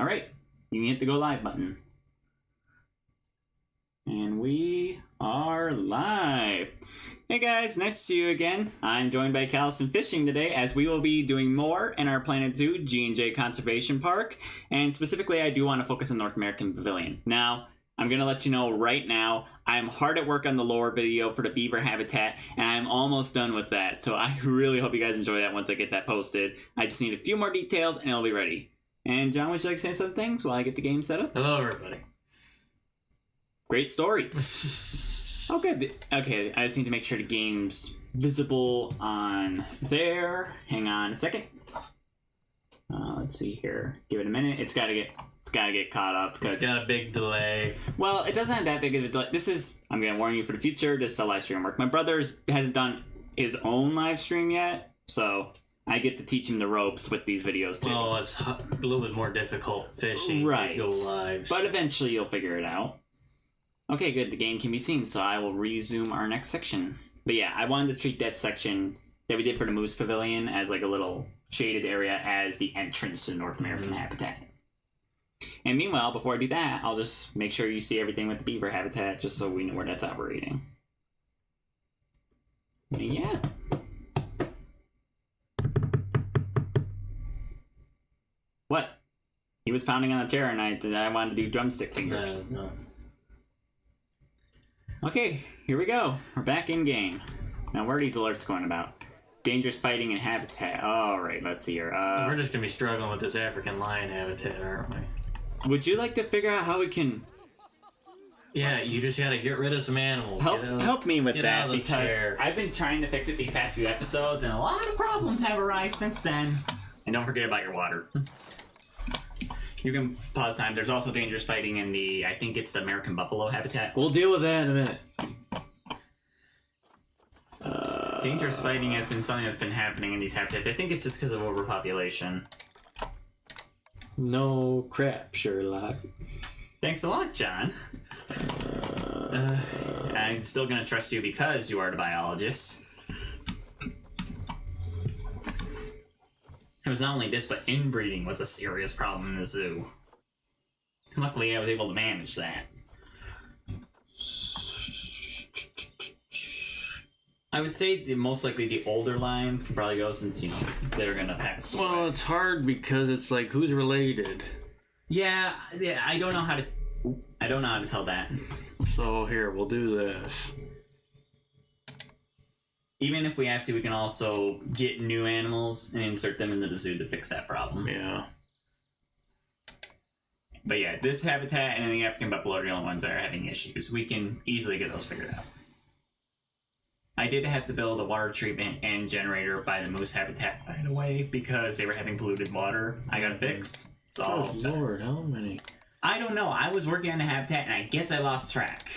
All right, you can hit the go live button. And we are live. Hey guys, nice to see you again. I'm joined by Callison Fishing today as we will be doing more in our Planet Zoo G&J Conservation Park. And specifically, I do want to focus on North American Pavilion. Now, I'm going to let you know right now, I'm hard at work on the lore video for the beaver habitat, and I'm almost done with that. So I really hope you guys enjoy that once I get that posted. I just need a few more details and it'll be ready. And John, would you like to say some things while I get the game set up? Hello, everybody. Great story. Oh, good. Okay, I just need to make sure the game's visible on there. Hang on a second. Let's see here. Give it a minute. It's gotta get caught up because it's got a big delay. Well, it doesn't have that big of a delay. This is, I'm gonna warn you for the future. This is how live stream work. My brother hasn't done his own live stream yet, so I get to teach him the ropes with these videos too. Well, it's a little bit more difficult fishing. Right. To go live. But eventually you'll figure it out. Okay, good. The game can be seen, so I will resume our next section. But yeah, I wanted to treat that section that we did for the Moose Pavilion as like a little shaded area as the entrance to the North American habitat. And meanwhile, before I do that, I'll just make sure you see everything with the beaver habitat just so we know where that's operating. And yeah. What? He was pounding on the chair and I wanted to do drumstick fingers. No. Okay, here we go. We're back in game. Now, where are these alerts going about? Dangerous fighting and habitat. All right, let's see here. We're just gonna be struggling with this African lion habitat, aren't we? Would you like to figure out how we can... Yeah, you just gotta get rid of some animals. Help me with that, because chair. I've been trying to fix it these past few episodes, and a lot of problems have arisen since then. And don't forget about your water. You can pause time. There's also dangerous fighting in the, I think it's the American buffalo habitat. We'll deal with that in a minute. Dangerous fighting has been something that's been happening in these habitats. I think it's just because of overpopulation. No crap, Sherlock. Thanks a lot, John. I'm still going to trust you because you are the biologist. It was not only this, but inbreeding was a serious problem in the zoo. Luckily, I was able to manage that. I would say most likely the older lions can probably go since, you know, they're going to pass away. Well, it's hard because it's like, who's related? Yeah, I don't know how to tell that. So here, we'll do this. Even if we have to, we can also get new animals and insert them into the zoo to fix that problem. Yeah. But yeah, this habitat and the African buffalo are the only ones that are having issues. We can easily get those figured out. I did have to build a water treatment and generator by the moose habitat right away because they were having polluted water. I got it fixed. Oh, Lord, how many? I don't know. I was working on the habitat and I guess I lost track.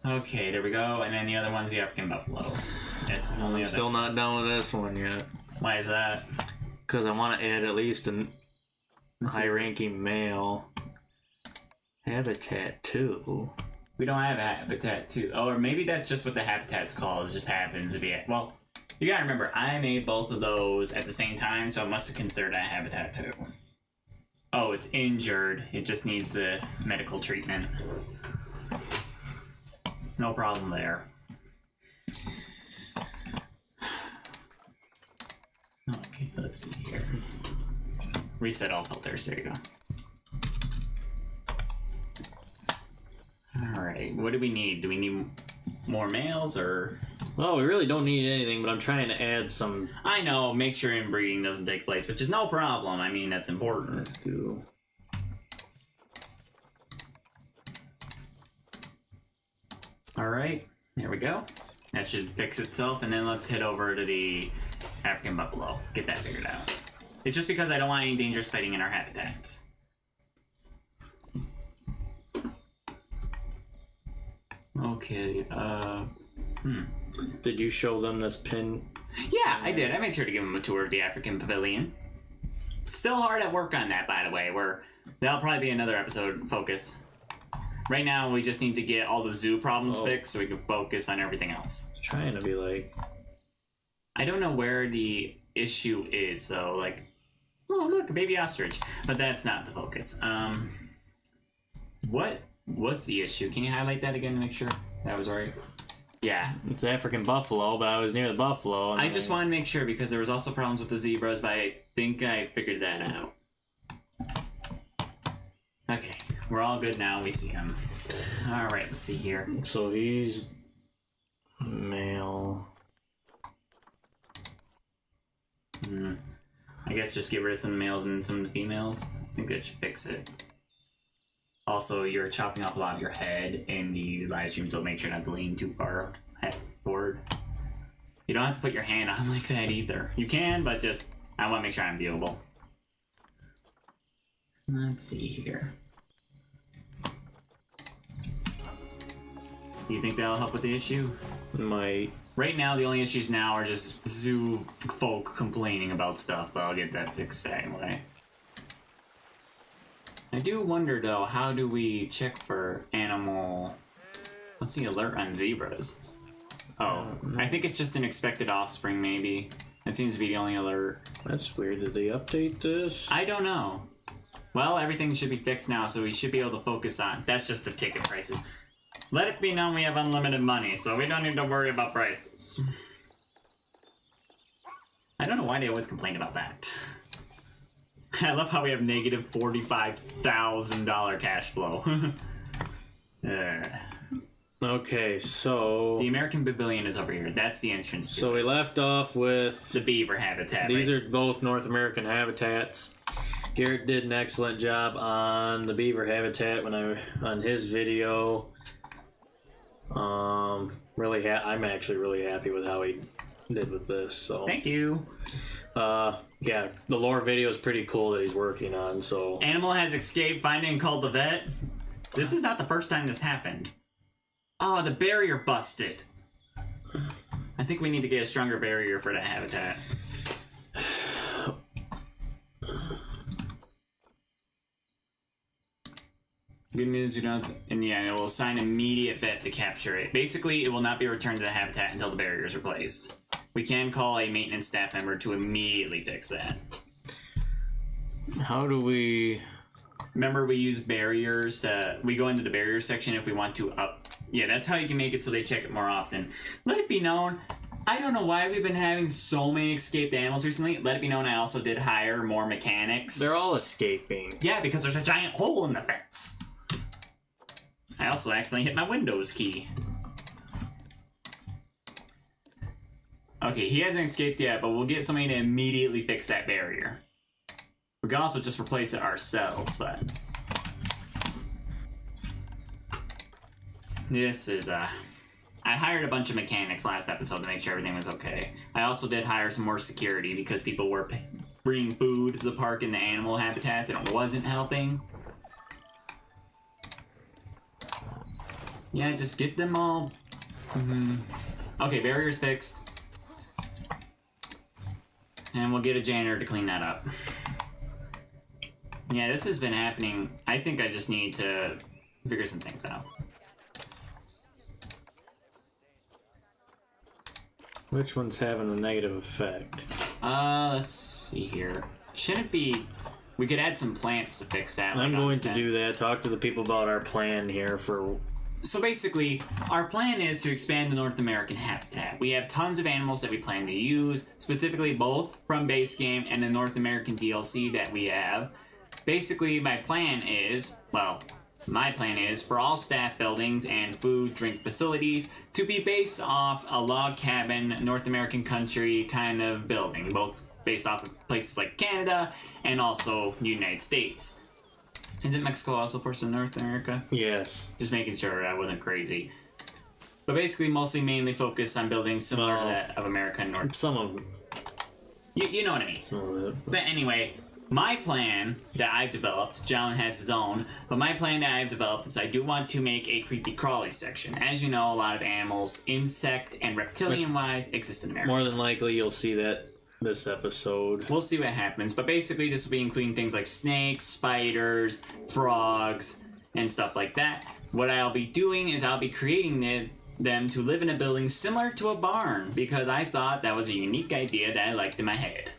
Okay, there we go. And then the other one's the African buffalo. That's the only I'm still not done with this one yet. Why is that? Because I want to add at least a high-ranking male habitat too. We don't have a habitat too. Oh, or maybe that's just what the habitat's called. It just happens to be. Well, you gotta remember, I made both of those at the same time, so I must have considered a habitat too. Oh, it's injured. It just needs the medical treatment. No problem there. Okay, let's see here. Reset all filters. There you go. Alright, what do we need? Do we need more males or... Well, we really don't need anything, but I'm trying to add some... I know, make sure inbreeding doesn't take place, which is no problem. I mean, that's important. Let's do... Alright, there we go. That should fix itself, and then let's head over to the African buffalo. Get that figured out. It's just because I don't want any dangerous fighting in our habitats. Okay, Did you show them this pin? Yeah, I did. I made sure to give them a tour of the African pavilion. Still hard at work on that, by the way. That'll probably be another episode focus. Right now, we just need to get all the zoo problems fixed so we can focus on everything else. It's trying to be like... I don't know where the issue is. So, like, oh, look, a baby ostrich. But that's not the focus. What's the issue? Can you highlight that again to make sure that was right? Yeah. It's African buffalo, but I was near the buffalo. I just want to make sure because there was also problems with the zebras, but I think I figured that out. Okay, we're all good now. We see him. All right, let's see here. So he's male. I guess just get rid of some males and some of the females. I think that should fix it. Also, you're chopping off a lot of your head in the live stream, so make sure not to lean too far forward. You don't have to put your hand on like that either. You can, but just, I want to make sure I'm viewable. Let's see here. You think that'll help with the issue? Might. Right now, the only issues now are just zoo folk complaining about stuff, but I'll get that fixed anyway. I do wonder, though, how do we check for animal... What's the alert on zebras? Oh, I think it's just an expected offspring, maybe. That seems to be the only alert. That's weird. Did they update this? I don't know. Well, everything should be fixed now, so we should be able to focus on... That's just the ticket prices. Let it be known we have unlimited money, so we don't need to worry about prices. I don't know why they always complain about that. I love how we have negative $45,000 cash flow. Okay, so... The American Pavilion is over here. That's the entrance to So we left off with... the beaver habitat. These are both North American habitats. Garrett did an excellent job on the beaver habitat on his video. I'm actually really happy with how he did with this. So thank you. Yeah, the lore video is pretty cool that he's working on. So animal has escaped, finding and called the vet. This is not the first time this happened. Oh, the barrier busted. I think we need to get a stronger barrier for that habitat. Good news, we don't... And yeah, it will assign immediate vet to capture it. Basically, it will not be returned to the habitat until the barrier is replaced. We can call a maintenance staff member to immediately fix that. How do we... Remember, we use barriers to... We go into the barrier section if we want to up... Yeah, that's how you can make it so they check it more often. Let it be known... I don't know why we've been having so many escaped animals recently. Let it be known I also did hire more mechanics. They're all escaping. Yeah, because there's a giant hole in the fence. I also accidentally hit my Windows key. Okay, he hasn't escaped yet, but we'll get somebody to immediately fix that barrier. We can also just replace it ourselves, but... This is, I hired a bunch of mechanics last episode to make sure everything was okay. I also did hire some more security because people were bringing food to the park in the animal habitats and it wasn't helping. Yeah, just get them all... Okay, barrier's fixed. And we'll get a janitor to clean that up. Yeah, this has been happening. I think I just need to figure some things out. Which one's having a negative effect? Let's see here. Shouldn't be... We could add some plants to fix that. I'm going to do that. Talk to the people about our plan here for... So basically, our plan is to expand the North American habitat. We have tons of animals that we plan to use, specifically both from base game and the North American DLC that we have. Basically, my plan is for all staff buildings and food, drink facilities to be based off a log cabin, North American country kind of building, both based off of places like Canada and also United States. Isn't Mexico also part of North America? Yes. Just making sure I wasn't crazy. But basically, mainly focused on buildings similar to that of America and North. Some of them. You know what I mean. Some of it. But anyway, my plan that I've developed, Jalen has his own, but my plan that I've developed is I do want to make a creepy crawly section. As you know, a lot of animals, insect and reptilian-wise, exist in America. More than likely, you'll see that this episode. We'll see what happens, but basically this will be including things like snakes, spiders, frogs, and stuff like that. What I'll be doing is I'll be creating them to live in a building similar to a barn because I thought that was a unique idea that I liked in my head.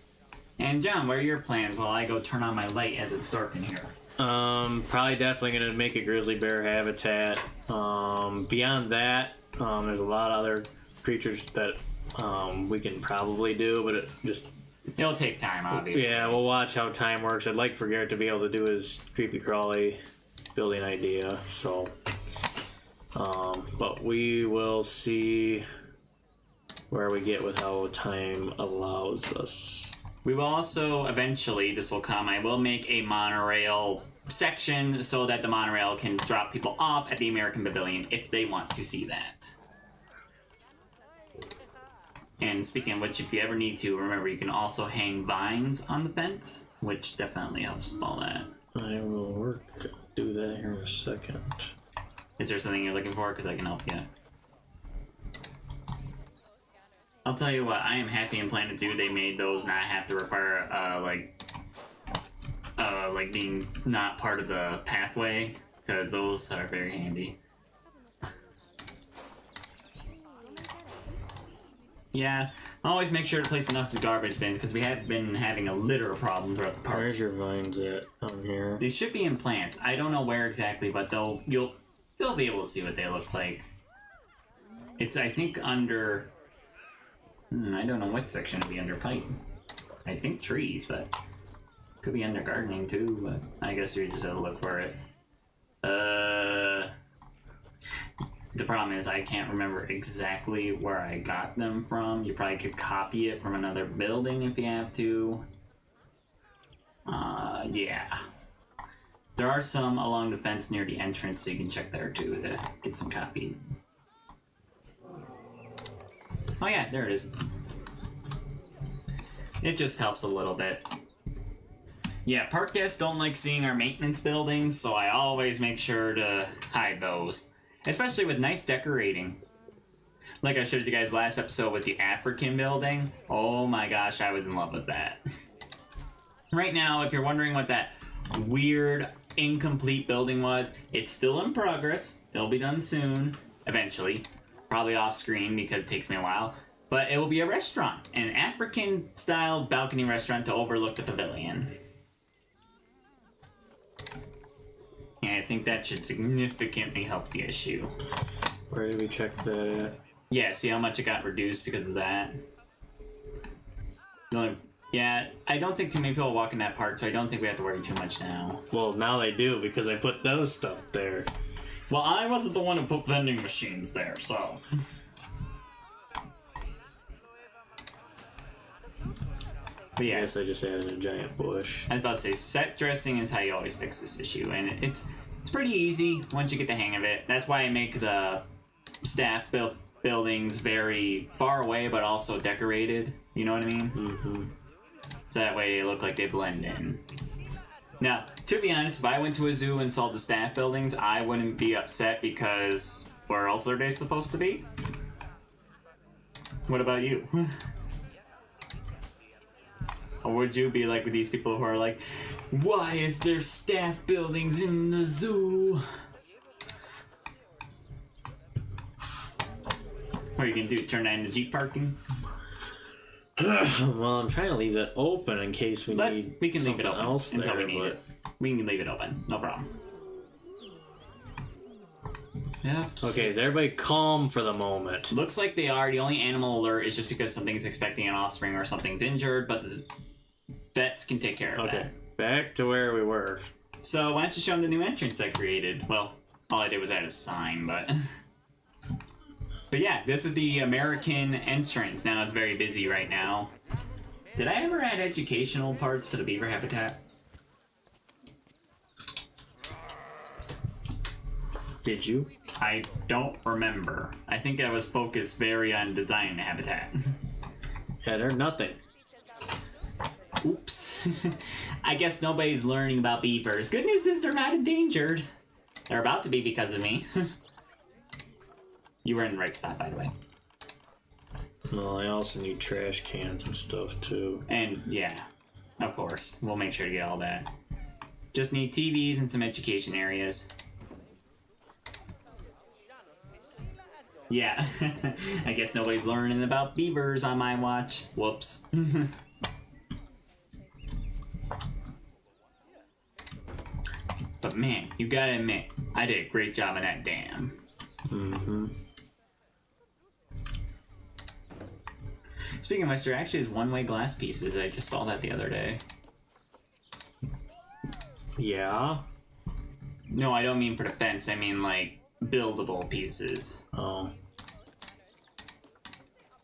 And John, what are your plans while I go turn on my light as it's dark in here? Probably definitely gonna make a grizzly bear habitat. Beyond that, there's a lot of other creatures that we can probably do, but It'll take time, obviously. Yeah, we'll watch how time works. I'd like for Garrett to be able to do his creepy crawly building idea, so but we will see where we get with how time allows us. We will also, eventually, this will come, I will make a monorail section so that the monorail can drop people off at the American Pavilion if they want to see that. And speaking of which, if you ever need to, remember you can also hang vines on the fence, which definitely helps with all that. I will do that here in a second. Is there something you're looking for? Because I can help you. I'll tell you what, I am happy in Planet Zoo they made those not have to require, like being not part of the pathway, because those are very handy. Yeah, always make sure to place enough garbage bins, because we have been having a litter problem throughout the park. Where's your vines at on here? They should be in plants. I don't know where exactly, but you'll be able to see what they look like. It's, I think, under... I don't know what section would be under pipe. I think trees, but... Could be under gardening, too, but... I guess you just have to look for it. The problem is I can't remember exactly where I got them from. You probably could copy it from another building if you have to. Yeah. There are some along the fence near the entrance, so you can check there too to get some copied. Oh yeah, there it is. It just helps a little bit. Yeah, park guests don't like seeing our maintenance buildings, so I always make sure to hide those. Especially with nice decorating. Like I showed you guys last episode with the African building. Oh my gosh, I was in love with that. Right now, if you're wondering what that weird, incomplete building was, it's still in progress. It'll be done soon, eventually. Probably off screen because it takes me a while. But it will be a restaurant, an African-style balcony restaurant to overlook the pavilion. And I think that should significantly help the issue. Where did we check that at? Yeah, see how much it got reduced because of that? Yeah, I don't think too many people walk in that park, so I don't think we have to worry too much now. Well, now they do because I put those stuff there. Well, I wasn't the one who put vending machines there, so... But yeah, I guess I just added a giant bush. I was about to say, set dressing is how you always fix this issue, and it's pretty easy once you get the hang of it. That's why I make the staff buildings very far away, but also decorated. You know what I mean? Mm-hmm. So that way they look like they blend in. Now, to be honest, if I went to a zoo and saw the staff buildings, I wouldn't be upset because where else are they supposed to be? What about you? Or would you be like with these people who are like, why is there staff buildings in the zoo? What are you gonna do? Turn that into Jeep parking? Well, I'm trying to leave that open in case we can leave it open else until there, we need it. We can leave it open, no problem. Yep. Okay, is everybody calm for the moment? Looks like they are. The only animal alert is just because something's expecting an offspring or something's injured, but the vets can take care of that. Okay, back to where we were. So why don't you show them the new entrance I created? Well, all I did was add a sign, but... But yeah, this is the American entrance. Now it's very busy right now. Did I ever add educational parts to the beaver habitat? Did you? I don't remember. I think I was focused very on designing the habitat. Yeah, they're nothing. Oops. I guess nobody's learning about beavers. Good news is they're not endangered. They're about to be because of me. You were in the right spot, by the way. Well, I also need trash cans and stuff, too. And, yeah, of course. We'll make sure to get all that. Just need TVs and some education areas. Yeah, I guess nobody's learning about beavers on my watch. Whoops. But man, you gotta admit, I did a great job on that dam. Mm-hmm. Speaking of which, there actually is one-way glass pieces. I just saw that the other day. Yeah? No, I don't mean for the fence. I mean, like, buildable pieces. Oh.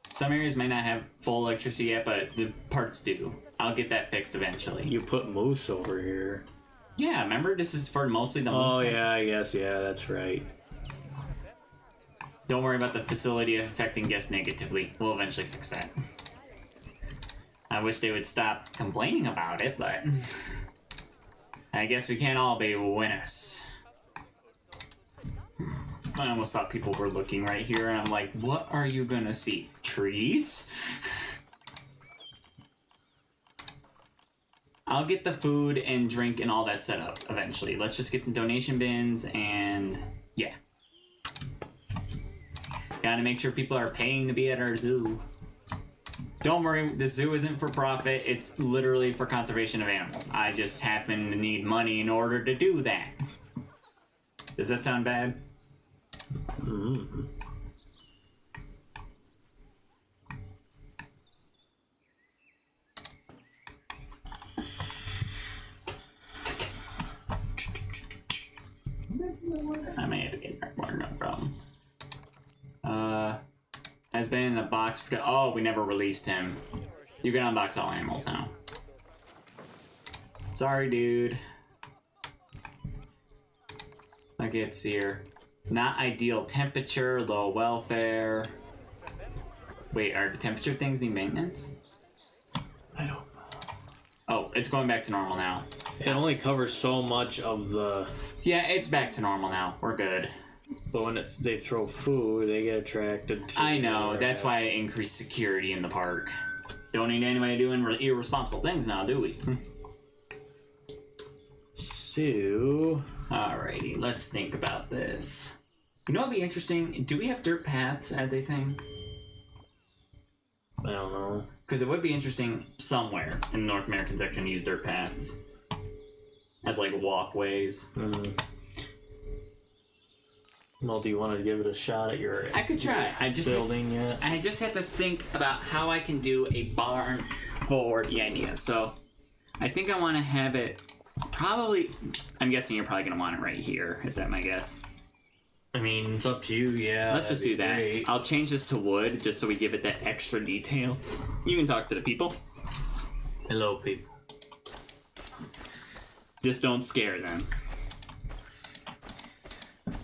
Some areas might not have full electricity yet, but the parts do. I'll get that fixed eventually. You put moose over here. Yeah, remember? This is for mostly the moose. Oh, yeah, I guess. Yeah, that's right. Don't worry about the facility affecting guests negatively. We'll eventually fix that. I wish they would stop complaining about it, but I guess we can't all be winners. I almost thought people were looking right here, and I'm like, what are you gonna see? Trees? I'll get the food and drink and all that set up eventually. Let's just get some donation bins and yeah. Gotta make sure people are paying to be at our zoo. Don't worry, the zoo isn't for profit. It's literally for conservation of animals. I just happen to need money in order to do that. Does that sound bad? Mm-hmm. I may have to get back more, no problem. Has been in the box for... Oh, we never released him. You can unbox all animals now. Sorry, dude. Look, it's here. Not ideal temperature, low welfare. Wait, are the temperature things need maintenance? I don't know. Oh, it's going back to normal now. It only covers so much of the... Yeah, it's back to normal now. We're good. But when they throw food, they get attracted to... I know. That's why I increased security in the park. Don't need anybody doing irresponsible things now, do we? So... Alrighty, let's think about this. You know what'd be interesting? Do we have dirt paths as a thing? I don't know. Because it would be interesting somewhere in the North American section to use dirt paths. As like walkways. Well, do you want to give it a shot at your... I could try. I just have to think about how I can do a barn for the idea. So I think I want to have it probably... I'm guessing you're probably going to want it right here. Is that my guess? I mean, it's up to you, yeah. Let's just do that. Great. I'll change this to wood just so we give it that extra detail. You can talk to the people. Hello, people. Just don't scare them.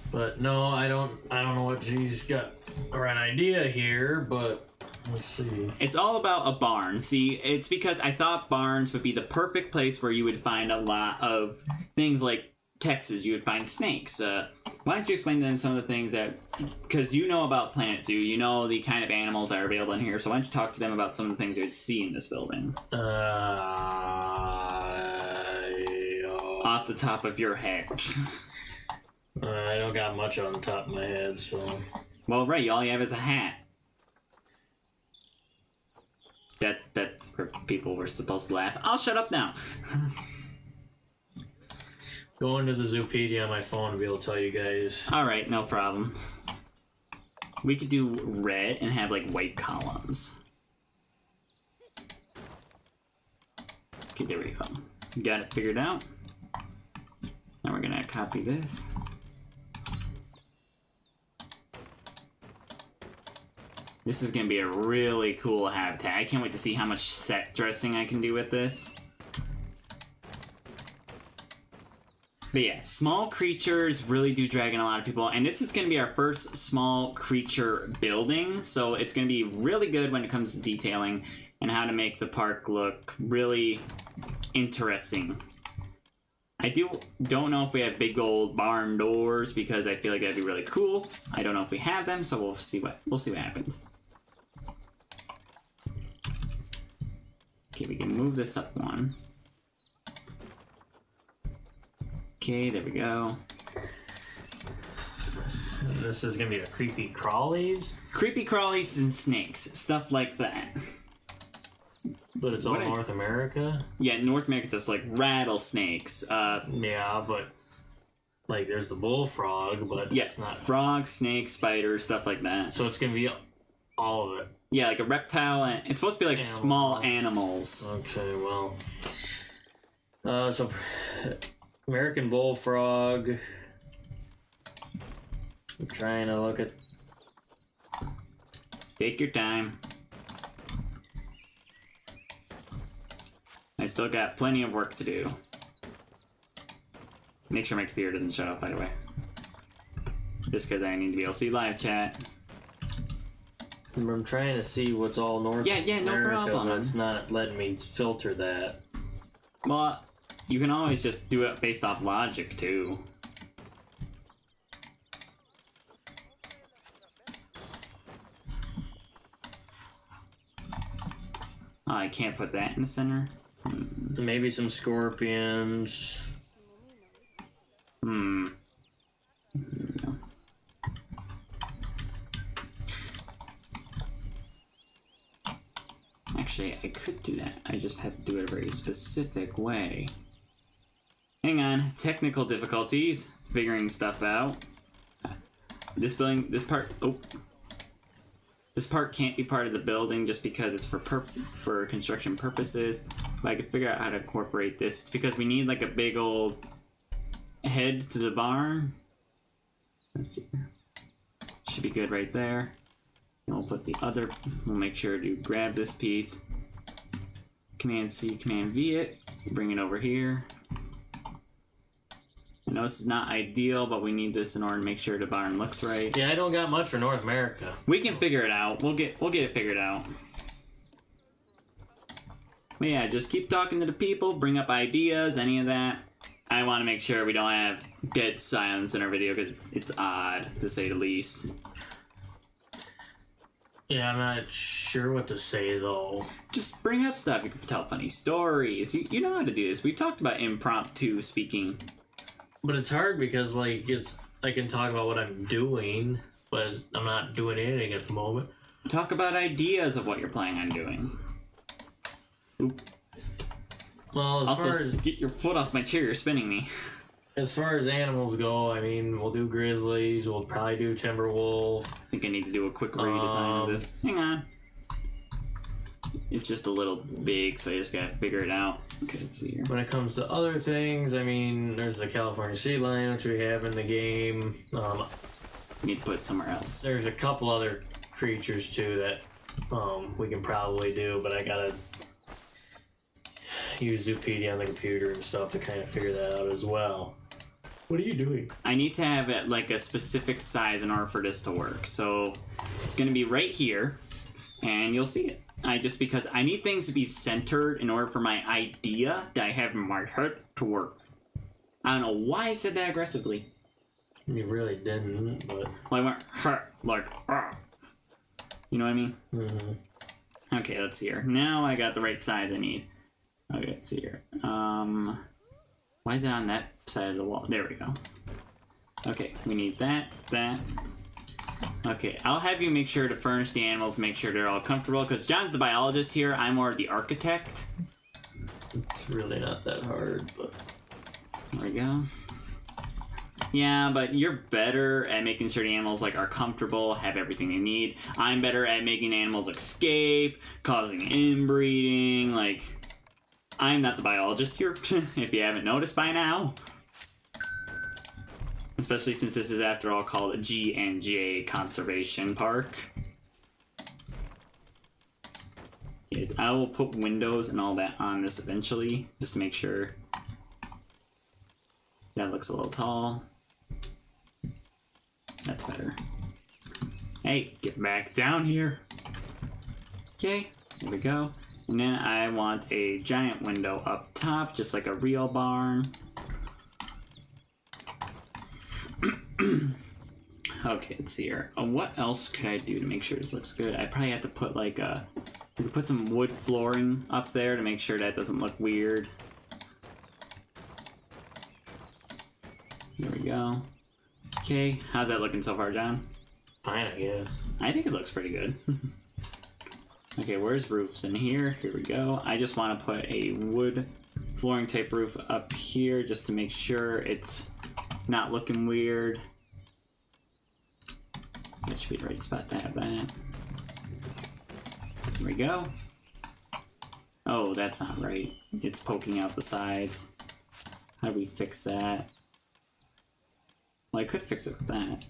But no, I don't know what G's got or an idea here, but let's see. It's all about a barn. See, it's because I thought barns would be the perfect place where you would find a lot of things like Texas. You would find snakes. Why don't you explain to them some of the things that... Because you know about Planet Zoo, you know the kind of animals that are available in here, so why don't you talk to them about some of the things they would see in this building? Off the top of your head. I don't got much on the top of my head, so... Well, right, all you have is a hat. That's where people were supposed to laugh. I'll shut up now. Go into the Zoopedia on my phone to be able to tell you guys. Alright, no problem. We could do red and have, like, white columns. Okay, there we go. Got it figured out. Now we're gonna copy this. This is gonna be a really cool habitat. I can't wait to see how much set dressing I can do with this. But yeah, small creatures really do drag in a lot of people, and this is going to be our first small creature building, so it's going to be really good when it comes to detailing and how to make the park look really interesting. I don't know if we have big old barn doors because I feel like that'd be really cool. I don't know if we have them, so we'll see what happens. Okay, we can move this up one. Okay, there we go. This is gonna be a creepy crawlies. Creepy crawlies and snakes, stuff like that. But it's all North America. Yeah, North America, there's like rattlesnakes. Yeah, but like there's the bullfrog, but yeah, it's not frogs, snakes, spiders, stuff like that. So it's gonna be all of it. Yeah, like a reptile, and it's supposed to be like small animals. Okay, well, so American bullfrog. I'm trying to look at. Take your time. I still got plenty of work to do. Make sure my computer doesn't shut off, by the way. Just because I need to be able to see live chat. I'm trying to see what's all North Yeah, no America, problem. but it's not letting me filter that. Well, you can always just do it based off logic, too. Oh, I can't put that in the center. Maybe some scorpions. Actually, I could do that. I just had to do it a very specific way. Hang on. Technical difficulties. Figuring stuff out. This part can't be part of the building just because it's for construction purposes. But I could figure out how to incorporate this. It's because we need like a big old head to the barn. Let's see. Should be good right there. And we'll put the other, we'll make sure to grab this piece. Command C, Command V it. Bring it over here. I know this is not ideal, but we need this in order to make sure the barn looks right. Yeah, I don't got much for North America. We can figure it out. We'll get it figured out. But yeah, just keep talking to the people, bring up ideas, any of that. I want to make sure we don't have dead silence in our video because it's odd, to say the least. Yeah, I'm not sure what to say, though. Just bring up stuff. You can tell funny stories. You know how to do this. We've talked about impromptu speaking. But it's hard because, like, I can talk about what I'm doing, but I'm not doing anything at the moment. Talk about ideas of what you're planning on doing. Oop. Well, get your foot off my chair. You're spinning me. As far as animals go, I mean, we'll do grizzlies. We'll probably do Timberwolf. I think I need to do a quick redesign of this. Hang on. It's just a little big, so I just gotta figure it out. Okay, let's see here. When it comes to other things, I mean, there's the California sea lion, which we have in the game. Need to put it somewhere else. There's a couple other creatures, too, that we can probably do, but I gotta use Zoopedia on the computer and stuff to kind of figure that out as well. What are you doing? I need to have it like a specific size in order for this to work. So it's going to be right here, and you'll see it. Because I need things to be centered in order for my idea that I have in my head to work. I don't know why I said that aggressively. You really didn't, but... Well, I went, like, you know what I mean? Mm-hmm. Okay, let's see here. Now I got the right size I need. Okay, let's see here. Why is it on that side of the wall? There we go. Okay, we need that. Okay, I'll have you make sure to furnish the animals, make sure they're all comfortable, because John's the biologist here, I'm more the architect. It's really not that hard, but... There we go. Yeah, but you're better at making sure the animals are comfortable, have everything they need. I'm better at making animals escape, causing inbreeding, I'm not the biologist here, if you haven't noticed by now. Especially since this is, after all, called a G&J Conservation Park. I will put windows and all that on this eventually, just to make sure that looks a little tall. That's better. Hey, get back down here. Okay, there we go. And then I want a giant window up top, just like a real barn. Okay, let's see here. What else could I do to make sure this looks good? I probably have to put we could put some wood flooring up there to make sure that doesn't look weird. There we go. Okay, how's that looking so far, John? Fine, I guess. I think it looks pretty good. Okay, where's roofs? In here. Here we go. I just want to put a wood flooring type roof up here just to make sure it's not looking weird. That should be the right spot to have that. Here we go. Oh, that's not right. It's poking out the sides. How do we fix that? Well, I could fix it with that.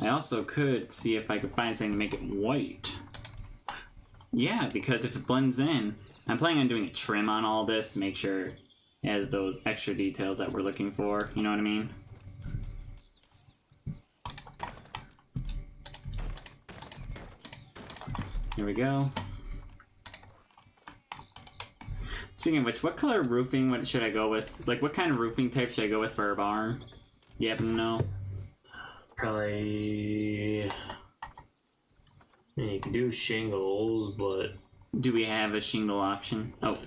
I also could see if I could find something to make it white. Yeah, because if it blends in, I'm planning on doing a trim on all this to make sure it has those extra details that we're looking for. You know what I mean? Here we go. Speaking of which, what color roofing what should I go with? Like, what kind of roofing type should I go with for our barn? You happen to know? Probably... I mean, you can do shingles, but... Do we have a shingle option? Oh.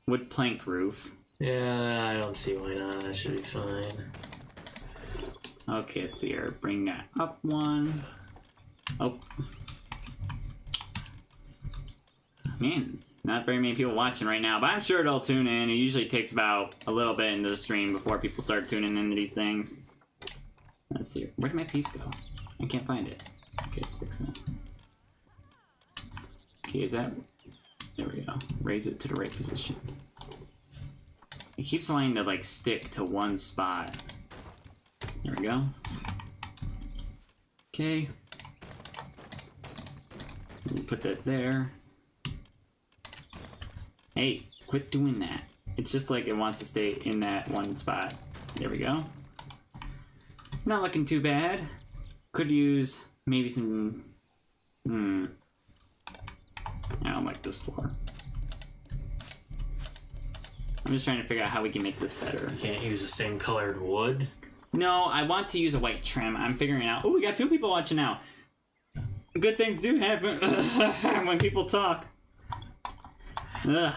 Wood plank roof. Yeah, I don't see why not. That should be fine. Okay, let's see here. Bring that up one. Oh. Man, not very many people watching right now, but I'm sure they'll tune in. It usually takes about a little bit into the stream before people start tuning into these things. Let's see. Where did my piece go? I can't find it. Okay, let's fix that. Okay, is that... There we go. Raise it to the right position. It keeps wanting to, like, stick to one spot. There we go. Okay. We'll put that there. Hey, quit doing that. It's just like it wants to stay in that one spot. There we go. Not looking too bad. Could use maybe some... I don't like this floor. I'm just trying to figure out how we can make this better. You can't use the same colored wood? No, I want to use a white trim. I'm figuring out... Oh, we got 2 people watching now. Good things do happen when people talk. Ugh.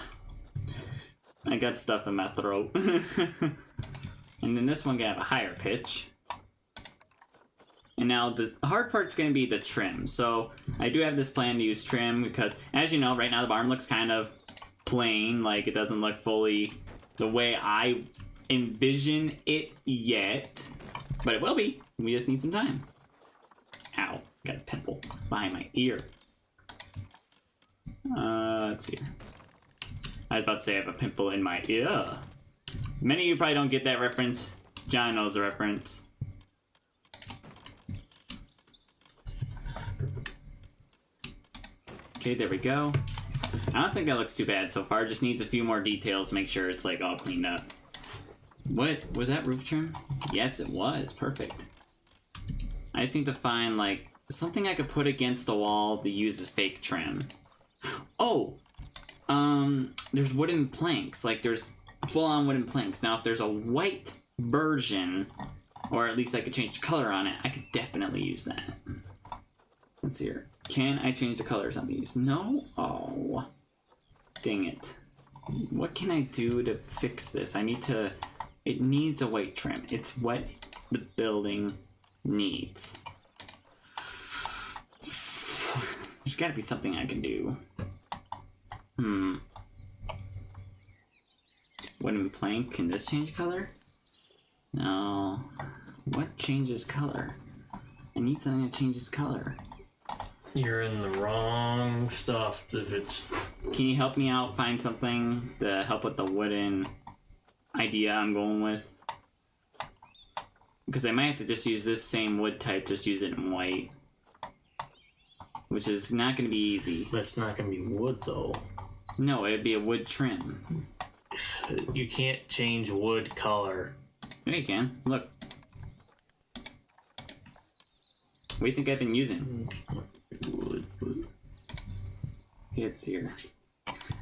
I got stuff in my throat. And then this one can have a higher pitch. And now the hard part's going to be the trim. So I do have this plan to use trim because, as you know, right now the barn looks kind of plain. Like, it doesn't look fully the way I envision it yet. But it will be. We just need some time. Ow. Got a pimple behind my ear. Let's see. I was about to say I have a pimple in my ear. Many of you probably don't get that reference. John knows the reference. Okay, there we go. I don't think that looks too bad so far. Just needs a few more details to make sure it's like all cleaned up. What? Was that roof trim? Yes, it was. Perfect. I just need to find like something I could put against the wall to use as fake trim. Oh! There's wooden planks. Like, there's full-on wooden planks. Now, if there's a white version, or at least I could change the color on it, I could definitely use that. Let's see here. Can I change the colors on these? No? Oh. Dang it. What can I do to fix this? I need to... It needs a white trim. It's what the building needs. There's gotta be something I can do. Wooden plank. Can this change color? No. What changes color? I need something that changes color. You're in the wrong stuff. If it's... Can you help me out? Find something to help with the wooden idea I'm going with? Because I might have to just use this same wood type, just use it in white. Which is not going to be easy. That's not going to be wood, though. No, it'd be a wood trim. You can't change wood color. Yeah, you can. Look. What do you think I've been using? Wood. Okay, let's see here.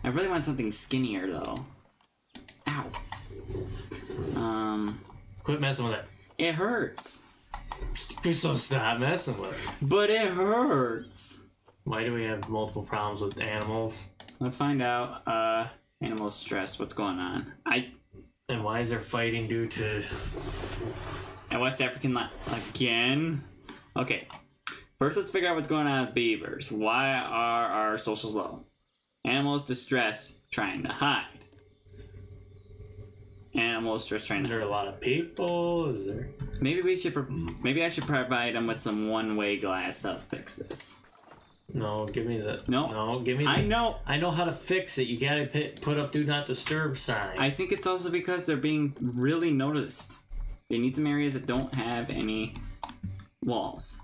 I really want something skinnier, though. Ow. Quit messing with it. It hurts. So stop messing with it. But it hurts. Why do we have multiple problems with animals? Let's find out. Animal stress. What's going on? And why is there fighting due to... at West African again. Okay. First, let's figure out what's going on with beavers. Why are our socials low? Animals distress, trying to hide. Animal stress trying to. Is there a lot of people? Is there? Maybe we should. Maybe I should provide them with some one-way glass to fix this. No, give me the. No, give me. I know. I know how to fix it. You gotta put up "Do Not Disturb" sign. I think it's also because they're being really noticed. They need some areas that don't have any walls.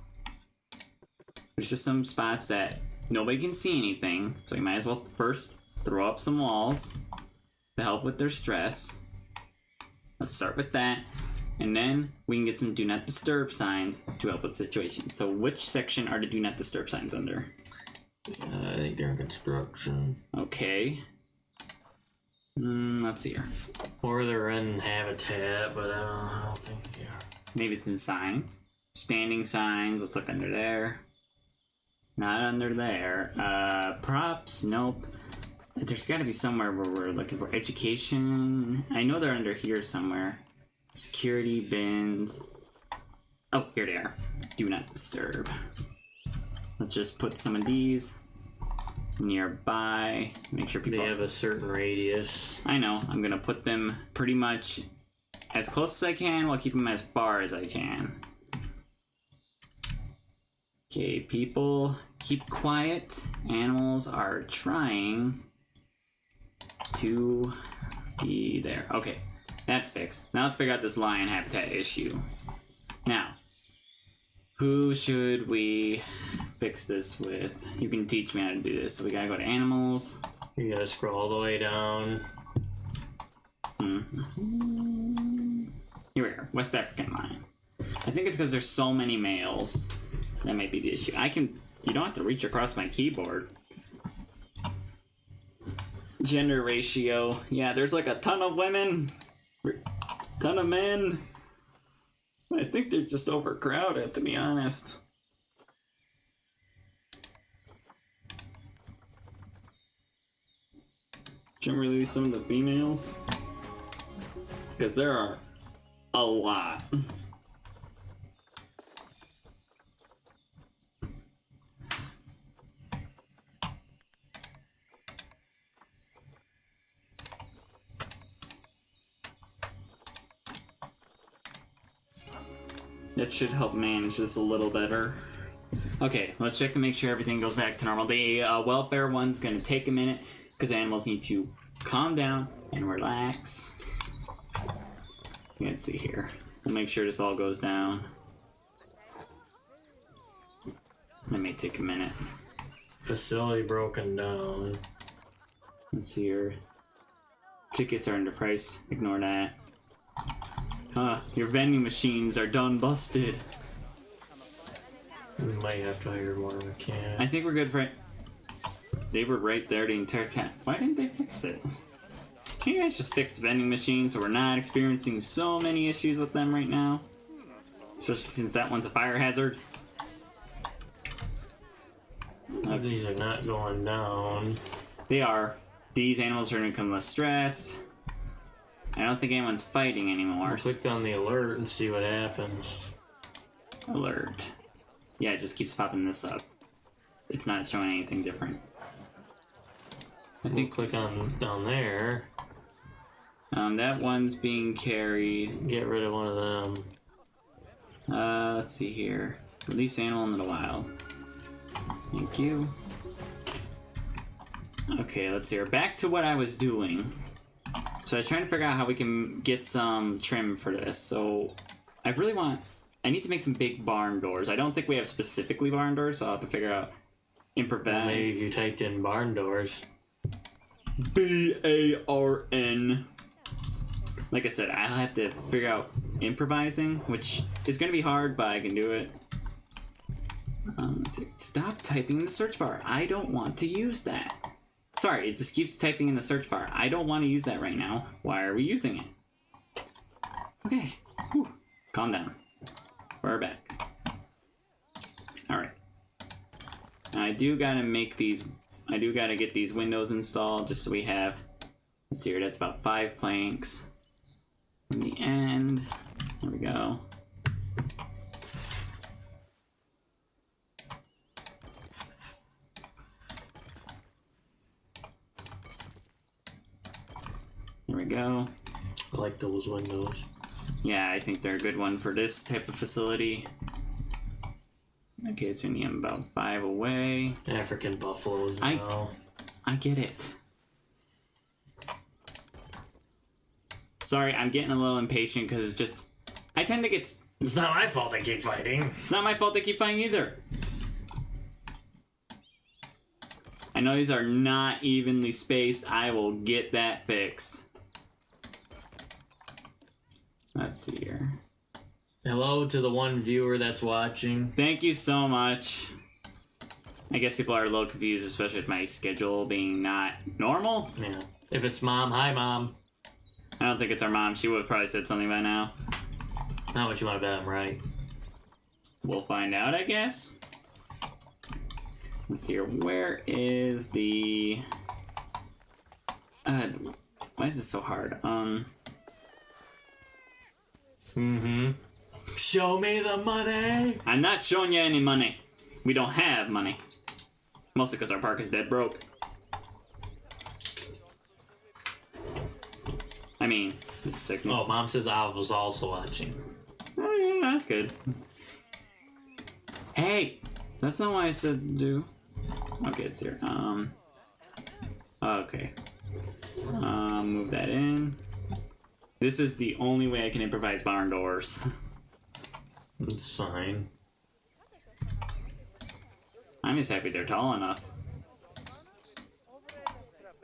There's just some spots that nobody can see anything, so you might as well first throw up some walls to help with their stress. Let's start with that, and then we can get some do not disturb signs to help with the situation. So which section are the do not disturb signs under? I think they're in construction. Okay. Let's see here. Or they're in habitat, but I don't think they are. Maybe it's in signs. Standing signs, let's look under there. Not under there. Props, nope. There's got to be somewhere where we're looking for education. I know they're under here somewhere. Security bins. Oh, here they are. Do not disturb. Let's just put some of these nearby. Make sure people... They have a certain radius. I know. I'm going to put them pretty much as close as I can while keeping them as far as I can. Okay, people, keep quiet. Animals are trying to be there. Okay, that's fixed. Now let's figure out this lion habitat issue. Now, who should we fix this with? You can teach me how to do this. So we gotta go to animals. You gotta scroll all the way down. Here we are, West African lion. I think it's because there's so many males. That might be the issue. You don't have to reach across my keyboard. Gender ratio. Yeah, there's like a ton of women. Ton of men. I think they're just overcrowded, to be honest. Should we release some of the females? Because there are a lot. That should help manage this a little better. Okay, let's check to make sure everything goes back to normal. The welfare one's gonna take a minute because animals need to calm down and relax. Let's see here. We'll make sure this all goes down. That may take a minute. Facility broken down. Let's see here. Tickets are underpriced. Ignore that. Your vending machines are done busted. We might have to hire more mechanics. I think we're good for it. They were right there the entire time. Why didn't they fix it? Can you guys just fix the vending machines so we're not experiencing so many issues with them right now? Especially since that one's a fire hazard. These are not going down. They are. These animals are going to become less stressed. I don't think anyone's fighting anymore. I clicked on the alert and see what happens. Alert. Yeah, it just keeps popping this up. It's not showing anything different. I think click on down there. That one's being carried. Get rid of one of them. Let's see here. Release animal into the wild. Thank you. Okay, let's see here. Back to what I was doing. So I was trying to figure out how we can get some trim for this. So I need to make some big barn doors. I don't think we have specifically barn doors, so I'll have to figure out improvise. Well, maybe if you typed in barn doors. B-A-R-N. Like I said, I'll have to figure out improvising, which is going to be hard, but I can do it. Let's see. Stop typing in the search bar. I don't want to use that. Sorry, it just keeps typing in the search bar. I don't want to use that right now. Why are we using it? Okay. Whew. Calm down. We're back. Alright. I do gotta make these... I do gotta get these windows installed just so we have... Let's see here, that's about 5 planks. In the end... There we go. There we go. I like those windows. Yeah, I think they're a good one for this type of facility. Okay, it's only about 5 away. African buffaloes now. I get it. Sorry, I'm getting a little impatient because it's just... I tend to get... It's not my fault I keep fighting. It's not my fault they keep fighting either. I know these are not evenly spaced. I will get that fixed. Let's see here. Hello to the one viewer that's watching. Thank you so much. I guess people are a little confused, especially with my schedule being not normal. Yeah. If it's mom, hi mom. I don't think it's our mom. She would have probably said something by now. How much you want to bet I'm right? We'll find out, I guess. Let's see here. Where is the... why is this so hard? Show me the money! I'm not showing you any money. We don't have money. Mostly because our park is dead broke. I mean, it's sick. Oh, mom says I was also watching. Oh, yeah, that's good. Hey! That's not what I said to do. Okay, it's here. Okay. Move that in. This is the only way I can improvise barn doors. It's fine. I'm just happy they're tall enough.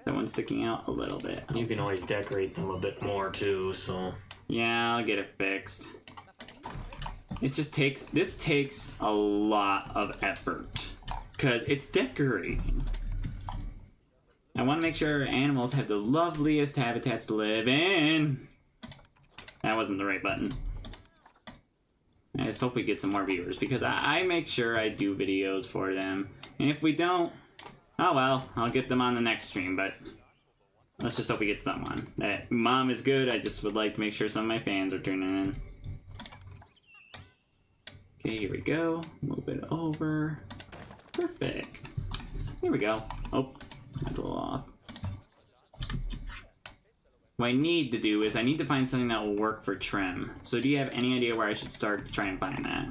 That one's sticking out a little bit. You can always decorate them a bit more too, so... Yeah, I'll get it fixed. It just takes... This takes a lot of effort. Because it's decorating. I want to make sure animals have the loveliest habitats to live in. That wasn't the right button. I just hope we get some more viewers because I make sure I do videos for them. And if we don't, oh well, I'll get them on the next stream, but let's just hope we get someone. That mom is good, I just would like to make sure some of my fans are tuning in. Okay, here we go. Move it over. Perfect. Here we go. Oh, that's a little off. What I need to do is I need to find something that will work for trim. So do you have any idea where I should start to try and find that?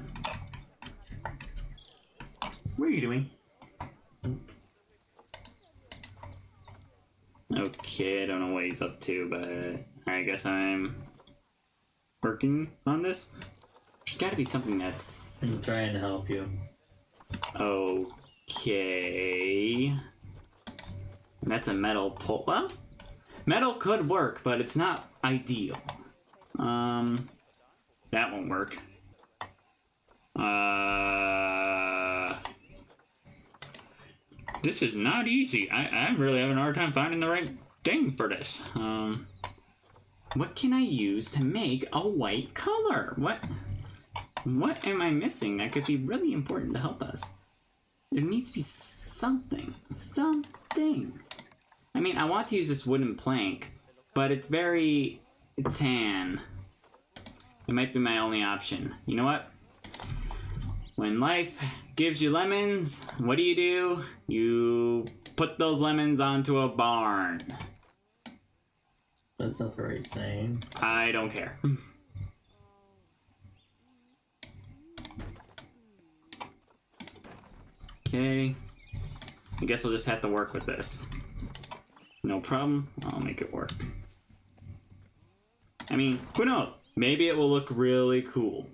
What are you doing? Okay, I don't know what he's up to, but I guess I'm working on this. There's gotta be something that's... I'm trying to help you. Okay. That's a metal pole. Well, metal could work, but it's not ideal. That won't work. This is not easy. I'm really having a hard time finding the right thing for this. What can I use to make a white color? What am I missing that could be really important to help us? There needs to be something. Something. I mean, I want to use this wooden plank, but it's very tan. It might be my only option. You know what? When life gives you lemons, what do? You put those lemons onto a barn. That's not the right saying. I don't care. Okay. I guess we'll just have to work with this. No problem. I'll make it work. I mean, who knows? Maybe it will look really cool.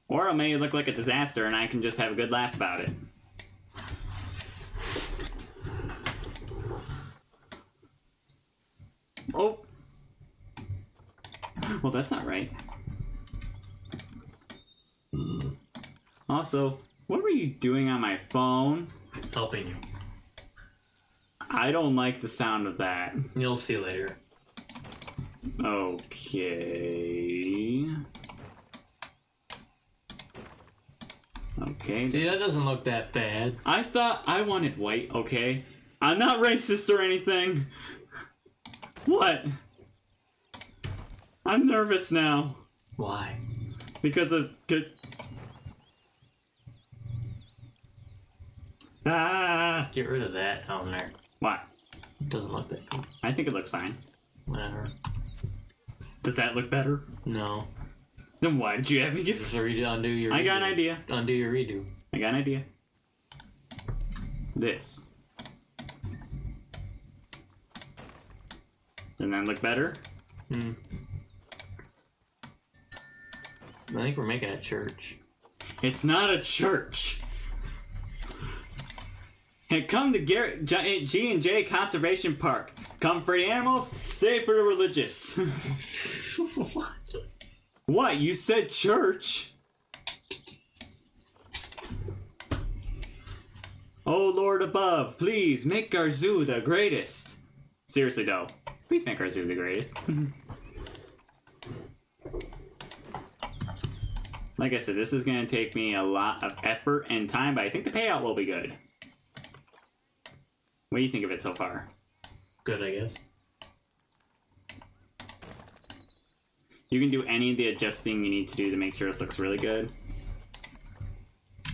Or it may look like a disaster and I can just have a good laugh about it. Oh! Well, that's not right. Also, what were you doing on my phone? Helping you. I don't like the sound of that. You'll see later. Okay. Okay. See, that doesn't look that bad. I thought I wanted white, okay? I'm not racist or anything. What? I'm nervous now. Why? Because of... Ah! Get rid of that down there. What? It doesn't look that good. I think it looks fine. Whatever. Does that look better? No. Then why did you have me do? Just undo your. I got an idea. Undo your redo. I got an idea. This. Doesn't that look better? Hmm. I think we're making a church. It's not a church. And come to G&J Conservation Park. Come for the animals, stay for the religious. What? What? You said church? Oh Lord above, please make our zoo the greatest. Seriously though, please make our zoo the greatest. Like I said, this is going to take me a lot of effort and time, but I think the payout will be good. What do you think of it so far? Good, I guess. You can do any of the adjusting you need to do to make sure this looks really good.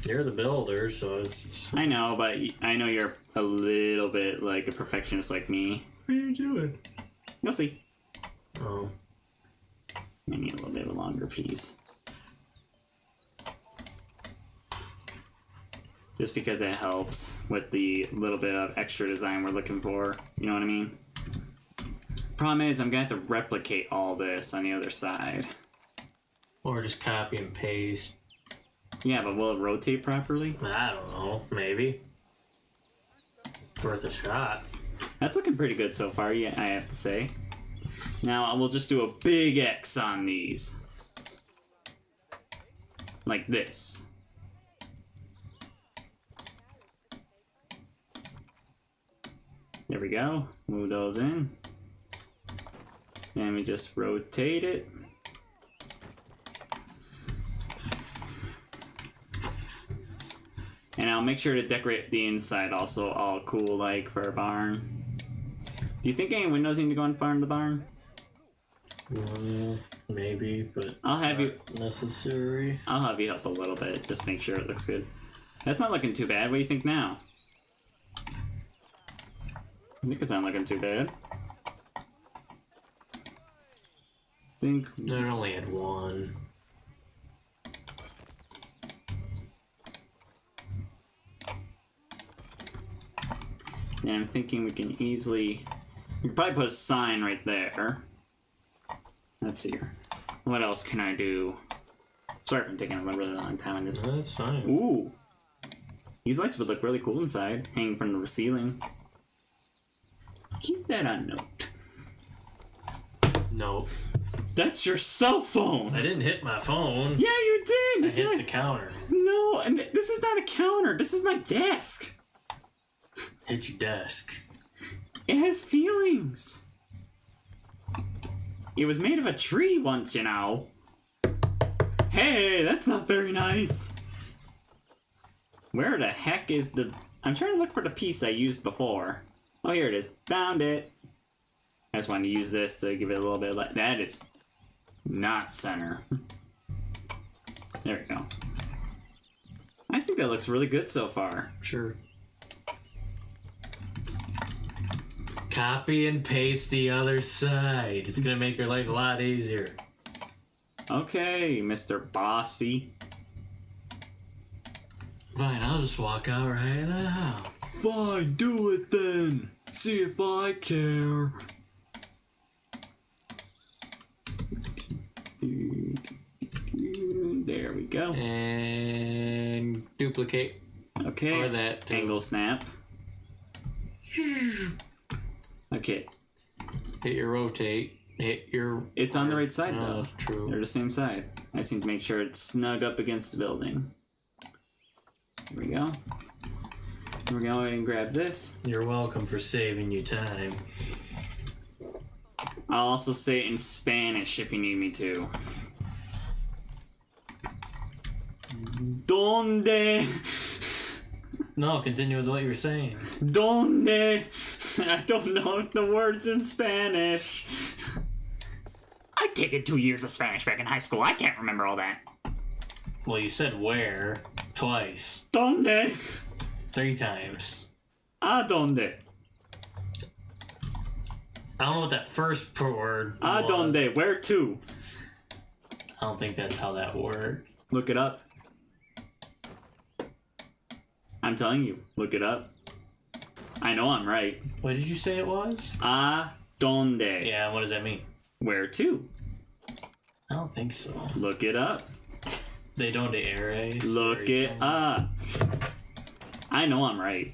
You're the builder, so it's... I know, but I know you're a little bit like a perfectionist like me. What are you doing? You'll see. Oh. Maybe a little bit of a longer piece. Just because it helps with the little bit of extra design we're looking for. You know what I mean? Problem is, I'm going to have to replicate all this on the other side. Or just copy and paste. Yeah, but will it rotate properly? I don't know. Maybe. Worth a shot. That's looking pretty good so far, yeah, I have to say. Now, we'll just do a big X on these. Like this. There we go. Move those in. And we just rotate it. And I'll make sure to decorate the inside also all cool like for a barn. Do you think any windows need to go in front of the barn? Maybe, but I'll have you necessary. I'll have you help a little bit, just make sure it looks good. That's not looking too bad. What do you think now? I think it's not looking too bad. Think I only had one. Yeah, I'm thinking we can easily... We could probably put a sign right there. Let's see here. What else can I do? Sorry if I'm taking a really long time on this. No, that's fine. Ooh! These lights would look really cool inside, hanging from the ceiling. Keep that on note. Nope. That's your cell phone! I didn't hit my phone. Yeah, you did! I hit the counter. No, and this is not a counter. This is my desk. Hit your desk. It has feelings. It was made of a tree once, you know. Hey, that's not very nice. Where the heck is the... I'm trying to look for the piece I used before. Oh, here it is. Found it. I just wanted to use this to give it a little bit of light. That is not center. There we go. I think that looks really good so far. Sure. Copy and paste the other side. It's gonna make your life a lot easier. Okay, Mr. Bossy. Fine, I'll just walk out right now. Fine, do it then. See if I care. There we go. And duplicate. Okay. Or that angle snap. Okay. Hit your rotate. Hit your... It's on the right side, Oh, though. that's true. They're the same side. I just need to make sure it's snug up against the building. There we go. We're going to go ahead and grab this. You're welcome for saving you time. I'll also say it in Spanish if you need me to. Donde? No, continue with what you were saying. Donde? I don't know the words in Spanish. I'd taken 2 years of Spanish back in high school. I can't remember all that. Well, you said where twice. Donde? 3 times. A donde? I don't know what that first word was. Adonde, where to? I don't think that's how that works. Look it up. I'm telling you, look it up. I know I'm right. What did you say it was? Adonde. Yeah, what does that mean? Where to? I don't think so. Look it up. They don't erase. Look it up. I know I'm right.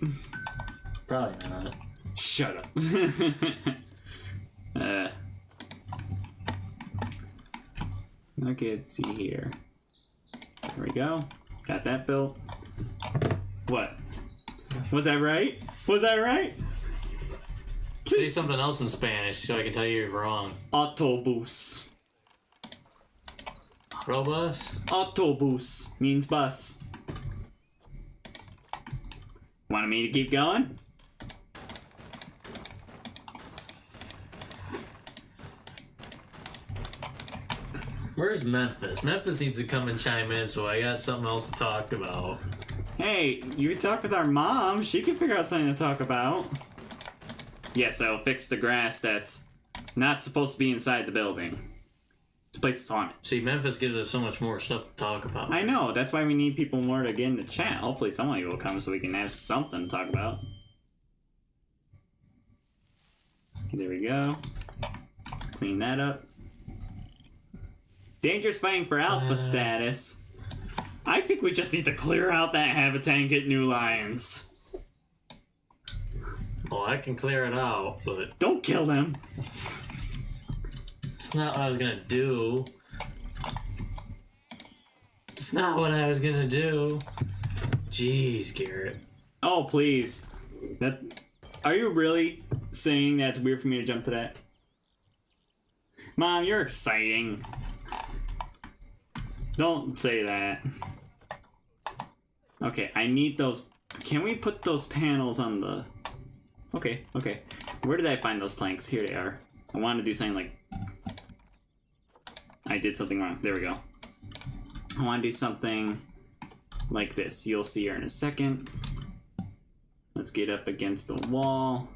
Probably not. Shut up. Okay, let's see here. There we go. Got that built. What? Was that right? Was that right? Say something else in Spanish so I can tell you you're wrong. Autobus. Autobus? Autobus means bus. Wanted me to keep going? Where's Memphis? Memphis needs to come and chime in, so I got something else to talk about. Hey, you can talk with our mom. She can figure out something to talk about. Yes, I'll fix the grass that's not supposed to be inside the building. It's a place on it. See, Memphis gives us so much more stuff to talk about. I know. That's why we need people more to get in the chat. Hopefully someone will come so we can have something to talk about. Okay, there we go. Clean that up. Dangerous fighting for alpha status. I think we just need to clear out that habitat and get new lions. Well, I can clear it out, but... Don't kill them. It's not what I was gonna do. It's not what I was gonna do. Jeez, Garrett. Oh, please. Are you really saying that's weird for me to jump to that? Mom, you're exciting. Don't say that. Okay, I need those. Can we put those panels on the... Okay. Where did I find those planks? Here they are. I wanted to do something like... I did something wrong. There we go. I want to do something like this. You'll see here in a second. Let's get up against the wall.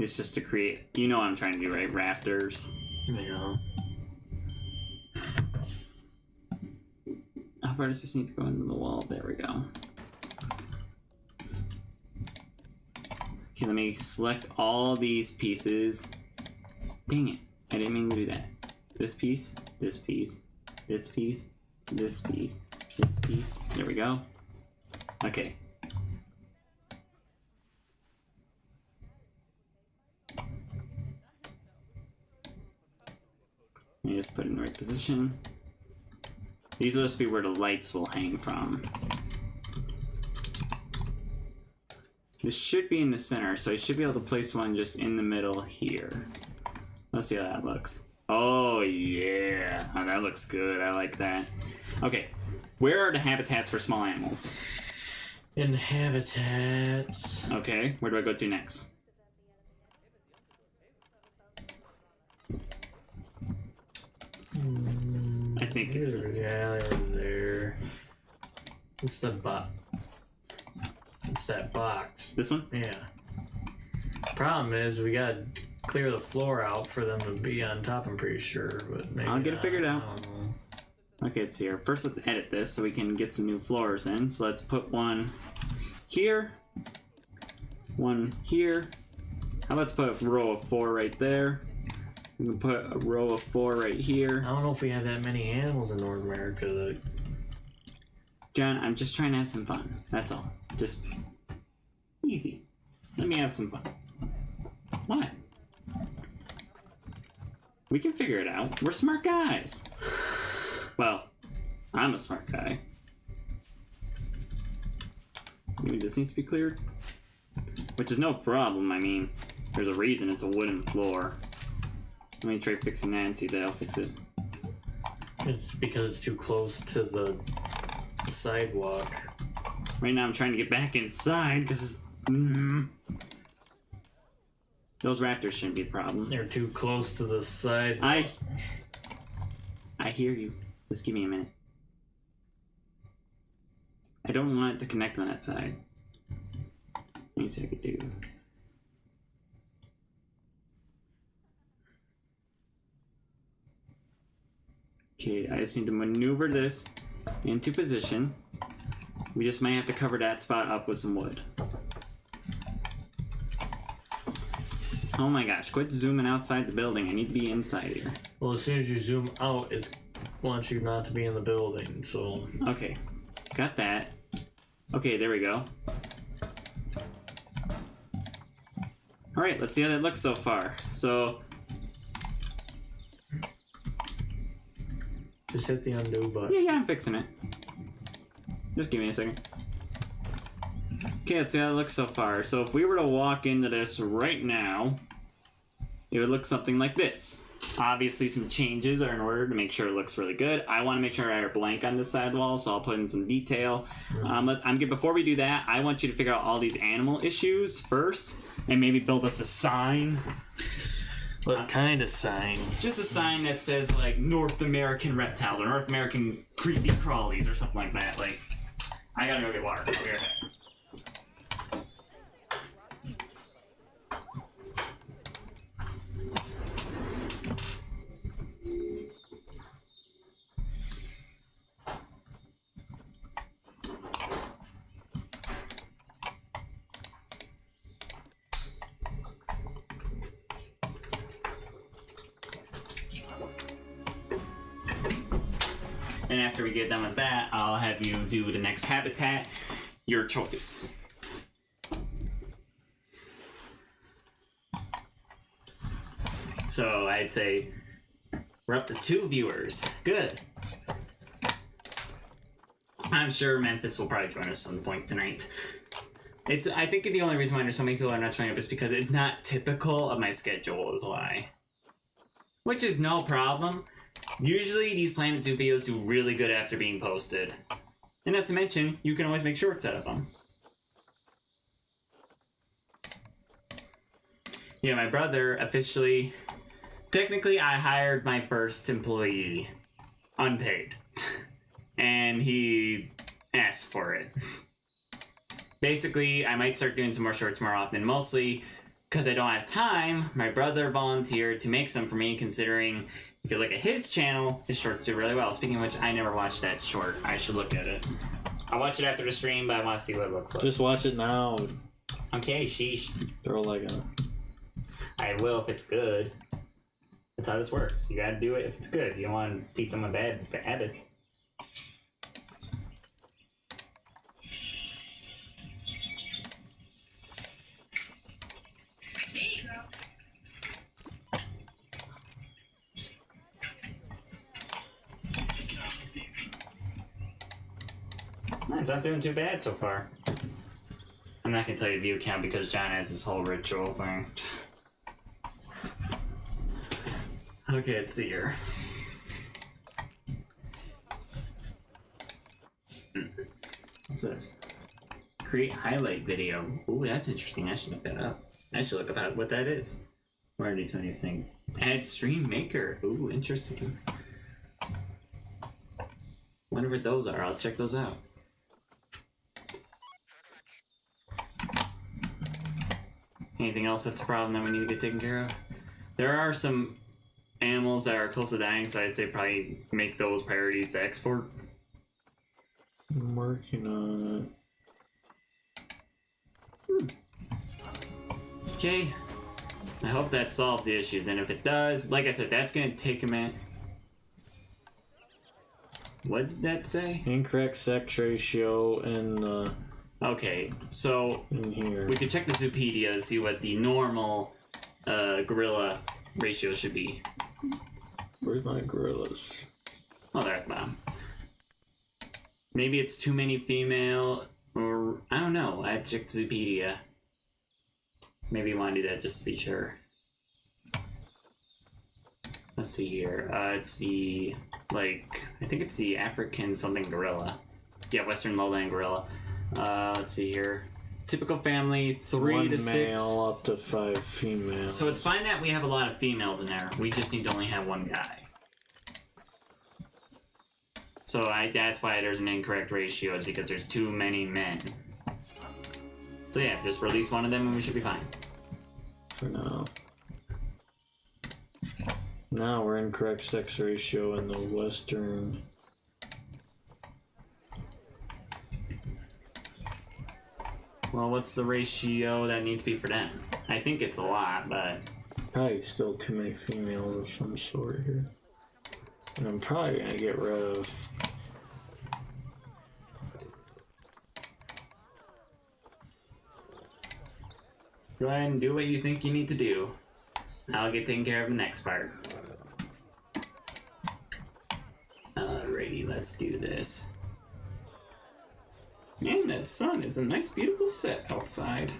It's just to create, you know what I'm trying to do, right? Rafters. Yeah. How far does this need to go into the wall? There we go. Okay, let me select all these pieces. Dang it. I didn't mean to do that. This piece, this piece, this piece, this piece, this piece. There we go. Okay. Let me just put it in the right position. These will just be where the lights will hang from. This should be in the center, so I should be able to place one just in the middle here. Let's see how that looks. Oh, yeah. Oh, that looks good. I like that. Okay. Where are the habitats for small animals? In the habitats. Okay. Where do I go to next? I think it's... Yeah, there. What's the box? It's that box. This one? Yeah. Problem is, we gotta clear the floor out for them to be on top, I'm pretty sure, but maybe I'll get it figured out. I don't know. Okay, let's see here. First, let's edit this so we can get some new floors in. So let's put one here, one here. How about let's put a row of 4 right there. We can put a row of 4 right here. I don't know if we have that many animals in North America. John, I'm just trying to have some fun. That's all. Just easy. Let me have some fun. What? We can figure it out. We're smart guys. Well, I'm a smart guy. Maybe this needs to be cleared. Which is no problem. I mean, there's a reason it's a wooden floor. Let me try fixing that and see if that'll fix it. It's because it's too close to the sidewalk. Right now I'm trying to get back inside because... Oh, Those raptors shouldn't be a problem. They're too close to the side. I hear you. Just give me a minute. I don't want it to connect on that side. Let me see what I could do. Okay, I just need to maneuver this into position. We just might have to cover that spot up with some wood. Oh my gosh, quit zooming outside the building. I need to be inside here. Well, as soon as you zoom out, it wants you not to be in the building, so... Okay, got that. Okay, there we go. Alright, let's see how that looks so far. So... Just hit the undo button. Yeah, I'm fixing it. Just give me a second. Okay, let's see how it looks so far. So if we were to walk into this right now, it would look something like this. Obviously, some changes are in order to make sure it looks really good. I want to make sure I have blank on this side wall, so I'll put in some detail. I'm good. Before we do that, I want you to figure out all these animal issues first, and maybe build us a sign. What kind of sign? Just a sign that says, like, North American reptiles, or North American creepy crawlies, or something like that. Like, I gotta go get water. I'll be right back. And after we get done with that, I'll have you do the next habitat, your choice. So I'd say we're up to 2 viewers. Good. I'm sure Memphis will probably join us some point tonight. I think the only reason why there's so many people are not showing up is because it's not typical of my schedule is why. Which is no problem. Usually these Planet Zoo videos do really good after being posted. And not to mention, you can always make shorts out of them. Yeah, my brother officially... Technically, I hired my first employee. Unpaid. And he asked for it. Basically, I might start doing some more shorts more often. Mostly because I don't have time, my brother volunteered to make some for me, considering... If you look at his channel, his shorts do really well. Speaking of which, I never watched that short. I should look at it. I'll watch it after the stream, but I want to see what it looks like. Just watch it now. Okay, sheesh. Throw like a... I will if it's good. That's how this works. You gotta do it if it's good. You don't want to teach someone bad habits. Mine's not doing too bad so far. I'm not gonna tell you the view count because John has this whole ritual thing. Okay, let's see here. What's this? Create highlight video. Ooh, that's interesting. I should look that up. I should look up what that is. Where are some of these things? Add stream maker. Ooh, interesting. Wonder what those are. I'll check those out. Anything else that's a problem that we need to get taken care of? There are some animals that are close to dying, so I'd say probably make those priorities to export. I'm working on it. Okay. I hope that solves the issues, and if it does, like I said, that's going to take a minute. What did that say? Incorrect sex ratio in okay, so in here. We could check the Zoopedia to see what the normal gorilla ratio should be. Where's my gorillas? Oh, there at the bottom. Maybe it's too many female, or I don't know. I checked Zoopedia. Maybe you want to do that just to be sure. Let's see here. It's the, like, I think it's the African something gorilla. Yeah, Western lowland gorilla. Let's see here. typical family, 3 1 to 6. male up to 5 females. So it's fine that we have a lot of females in there. We just need to only have 1 guy. So that's why there's an incorrect ratio, is because there's too many men. So yeah, just release 1 of them and we should be fine. For now. Now we're incorrect sex ratio in the western. Well, what's the ratio that needs to be for them? I think it's a lot, but... Probably still too many females of some sort here. And I'm probably gonna get rid of... Go ahead and do what you think you need to do. I'll get taken care of the next part. Alrighty, let's do this. Man, that sun is a nice, beautiful set outside.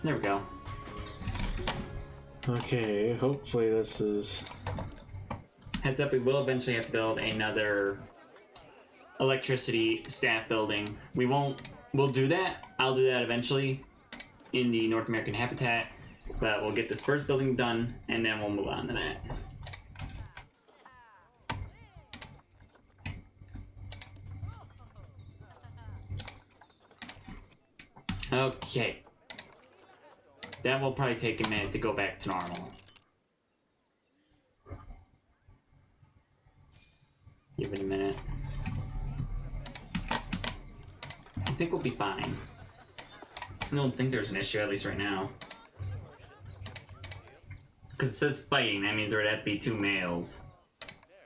There we go. Okay, hopefully this is... Heads up, we will eventually have to build another electricity staff building. We'll do that. I'll do that eventually in the North American habitat, but we'll get this first building done and then we'll move on to that. Okay. That will probably take a minute to go back to normal. Give it a minute. I think we'll be fine. I don't think there's an issue, at least right now. Because it says fighting, that means there would have to be 2 males.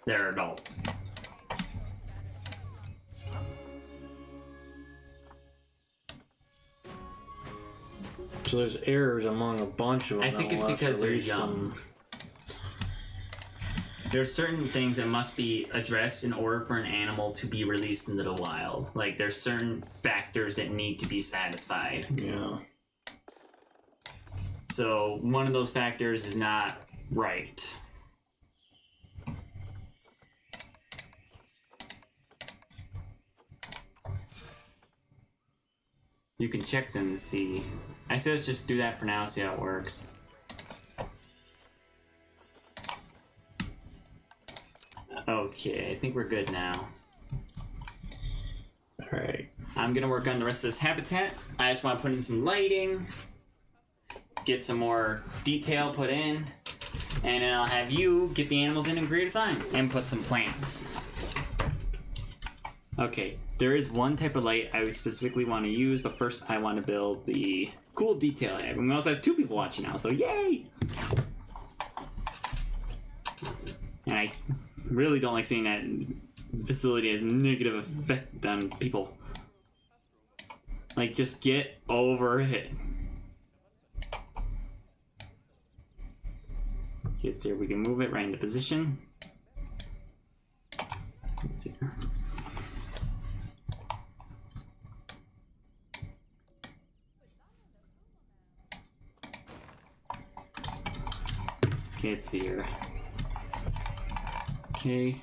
They're adult. So there's errors among a bunch of them. I think it's because they're young. There's certain things that must be addressed in order for an animal to be released into the wild. Like, there's certain factors that need to be satisfied. Yeah. So, one of those factors is not right. You can check them to see. I said let's just do that for now, see how it works. Okay, I think we're good now. Alright. I'm gonna work on the rest of this habitat. I just want to put in some lighting, get some more detail put in, and then I'll have you get the animals in and create a sign and put some plants. Okay, there is one type of light I specifically want to use, but first I want to build the cool detail I have. And we also have 2 people watching now, so yay! And I really don't like seeing that facility has negative effect on people. Like, just get over it. Okay, let's see if we can move it right into position. Let's see. Okay, let's see here. Okay,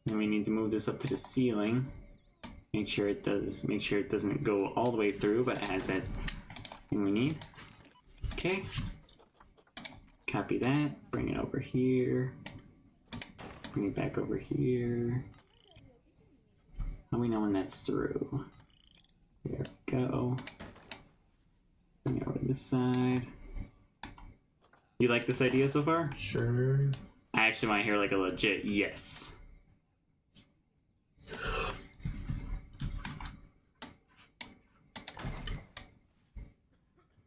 then we need to move this up to the ceiling. Make sure it doesn't go all the way through, but it has that thing we need. Okay. Copy that, bring it over here. Bring it back over here. How do we know when that's through? There we go. Bring it over to this side. You like this idea so far? Sure. I actually want to hear like a legit yes.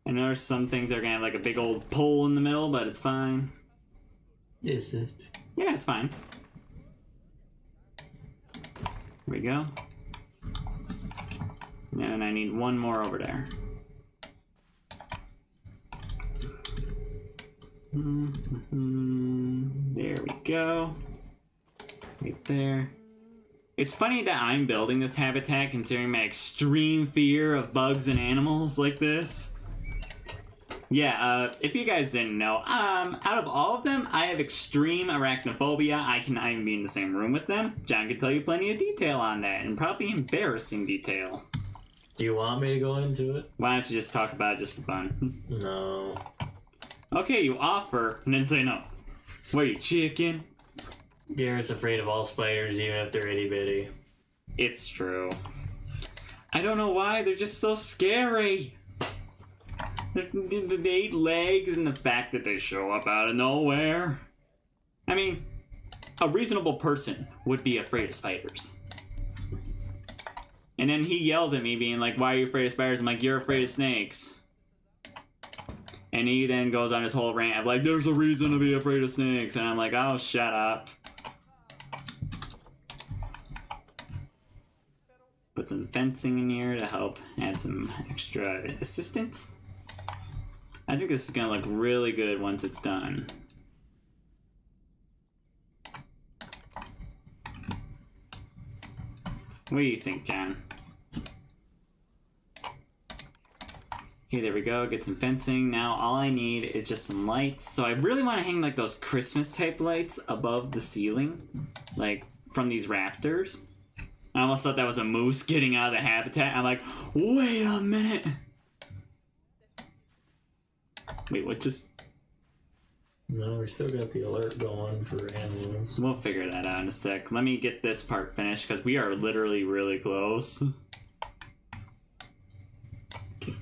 I know there's some things that are gonna have like a big old pole in the middle, but it's fine. Is it? Yeah, it's fine. Here we go. And I need 1 more over there. There we go. Right there. It's funny that I'm building this habitat considering my extreme fear of bugs and animals like this. Yeah, if you guys didn't know, out of all of them, I have extreme arachnophobia. I cannot even be in the same room with them. John can tell you plenty of detail on that, and probably embarrassing detail. Do you want me to go into it? Why don't you just talk about it just for fun? No. Okay, you offer, and then say no. What are you, chicken? Garrett's afraid of all spiders, even if they're itty bitty. It's true. I don't know why, they're just so scary. The 8 legs and the fact that they show up out of nowhere. I mean, a reasonable person would be afraid of spiders. And then he yells at me being like, why are you afraid of spiders? I'm like, you're afraid of snakes. And he then goes on his whole rant of like, there's a reason to be afraid of snakes. And I'm like, oh, shut up. Put some fencing in here to help add some extra assistance. I think this is going to look really good once it's done. What do you think, John? Okay, there we go. Get some fencing. Now all I need is just some lights. So I really want to hang like those Christmas type lights above the ceiling. Like from these raptors. I almost thought that was a moose getting out of the habitat. I'm like, wait a minute. Wait, what just... No, we still got the alert going for animals. We'll figure that out in a sec. Let me get this part finished, because we are literally really close. Okay.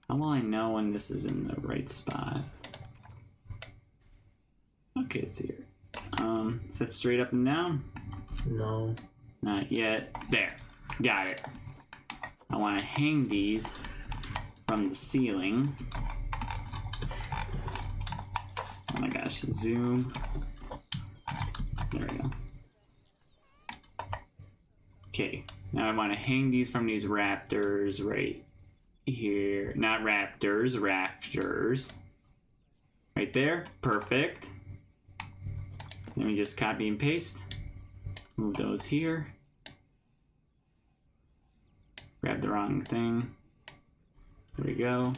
How will I know when this is in the right spot? Okay, it's here. Is that straight up and down? No. Not yet. There. Got it. I want to hang these from the ceiling. Oh my gosh, zoom. There we go. Okay, now I want to hang these from these raptors right here. Not raptors, rafters. Right there, perfect. Then we just copy and paste. Move those here. Grab the wrong thing. There we go.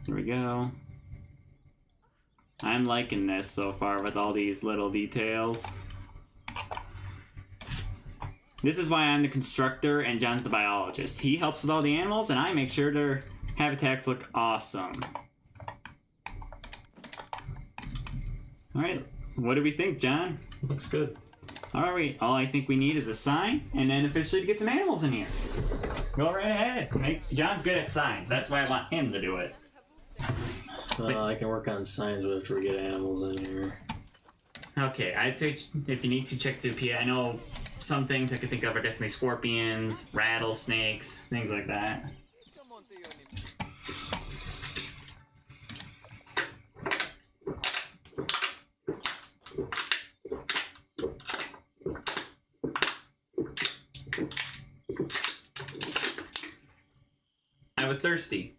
There we go. I'm liking this so far with all these little details. This is why I'm the constructor and John's the biologist. He helps with all the animals and I make sure their habitats look awesome. Alright, what do we think, John? Looks good. Alright, all I think we need is a sign and then officially to get some animals in here. Go right ahead. John's good at signs. That's why I want him to do it. I can work on signs after we get animals in here. Okay, I'd say if you need to check to PA, I know some things I could think of are definitely scorpions, rattlesnakes, things like that. I was thirsty.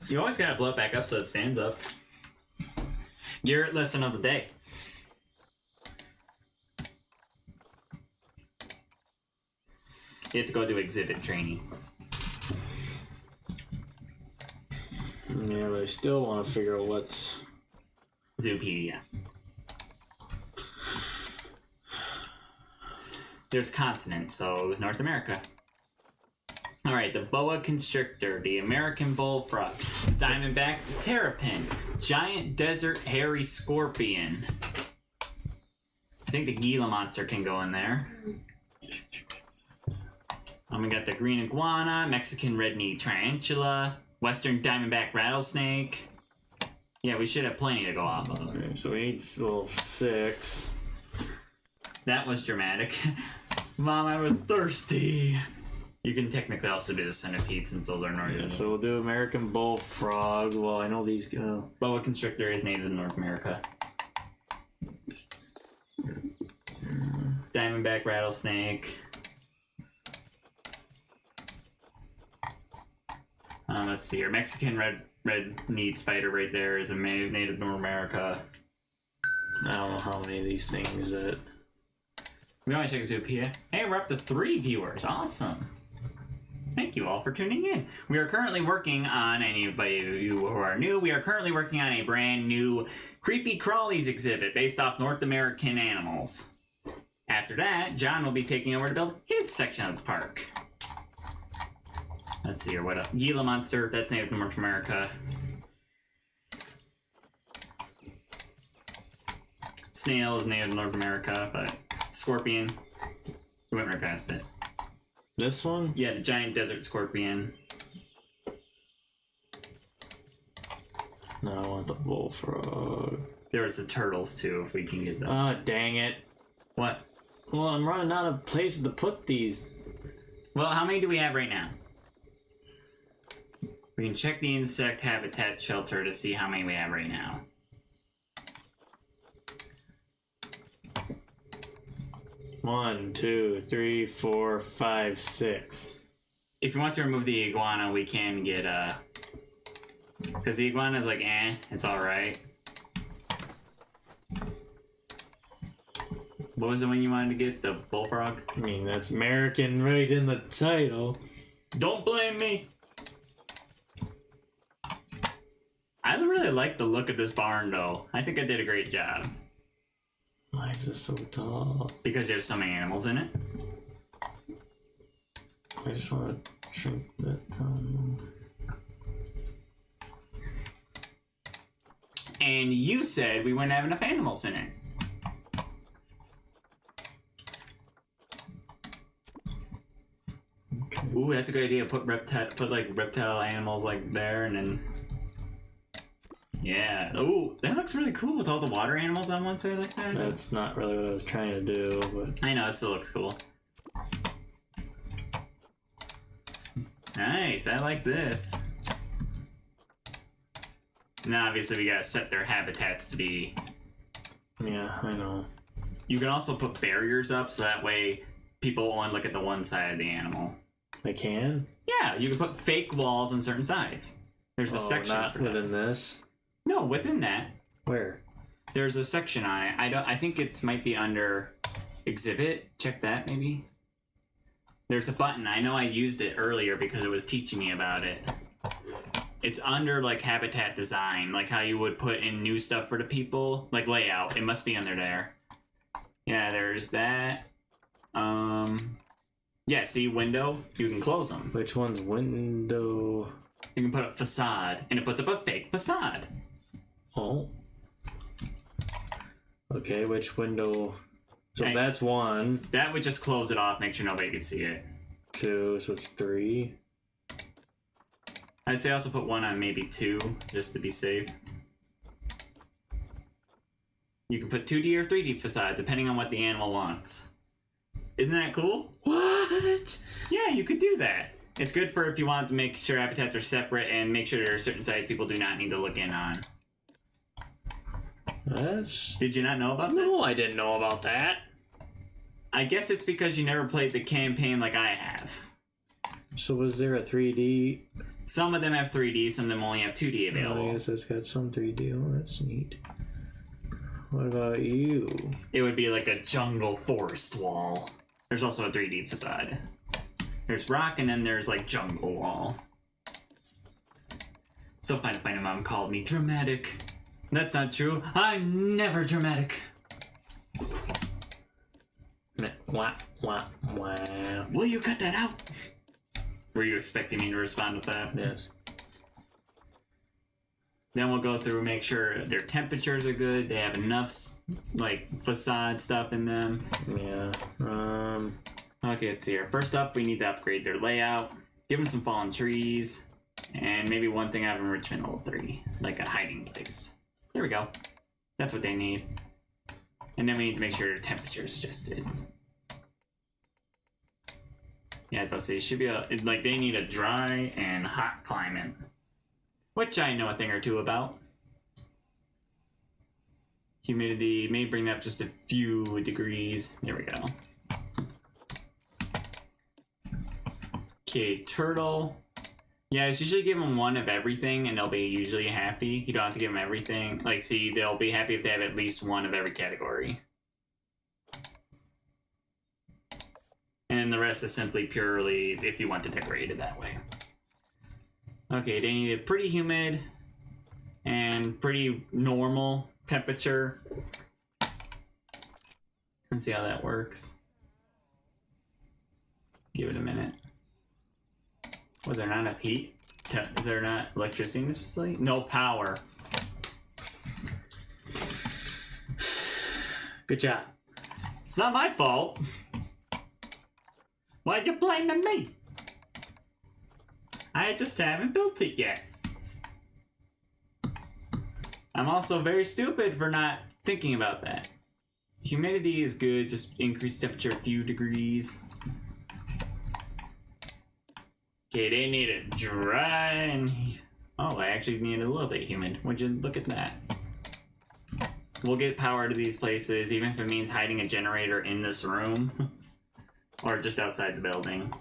You always gotta blow it back up so it stands up. Your lesson of the day. You have to go do exhibit training. Yeah, but I still want to figure out what's... Zoopedia. There's continent, so North America. Alright, the boa constrictor, the American bullfrog, diamondback terrapin, giant desert hairy scorpion. I think the Gila monster can go in there. We got the green iguana, Mexican red-knee tarantula, western diamondback rattlesnake. Yeah, we should have plenty to go off of. Okay, so we need 6. That was dramatic. Mom, I was thirsty. You can technically also do the centipede since those are northern. Yeah, so we'll do American bullfrog. Well, I know these go. Boa constrictor is native to North America. Diamondback rattlesnake. Let's see here. Mexican red-kneed spider right there is a native to North America. I don't know how many of these things that... We always check Zoopia. Hey, we're up to 3 viewers. Awesome. Thank you all for tuning in. We are currently working on, anybody of you who are new, we are currently working on a brand new Creepy Crawlies exhibit based off North American animals. After that, John will be taking over to build his section of the park. Let's see here, what up? Gila Monster, that's native to North America. Snail is native to North America, but Scorpion, we went right past it. This one? Yeah, the giant desert scorpion. No, I want the bullfrog. There's the turtles too, if we can get them. Oh, dang it. What? Well, I'm running out of places to put these. Well, how many do we have right now? We can check the insect habitat shelter to see how many we have right now. One, two, three, four, five, six. If you want to remove the iguana, we can get because the iguana is like, it's alright. What was the one you wanted to get? The bullfrog? I mean, that's American right in the title. Don't blame me! I really like the look of this barn, though. I think I did a great job. Why is this so tall? Because you have so many animals in it. I just want to shrink that down. And you said we wouldn't have enough animals in it. Okay. Ooh, that's a good idea. Put like reptile animals like there, and then yeah. Ooh, that looks really cool with all the water animals on one side like that. That's not really what I was trying to do, but I know, it still looks cool. Nice, I like this. Now, obviously, we gotta set their habitats to be. yeah, I know. You can also put barriers up so that way people only look at the one side of the animal. I can? Yeah, you can put fake walls on certain sides. There's a section not for within that. this. No, within that. Where? There's a section on it. I think it might be under exhibit. Check that maybe. There's a button. I know I used it earlier because it was teaching me about it. It's under like habitat design, like how you would put in new stuff for the people, like layout. It must be under there. Yeah, there's that. Yeah, see window? You can close them. Which one's window? You can put up facade, and it puts up a fake facade. Oh. Okay, which window? So Hey. that's one. That would just close it off, make sure nobody could see it. Two, so it's three. I'd say also put one on maybe 2, just to be safe. You can put 2D or 3D facade, depending on what the animal wants. Isn't that cool? What? Yeah, you could do that. It's good for if you want to make sure habitats are separate and make sure there are certain sites people do not need to look in on. That's... Did you not know about this? No, I didn't know about that. I guess it's because you never played the campaign like I have. So was there a 3D? Some of them have 3D, some of them only have 2D Oh, available. I guess it's got some 3D. Oh, that's neat. What about you? It would be like a jungle forest wall. There's also a 3D facade. There's rock, and then there's like jungle wall. Still find a funny mom called me dramatic. That's not true. I'm never dramatic. Wah, wah, wah. Will you cut that out? Were you expecting me to respond with that? Yes. Then we'll go through, make sure their temperatures are good. They have enough like facade stuff in them. Yeah. Okay, let's see here. First up, we need to upgrade their layout. Give them some fallen trees. And maybe one thing out of enrichment level 3. Like a hiding place. There we go. That's what they need. And then we need to make sure their temperature is adjusted. Yeah, I was about to say, it should be like they need a dry and hot climate. Which I know a thing or two about. Humidity may bring up just a few degrees. There we go. Okay, turtle. Yeah, it's usually give them one of everything and they'll be usually happy. You don't have to give them everything. Like, see, they'll be happy if they have at least one of every category. then the rest is simply purely if you want to decorate it that way. Okay, they need it pretty humid and pretty normal temperature. Let's see how that works. Give it a minute. Was there not enough heat? Is there not electricity in this facility? No power. Good job. It's not my fault. Why'd you blame me? I just haven't built it yet. I'm also very stupid for not thinking about that. Humidity is good, just increase temperature a few degrees. Okay, they need it dry and... Oh, I actually need it a little bit humid. Would you look at that? We'll get power to these places, even if it means hiding a generator in this room. Or just outside the building.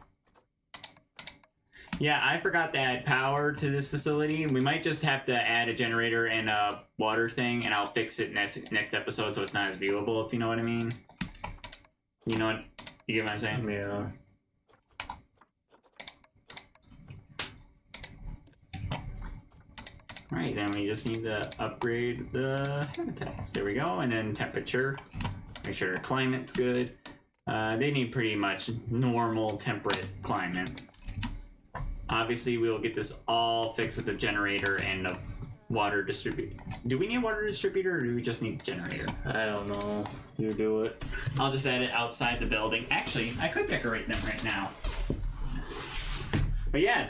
Yeah, I forgot to add power to this facility. We might just have to add a generator and a water thing, and I'll fix it next episode so it's not as viewable, if you know what I mean. You know what? You get what I'm saying? Yeah. Alright, then we just need to upgrade the habitats. There we go, and then temperature. Make sure climate's good. They need pretty much normal temperate climate. Obviously, we will get this all fixed with the generator and the water distributor. Do we need a water distributor, or do we just need a generator? I don't know. You do it. I'll just add it outside the building. Actually, I could decorate them right now. But yeah,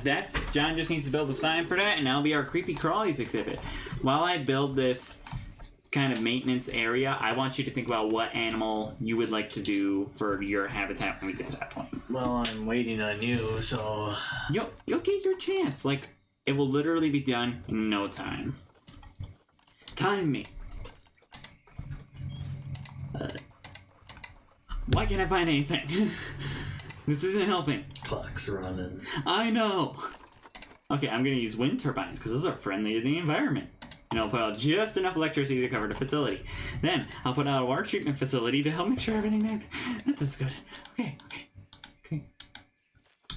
John just needs to build a sign for that, and that'll be our Creepy Crawlies exhibit. While I build this kind of maintenance area, I want you to think about what animal you would like to do for your habitat when we get to that point. Well, I'm waiting on you, so... You'll get your chance. Like, it will literally be done in no time. Time me. Why can't I find anything? This isn't helping. Clock's running. I know. Okay, I'm gonna use wind turbines because those are friendly to the environment. And I'll put out just enough electricity to cover the facility. Then I'll put out a water treatment facility to help make sure everything that is good. Okay.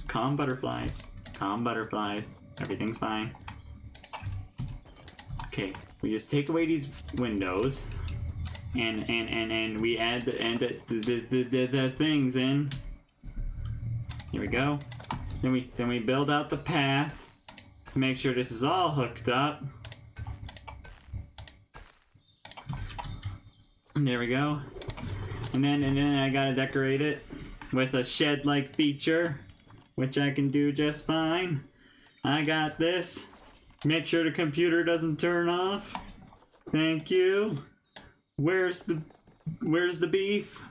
Calm butterflies. Everything's fine. Okay, we just take away these windows, and we add the things in. Here we go. Then we build out the path to make sure this is all hooked up. And there we go. And then I gotta decorate it with a shed-like feature, which I can do just fine. I got this. Make sure the computer doesn't turn off. Thank you. Where's the beef?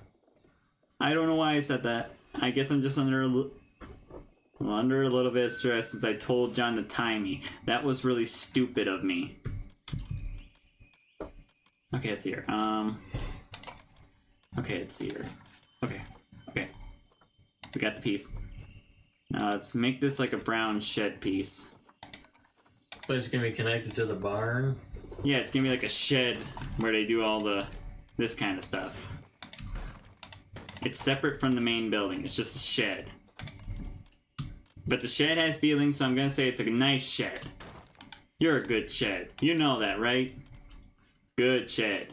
I don't know why I said that. I guess I'm just under a little bit of stress since I told John to time me. That was really stupid of me. Okay, it's here. Okay, it's here. Okay. We got the piece. Now let's make this like a brown shed piece. But it's gonna be connected to the barn? Yeah, it's gonna be like a shed where they do all this kind of stuff. It's separate from the main building. It's just a shed. But the shed has feelings, so I'm gonna say it's a nice shed. You're a good shed. You know that, right? Good shed.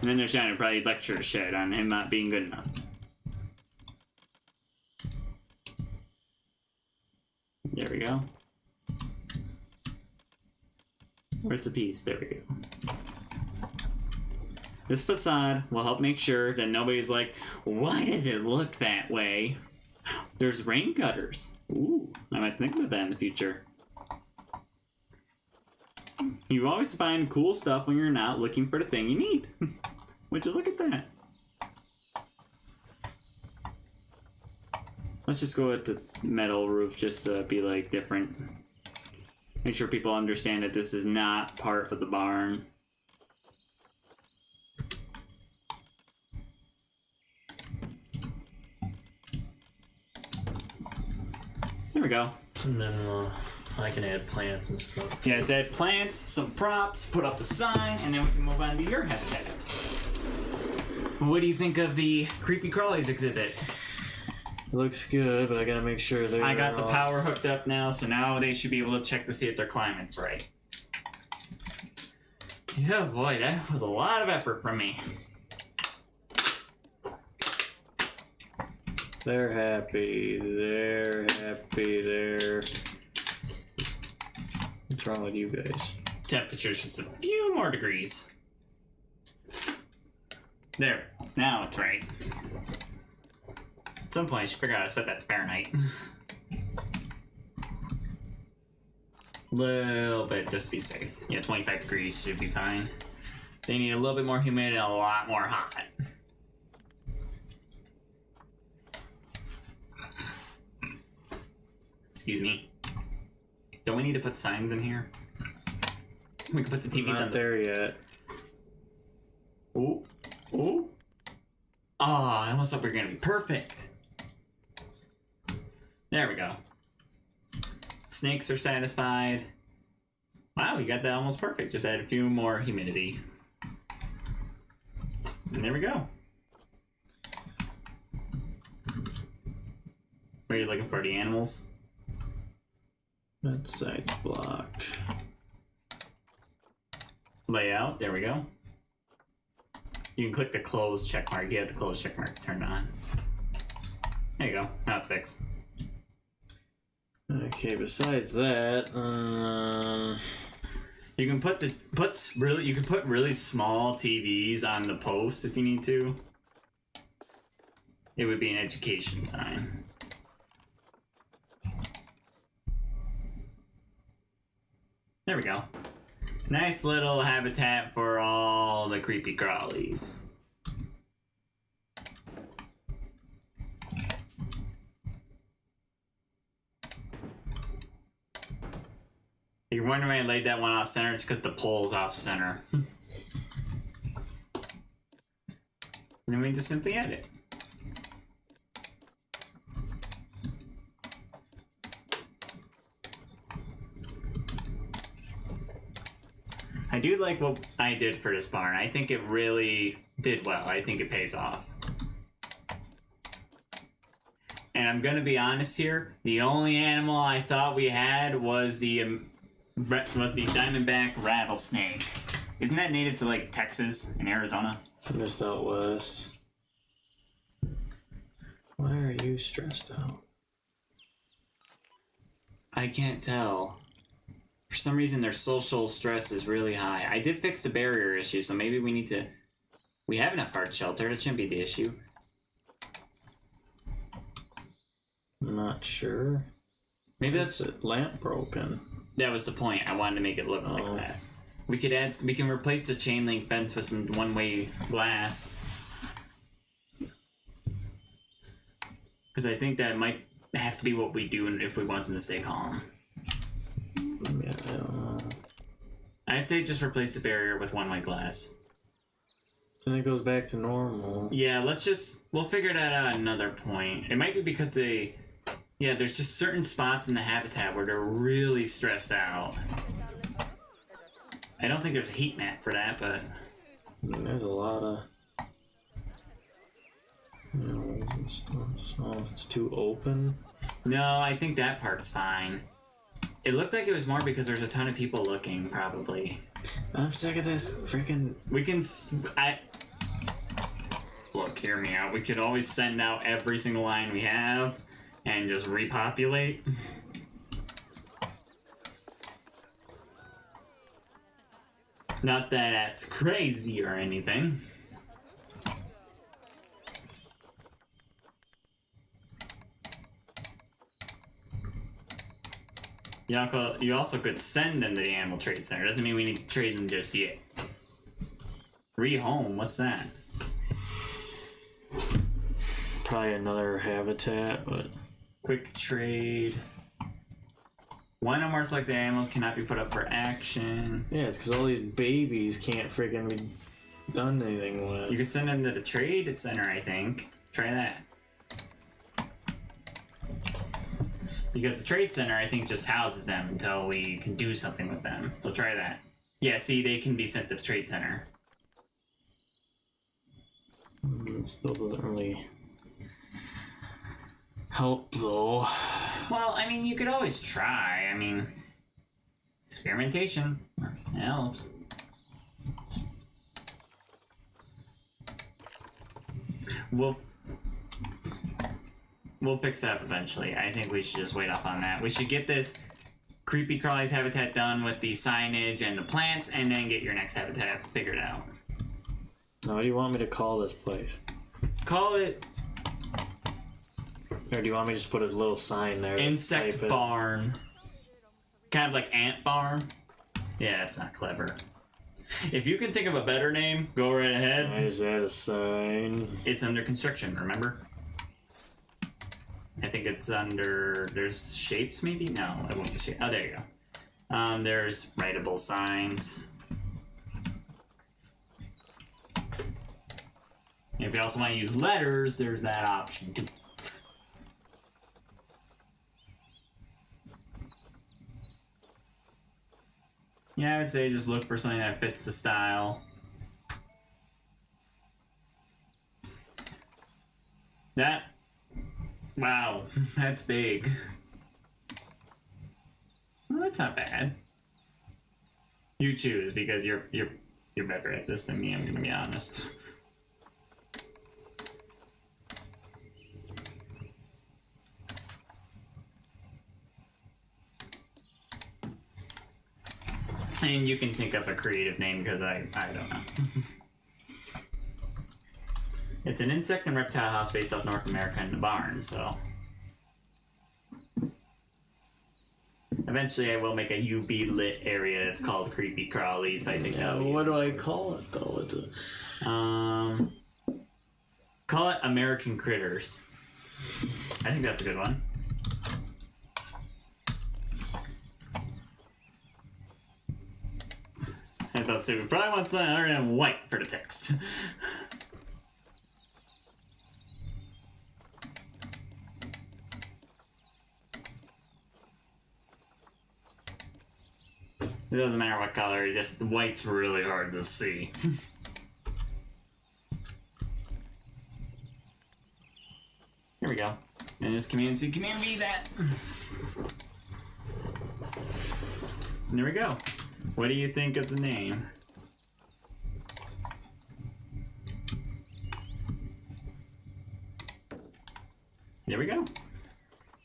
And then they're trying to probably lecture the shed on him not being good enough. There we go. Where's the piece? There we go. This facade will help make sure that nobody's like, why does it look that way? There's rain gutters. Ooh, I might think about that in the future. You always find cool stuff when you're not looking for the thing you need. Would you look at that? Let's just go with the metal roof just to be like different. Make sure people understand that this is not part of the barn. There we go. And then I can add plants and stuff. Yes, add plants, some props, put up a sign, and then we can move on to your habitat. What do you think of the Creepy Crawlies exhibit? It looks good, but I gotta make sure they're I got the power hooked up now, so now they should be able to check to see if their climate's right. Yeah, boy, that was a lot of effort from me. They're happy. What's wrong with you guys? Temperature's just a few more degrees. There, now it's right. At some point, I should figure out how to set that to Fahrenheit. Little bit, just to be safe. Yeah, 25 degrees should be fine. They need a little bit more humid and a lot more hot. Excuse me. Don't we need to put signs in here? We can put the TVs Not there yet. Ooh. Ooh. Oh, I almost thought we were going to be perfect. There we go. Snakes are satisfied. Wow, you got that almost perfect. Just add a few more humidity. And there we go. Where are you looking for? The animals? That side's blocked. Layout, there we go. You can click the close check mark. You have the close check mark turned on. There you go. Now it's fixed. Okay, besides that, you can put you can put really small TVs on the posts if you need to. It would be an education sign. There we go. Nice little habitat for all the creepy crawlies. You're wondering why I laid that one off center? It's because the pole's off center. And then we just simply edit. I do like what I did for this barn. I think it really did well. I think it pays off. And I'm gonna be honest here. The only animal I thought we had was the diamondback rattlesnake. Isn't that native to like Texas and Arizona? Just out west. Why are you stressed out? I can't tell. For some reason, their social stress is really high. I did fix the barrier issue, so maybe we need to... We have enough hard shelter. That shouldn't be the issue. I'm not sure. Maybe that's... the lamp broken. That was the point. I wanted to make it look like that. We could add... We can replace the chain link fence with some one-way glass. Because I think that might have to be what we do if we want them to stay calm. Yeah, I don't know. I'd say just replace the barrier with one-way glass. Then it goes back to normal. Yeah, we'll figure that out at another point. It might be because there's just certain spots in the habitat where they're really stressed out. I don't think there's a heat map for that, but... There's a lot of... So if it's too open... No, I think that part's fine. It looked like it was more because there's a ton of people looking, probably. I'm sick of this freaking... Look, hear me out. We could always send out every single line we have and just repopulate. Not that that's crazy or anything. You also could send them to the Animal Trade Center. Doesn't mean we need to trade them just yet. Rehome, what's that? Probably another habitat, but... Quick trade. One or more selected animals cannot be put up for action. Yeah, it's because all these babies can't freaking be done anything with. You could send them to the trade center, I think. Try that. Because the trade center, I think, just houses them until we can do something with them. So try that. Yeah, see, they can be sent to the trade center. It still doesn't really... help though. Well, I mean, you could always try. I mean, experimentation helps. We'll fix that eventually. I think we should just wait up on that. We should get this creepy crawlies habitat done with the signage and the plants, and then get your next habitat figured out. Now, what do you want me to call this place? Call it Or do you want me to just put a little sign there? Insect Barn. Kind of like Ant Farm. Yeah, it's not clever. If you can think of a better name, go right ahead. Why is that a sign? It's under construction, remember? I think it's under... There's shapes, maybe? No, it won't be shape. Oh, there you go. There's writable signs. If you also want to use letters, there's that option too. Yeah, I would say just look for something that fits the style. Wow, that's big. Well, that's not bad. You choose, because you're better at this than me, I'm gonna be honest. And you can think up a creative name, because I don't know. It's an insect and reptile house based off North America in the barn, so... Eventually I will make a UV lit area that's called Creepy Crawlies, but I think Yeah, what do I call it though? It's a... Call it American Critters. I think that's a good one. I thought so. We probably want something other than white for the text. It doesn't matter what color, just white's really hard to see. Here we go. And just command C, command V that. And there we go. What do you think of the name? There we go.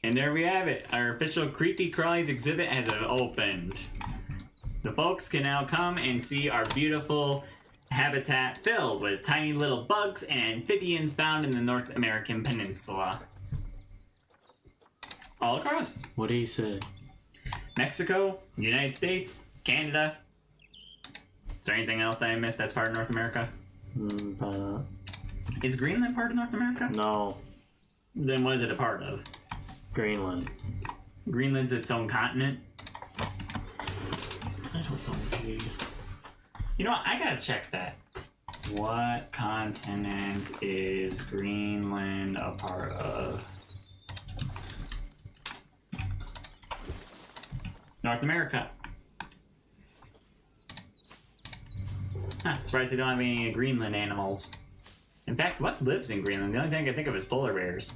And there we have it. Our official Creepy Crawlies exhibit has opened. The folks can now come and see our beautiful habitat filled with tiny little bugs and amphibians found in the North American peninsula. All across. What did he say? Mexico, United States, Canada. Is there anything else that I missed that's part of North America? Probably not. Is Greenland part of North America? No. Then what is it a part of? Greenland. Greenland's its own continent? I don't know, gee. You know what? I gotta check that. What continent is Greenland a part of? North America. Huh, surprised they don't have any Greenland animals. In fact, what lives in Greenland? The only thing I can think of is polar bears.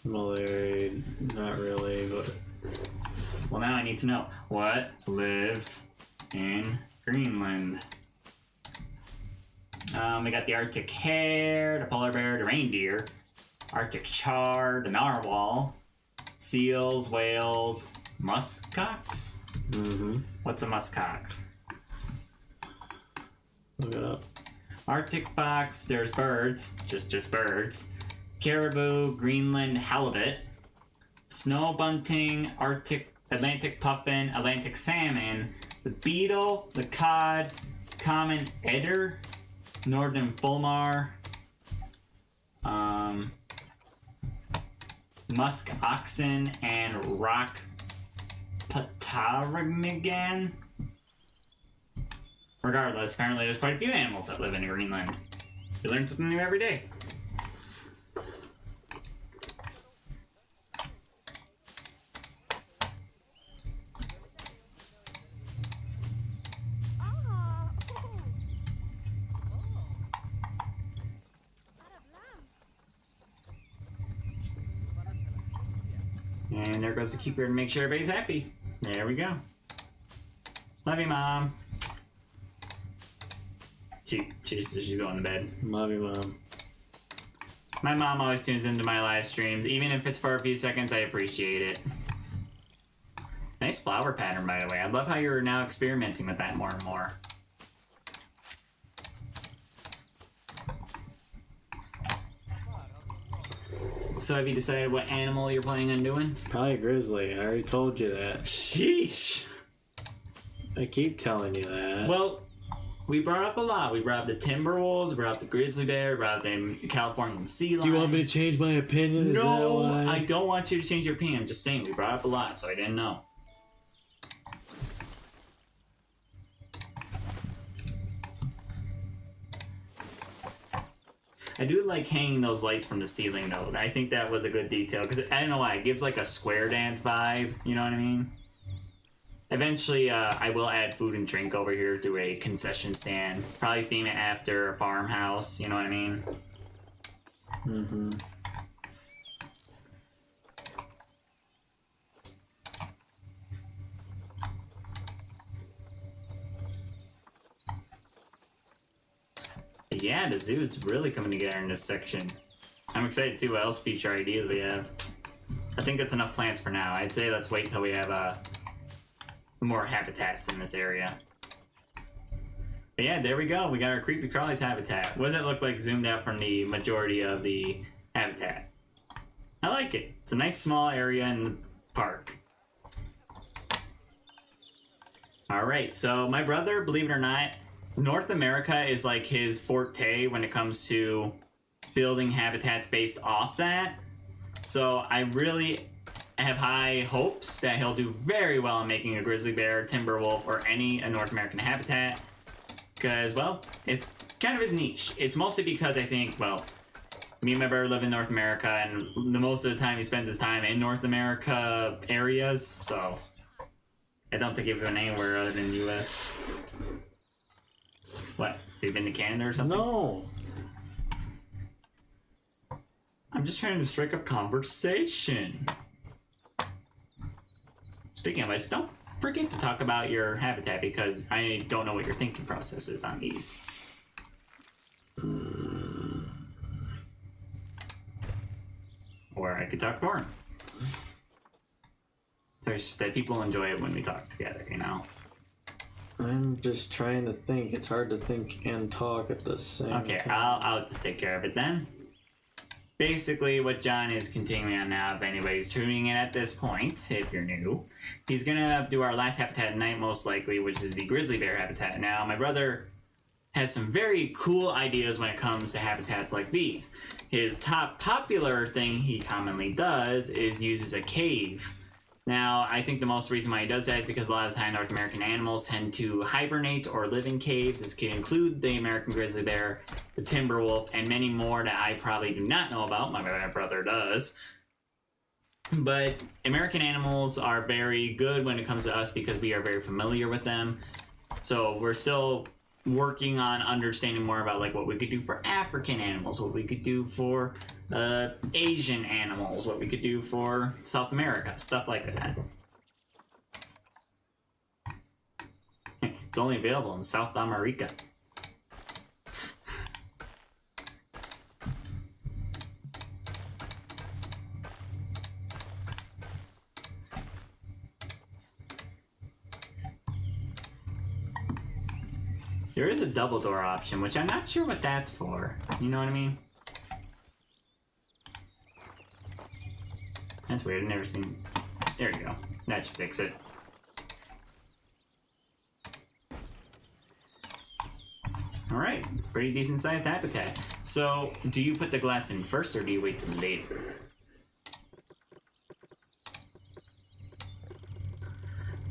Malaria, not really, but... Well, now I need to know. What lives in Greenland? We got the Arctic hare, the polar bear, the reindeer, Arctic char, the narwhal, seals, whales, muskox? Mm-hmm. What's a muskox? Look it up. Arctic fox, there's birds, just birds. Caribou, Greenland halibut, snow bunting, Atlantic puffin, Atlantic salmon, the beetle, the cod, common eider, northern fulmar, musk oxen, and rock ptarmigan. Regardless, apparently there's quite a few animals that live in Greenland. You learn something new every day. And there goes the keeper to make sure everybody's happy. There we go. Love you, Mom. She's going to bed. Love you, Mom. My mom always tunes into my live streams. Even if it's for a few seconds, I appreciate it. Nice flower pattern, by the way. I love how you're now experimenting with that more and more. So have you decided what animal you're planning on doing? Probably a grizzly. I already told you that. Sheesh! I keep telling you that. Well, we brought up a lot. We brought up the timber wolves, we brought up the grizzly bear, we brought up the Californian sea lion. Do you want me to change my opinion? Is No, that why? I don't want you to change your opinion. I'm just saying, we brought up a lot, so I didn't know. I do like hanging those lights from the ceiling, though. I think that was a good detail, because I don't know why. It gives like a square dance vibe, you know what I mean? Eventually, I will add food and drink over here through a concession stand. Probably theme it after a farmhouse, you know what I mean? Mm-hmm. Yeah, the zoo's really coming together in this section. I'm excited to see what else future ideas we have. I think that's enough plants for now. I'd say let's wait till we have more habitats in this area. But yeah, there we go. We got our creepy crawlies habitat. What does it look like zoomed out from the majority of the habitat? I like it. It's a nice small area in the park. Alright, so my brother, believe it or not, North America is like his forte when it comes to building habitats based off that. So I really have high hopes that he'll do very well in making a grizzly bear, timber wolf, or any North American habitat. Because, well, it's kind of his niche. It's mostly because I think, well, me and my brother live in North America, and the most of the time he spends his time in North America areas, so I don't think he's been anywhere other than the U.S. What? Have you been to Canada or something? No. I'm just trying to strike up conversation. Speaking of which, don't forget to talk about your habitat because I don't know what your thinking process is on these. Or I could talk for him. So it's just that people enjoy it when we talk together, you know? I'm just trying to think. It's hard to think and talk at the same time. Okay, I'll just take care of it then. Basically, what John is continuing on now, if anybody's tuning in at this point, if you're new, he's gonna do our last habitat tonight, most likely, which is the grizzly bear habitat. Now, my brother has some very cool ideas when it comes to habitats like these. His top popular thing he commonly does is uses a cave. Now, I think the most reason why he does that is because a lot of the time North American animals tend to hibernate or live in caves. This could include the American grizzly bear, the timber wolf, and many more that I probably do not know about. My brother does. But American animals are very good when it comes to us because we are very familiar with them. So we're still working on understanding more about like what we could do for African animals, what we could do for Asian animals, what we could do for South America, stuff like that. It's only available in South America. There is a double door option, which I'm not sure what that's for. You know what I mean? That's weird. I've never seen. There you go. That should fix it. Alright. Pretty decent sized habitat. So, do you put the glass in first or do you wait till later?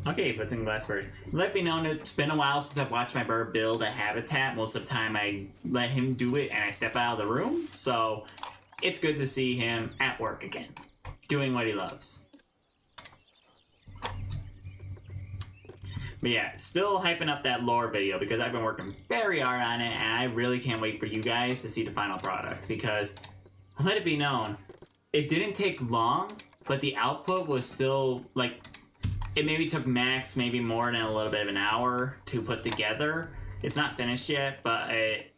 Okay, puts in glass first. Let me know, it's been a while since I've watched my bird build a habitat. Most of the time I let him do it and I step out of the room. So it's good to see him at work again, doing what he loves. But yeah, still hyping up that lore video because I've been working very hard on it and I really can't wait for you guys to see the final product because, let it be known, it didn't take long, but the output was still like, it maybe took max maybe more than a little bit of an hour to put together. It's not finished yet, but it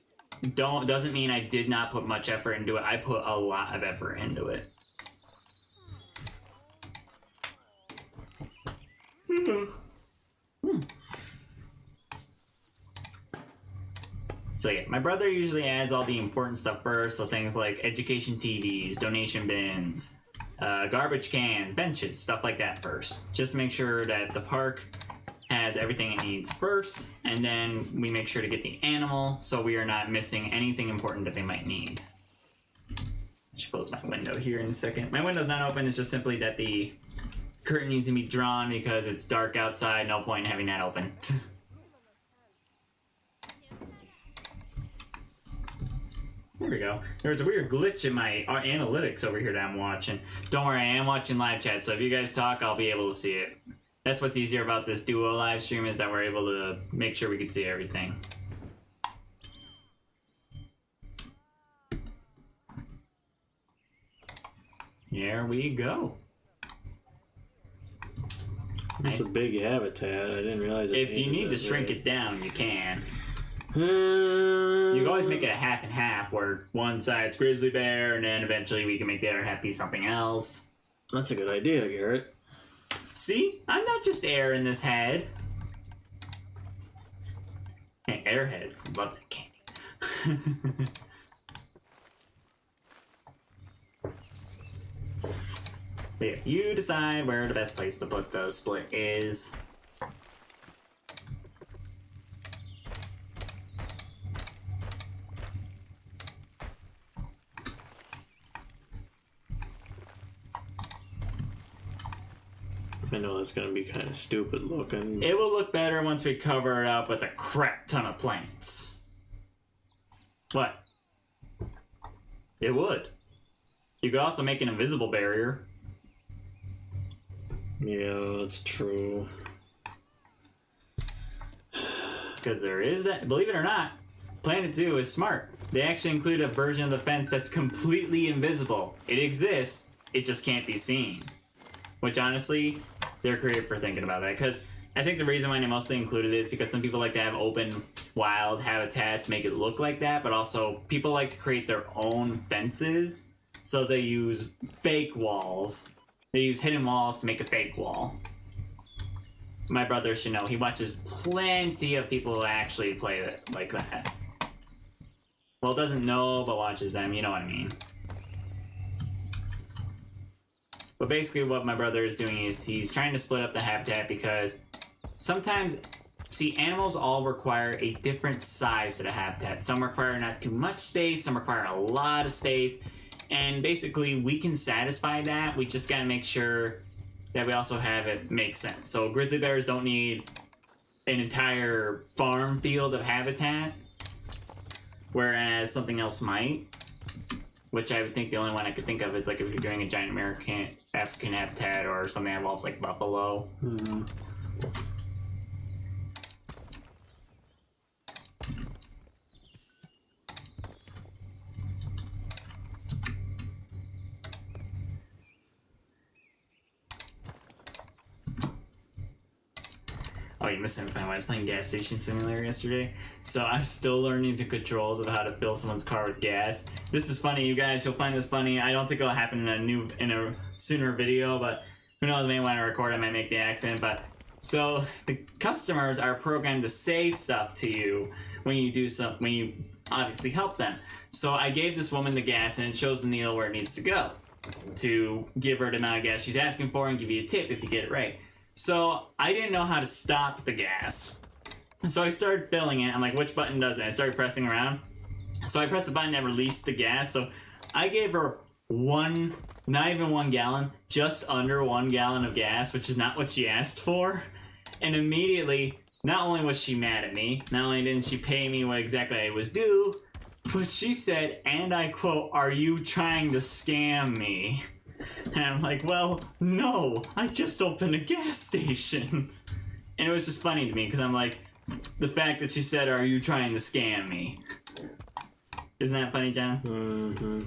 doesn't mean I did not put much effort into it. I put a lot of effort into it. So yeah, my brother usually adds all the important stuff first, so things like education TVs, donation bins, garbage cans, benches, stuff like that first. Just to make sure that the park has everything it needs first, and then we make sure to get the animal so we are not missing anything important that they might need. I should close my window here in a second. My window's not open, it's just simply that the curtain needs to be drawn because it's dark outside, no point in having that open. There we go. There's a weird glitch in my analytics over here that I'm watching. Don't worry, I am watching live chat, so if you guys talk, I'll be able to see it. That's what's easier about this duo live stream, is that we're able to make sure we can see everything. There we go. It's a big habitat. I didn't realize it. If you need to shrink it down, you can. You can always make it a half and half, where one side's grizzly bear, and then eventually we can make the other half be something else. That's a good idea, Garrett. See? I'm not just air in this head. Hey, airheads love that candy. But yeah, you decide where the best place to put the split is. I know that's gonna be kind of stupid looking. It will look better once we cover it up with a crap ton of plants. What? It would. You could also make an invisible barrier. Yeah, that's true. Because there is that. Believe it or not, Planet Zoo is smart. They actually include a version of the fence that's completely invisible. It exists, it just can't be seen. Which honestly, they're creative for thinking about that. Because I think the reason why they mostly included it is because some people like to have open, wild habitats, make it look like that. But also, people like to create their own fences. So they use fake walls. They use hidden walls to make a fake wall. My brother should know. He watches plenty of people who actually play it like that. Well, doesn't know, but watches them. You know what I mean. But basically what my brother is doing is he's trying to split up the habitat because sometimes, see, animals all require a different size to the habitat. Some require not too much space, some require a lot of space. And basically, we can satisfy that. We just gotta make sure that we also have it make sense. So grizzly bears don't need an entire farm field of habitat, whereas something else might. Which I would think the only one I could think of is like if you're doing a giant African habitat or something that involves like buffalo. Mm-hmm. Oh, you missed something. I was playing Gas Station Simulator yesterday, so I'm still learning the controls of how to fill someone's car with gas. This is funny, you guys. You'll find this funny. I don't think it'll happen in a sooner video, but who knows? Maybe when I record, I might make the accident. But so the customers are programmed to say stuff to you when you do when you obviously help them. So I gave this woman the gas, and it shows the needle where it needs to go to give her the amount of gas she's asking for and give you a tip if you get it right. So I didn't know how to stop the gas. So I started filling it. I'm like, which button does it? I started pressing around. So I pressed the button that released the gas. So I gave her not even 1 gallon, just under 1 gallon of gas, which is not what she asked for. And immediately, not only was she mad at me, not only didn't she pay me what exactly I was due, but she said, and I quote, "Are you trying to scam me?" And I'm like, well, no, I just opened a gas station. And it was just funny to me, because I'm like, the fact that she said, "Are you trying to scam me?" Isn't that funny, John? Mm-hmm.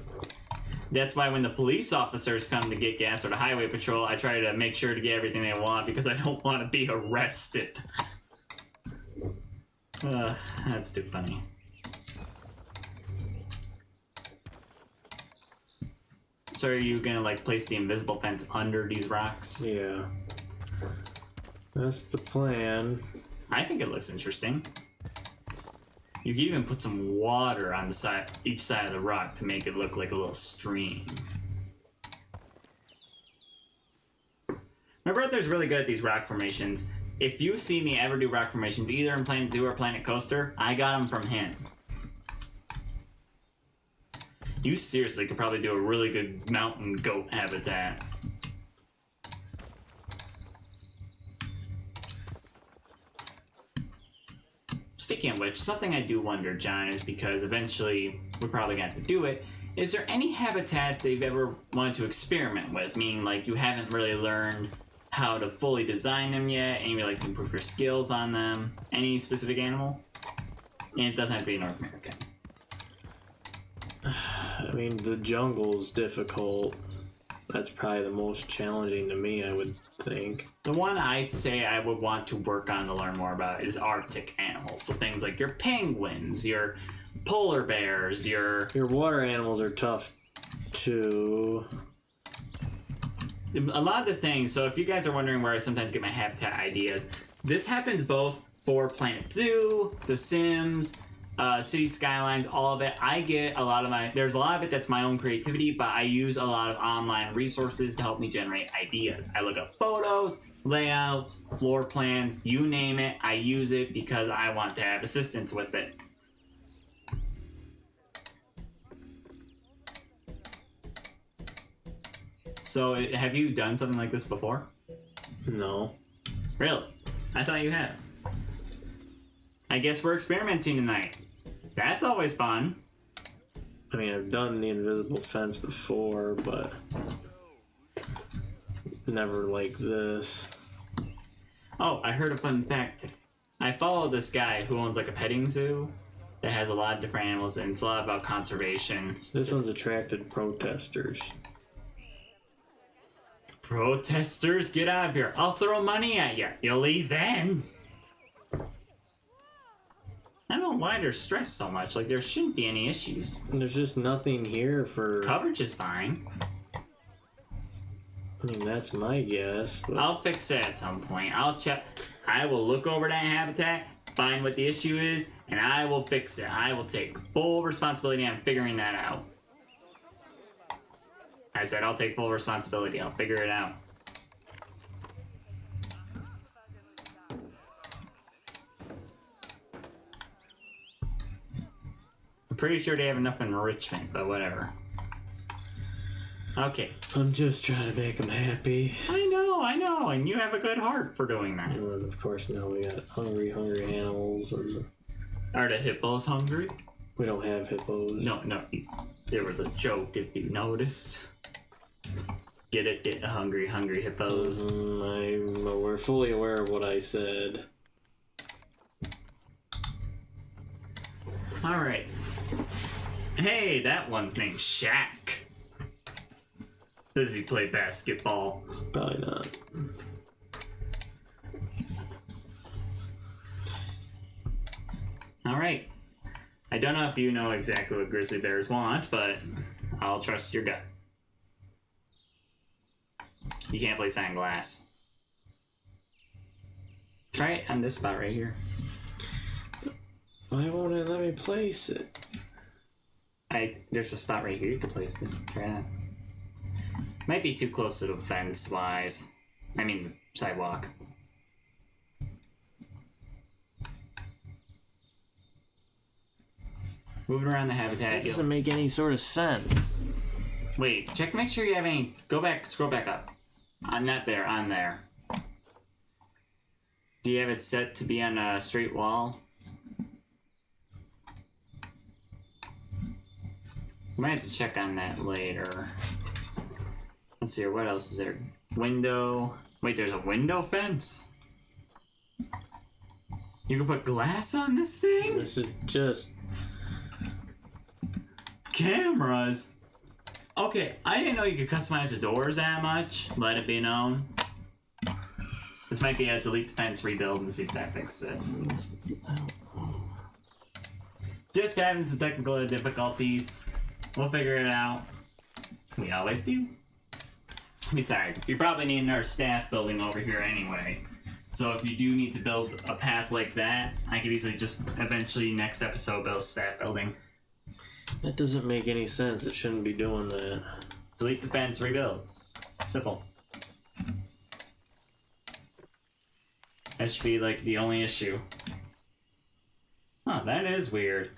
That's why when the police officers come to get gas or the highway patrol, I try to make sure to get everything they want because I don't want to be arrested. That's too funny. So are you gonna like place the invisible fence under these rocks? Yeah. That's the plan. I think it looks interesting. You can even put some water on the side, each side of the rock to make it look like a little stream. My brother's really good at these rock formations. If you see me ever do rock formations, either in Planet Zoo or Planet Coaster, I got them from him. You seriously could probably do a really good mountain goat habitat. Speaking of which, something I do wonder, John, is because eventually we're probably going to have to do it. Is there any habitats that you've ever wanted to experiment with? Meaning, like, you haven't really learned how to fully design them yet, and you would like to improve your skills on them? Any specific animal? And it doesn't have to be North American. I mean, the jungle's difficult. That's probably the most challenging to me, I would think. The one I'd say I would want to work on to learn more about is Arctic animals. So things like your penguins, your polar bears, your water animals are tough too. A lot of the things, so if you guys are wondering where I sometimes get my habitat ideas, this happens both for Planet Zoo, The Sims, City Skylines, all of it. I get a lot of there's a lot of it that's my own creativity, but I use a lot of online resources to help me generate ideas. I look up photos, layouts, floor plans, you name it, I use it because I want to have assistance with it. So, have you done something like this before? No. Really? I thought you had. I guess we're experimenting tonight. That's always fun. I mean, I've done the invisible fence before, but never like this. Oh, I heard a fun fact today. I follow this guy who owns like a petting zoo that has a lot of different animals, and it's a lot about conservation. This one's attracted protesters. Protesters, get out of here. I'll throw money at you. You'll leave then. I don't know why they're stressed so much. Like, there shouldn't be any issues. There's just nothing here for... Coverage is fine. I mean, that's my guess. But... I'll fix it at some point. I'll check. I will look over that habitat, find what the issue is, and I will fix it. I will take full responsibility on figuring that out. I said I'll take full responsibility. I'll figure it out. I'm pretty sure they have enough enrichment, but whatever. Okay. I'm just trying to make them happy. I know, and you have a good heart for doing that. And of course, now we got hungry animals. Are the hippos hungry? We don't have hippos. No. There was a joke if you noticed. Get it? Get hungry hippos. We're fully aware of what I said. Alright. Hey, that one's named Shaq. Does he play basketball? Probably not. Alright. I don't know if you know exactly what grizzly bears want, but I'll trust your gut. You can't play Sandglass. Try it on this spot right here. Why won't it let me place it? There's a spot right here you can place it. Try that. Might be too close to the fence wise. I mean, sidewalk. Moving around the habitat. That doesn't make any sort of sense. Wait, make sure you have any. Go back, scroll back up. Not there, on there. Do you have it set to be on a straight wall? Might have to check on that later. Let's see here, what else is there? Window. Wait, there's a window fence? You can put glass on this thing? This is just... Cameras? Okay, I didn't know you could customize the doors that much. Let it be known. This might be a delete the fence, rebuild, and see if that fixes it. Just having some technical difficulties. We'll figure it out. We always do. Besides, you probably need another staff building over here anyway. So if you do need to build a path like that, I could easily just eventually next episode build a staff building. That doesn't make any sense. It shouldn't be doing that. Delete the fence, rebuild. Simple. That should be like the only issue. Huh, that is weird.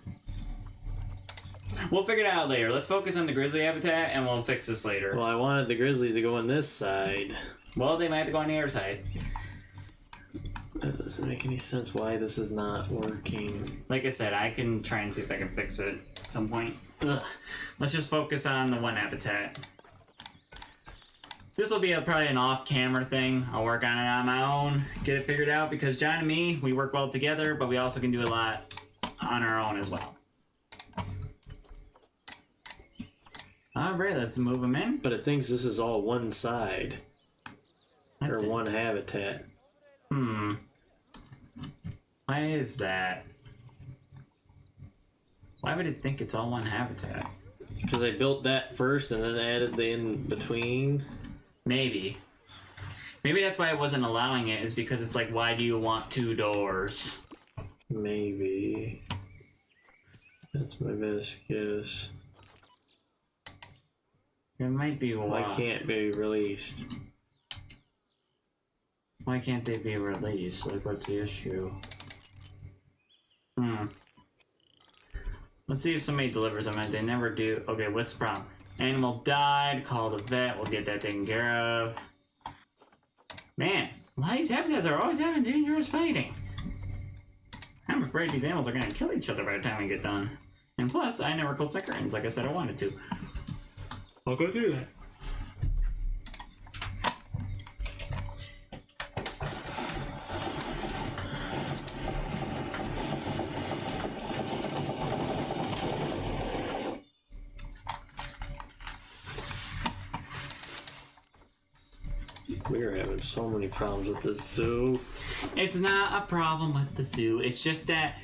We'll figure it out later. Let's focus on the grizzly habitat and we'll fix this later. Well, I wanted the grizzlies to go on this side. Well, they might have to go on the other side. That doesn't make any sense why this is not working. Like I said, I can try and see if I can fix it at some point. Ugh. Let's just focus on the one habitat. This will be probably an off-camera thing. I'll work on it on my own, get it figured out, because John and me, we work well together, but we also can do a lot on our own as well. Alright, let's move them in. But it thinks this is all one side. That's or one habitat. Why is that? Why would it think it's all one habitat? Because I built that first and then added the in-between. Maybe. Maybe that's why I wasn't allowing it, is because it's like, why do you want two doors? Maybe. That's my best guess. It might be why. Why can't be released? Why can't they be released? Like, what's the issue? Let's see if somebody delivers them. They never do. Okay, what's the problem? Animal died. Call the vet. We'll get that taken care of. Man, a lot of these habitats are always having dangerous fighting. I'm afraid these animals are going to kill each other by the time we get done. And plus, I never closed my curtains like I said I wanted to. I'll go do that. We're having so many problems with this zoo. It's not a problem with the zoo. It's just that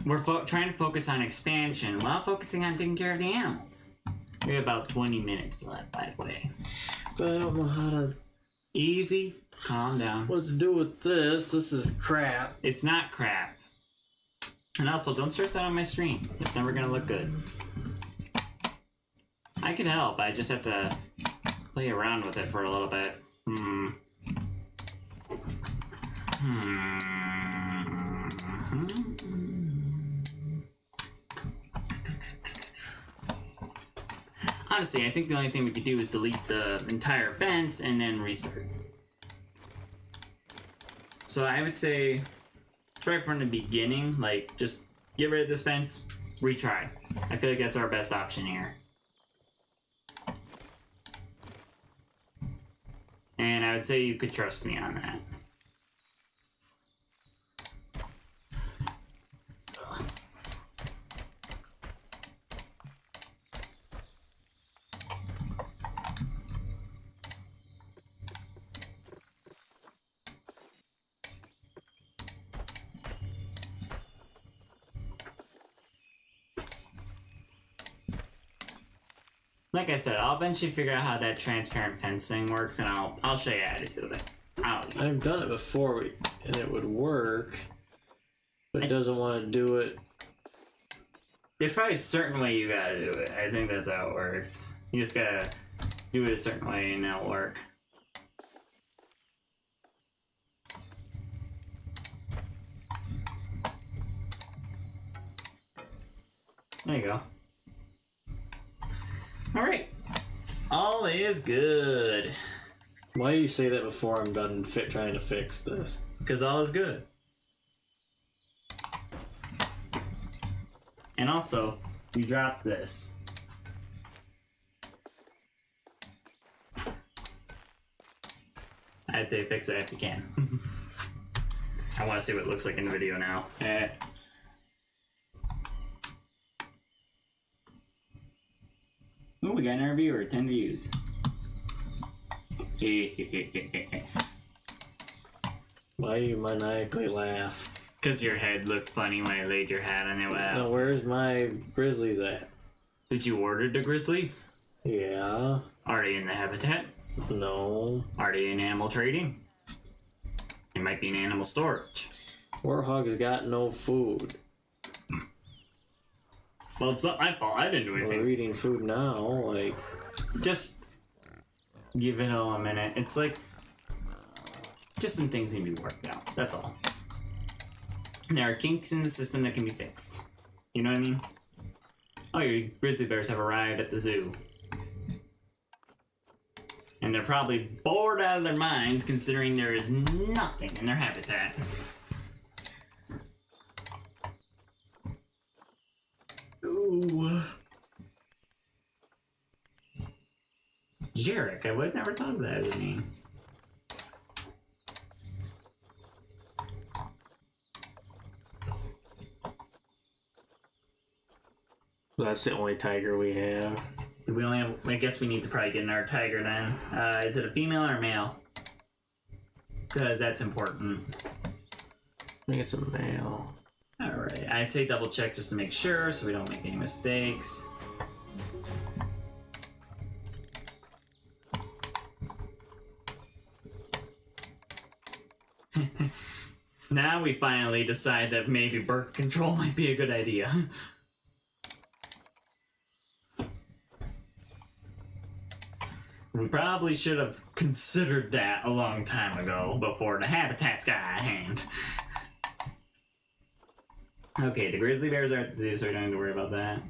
we're trying to focus on expansion while focusing on taking care of the animals. We have about 20 minutes left, by the way. But I don't know how to... Easy. Calm down. What to do with this? This is crap. It's not crap. And also, don't stress out on my stream. It's never going to look good. I can help. I just have to play around with it for a little bit. Honestly, I think the only thing we could do is delete the entire fence and then restart. So I would say, try from the beginning, like just get rid of this fence, retry. I feel like that's our best option here. And I would say you could trust me on that. Like I said, I'll eventually figure out how that transparent fence thing works, and I'll show you how to do it. I've done it before, and it would work, but it doesn't want to do it. There's probably a certain way you gotta do it. I think that's how it works. You just gotta do it a certain way, and it'll work. There you go. Alright. All is good. Why do you say that before I'm done trying to fix this? Because all is good. And also, we dropped this. I'd say fix it if you can. I want to see what it looks like in the video now. Oh, we got an interviewer, 10 views. Why do you maniacally laugh? Because your head looked funny when I laid your hat on it. Wow. Now, where's my grizzlies at? Did you order the grizzlies? Yeah. Are they in the habitat? No. Are they in animal trading? They might be in animal storage. Warhog's got no food. Well, it's not my fault. I didn't do anything. We're eating food now, like... Just give it all a minute. It's like... just some things need to be worked out. That's all. There are kinks in the system that can be fixed. You know what I mean? Oh, your grizzly bears have arrived at the zoo. And they're probably bored out of their minds considering there is nothing in their habitat. Ooh. Jarek, I would have never thought of that as a name. That's the only tiger we have. We only have, I guess we need to probably get another tiger then. Is it a female or a male? Because that's important. I think it's a male. Alright, I'd say double check just to make sure so we don't make any mistakes. Now we finally decide that maybe birth control might be a good idea. We probably should have considered that a long time ago before the habitats got out of hand. Okay, the grizzly bears are at the zoo, so we don't need to worry about that.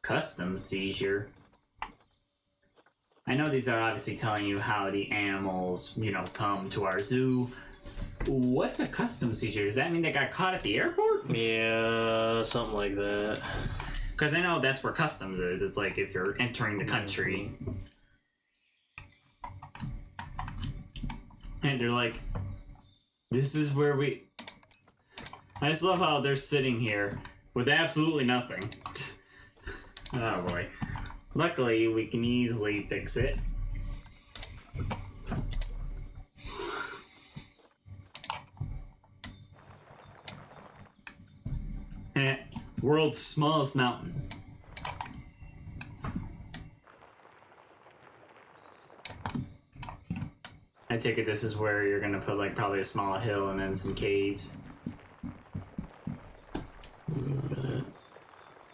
Custom seizure. I know these are obviously telling you how the animals, you know, come to our zoo. What's a custom seizure? Does that mean they got caught at the airport? Yeah, something like that. Because I know that's where customs is. It's like if you're entering the country. And they're like, this is where we... I just love how they're sitting here with absolutely nothing. Oh boy. Luckily, we can easily fix it. World's smallest mountain. I take it this is where you're gonna put like probably a small hill and then some caves.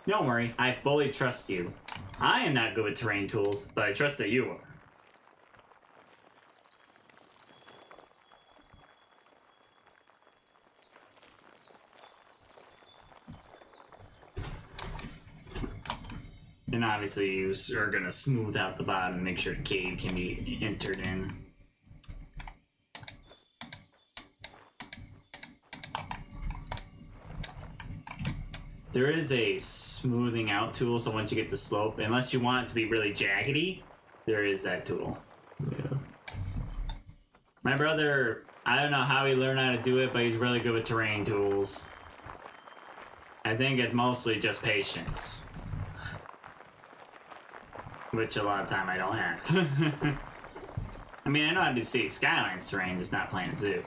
Don't worry, I fully trust you. I am not good with terrain tools, but I trust that you are. And obviously you are going to smooth out the bottom and make sure the cave can be entered in. There is a smoothing out tool, so once you get the slope, unless you want it to be really jaggedy, there is that tool. Yeah. My brother, I don't know how he learned how to do it, but he's really good with terrain tools. I think it's mostly just patience. Which a lot of time I don't have. I mean, I know how to do City Skylines terrain, just not Planet Zoo.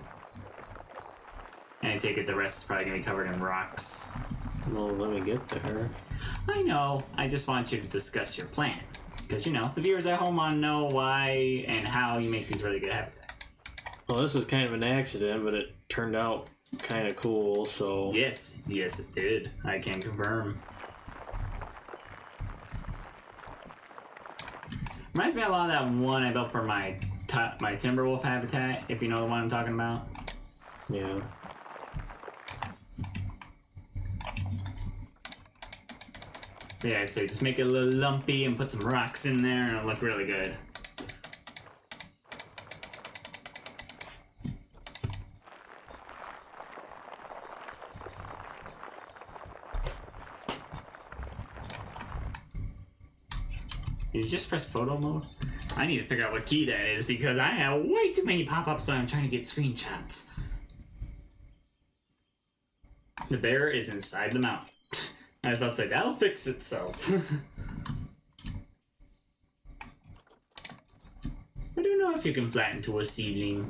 And I take it the rest is probably going to be covered in rocks. Well, let me get there. I know, I just want you to discuss your plan. Because, you know, the viewers at home want to know why and how you make these really good habitats. Well, this was kind of an accident, but it turned out kind of cool, so... Yes, yes it did. I can confirm. Reminds me a lot of that one I built for my Timberwolf habitat, if you know the one I'm talking about. Yeah. Yeah, I'd say just make it a little lumpy and put some rocks in there and it'll look really good. Did you just press photo mode? I need to figure out what key that is because I have way too many pop-ups so I'm trying to get screenshots. The bear is inside the mountain. I was about to say, that'll fix itself. I don't know if you can flatten to a ceiling.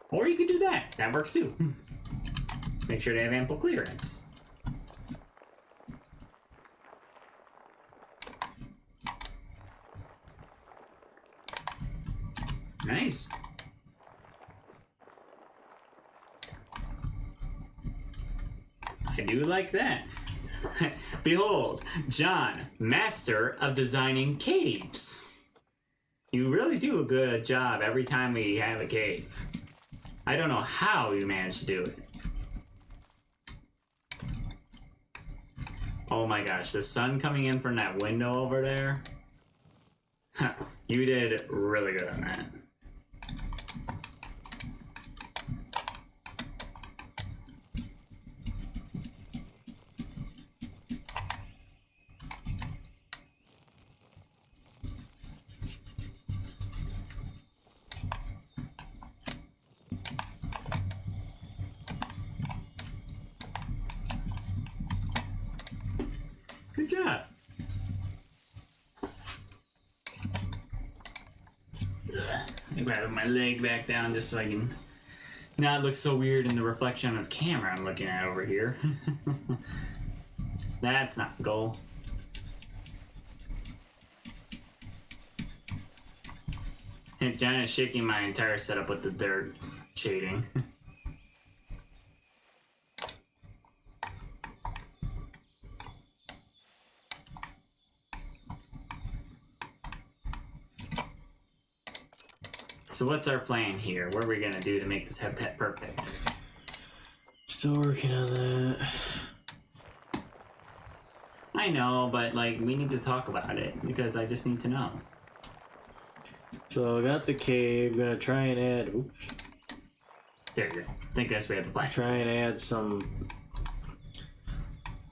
Or you could do that. That works too. Make sure to have ample clearance. Nice. I do like that. Behold, John, master of designing caves. You really do a good job every time we have a cave. I don't know how you managed to do it. Oh my gosh, the sun coming in from that window over there. You did really good on that. Good job. I'm grabbing my leg back down just so I can not look so weird in the reflection of the camera I'm looking at over here. That's not the goal. And John is shaking my entire setup with the dirt shading. So what's our plan here? What are we gonna do to make this habitat perfect? Still working on that. I know, but like we need to talk about it because I just need to know. So I got the cave. Gonna try and add. Oops. There you go. I think that's we have the plan. Try and add some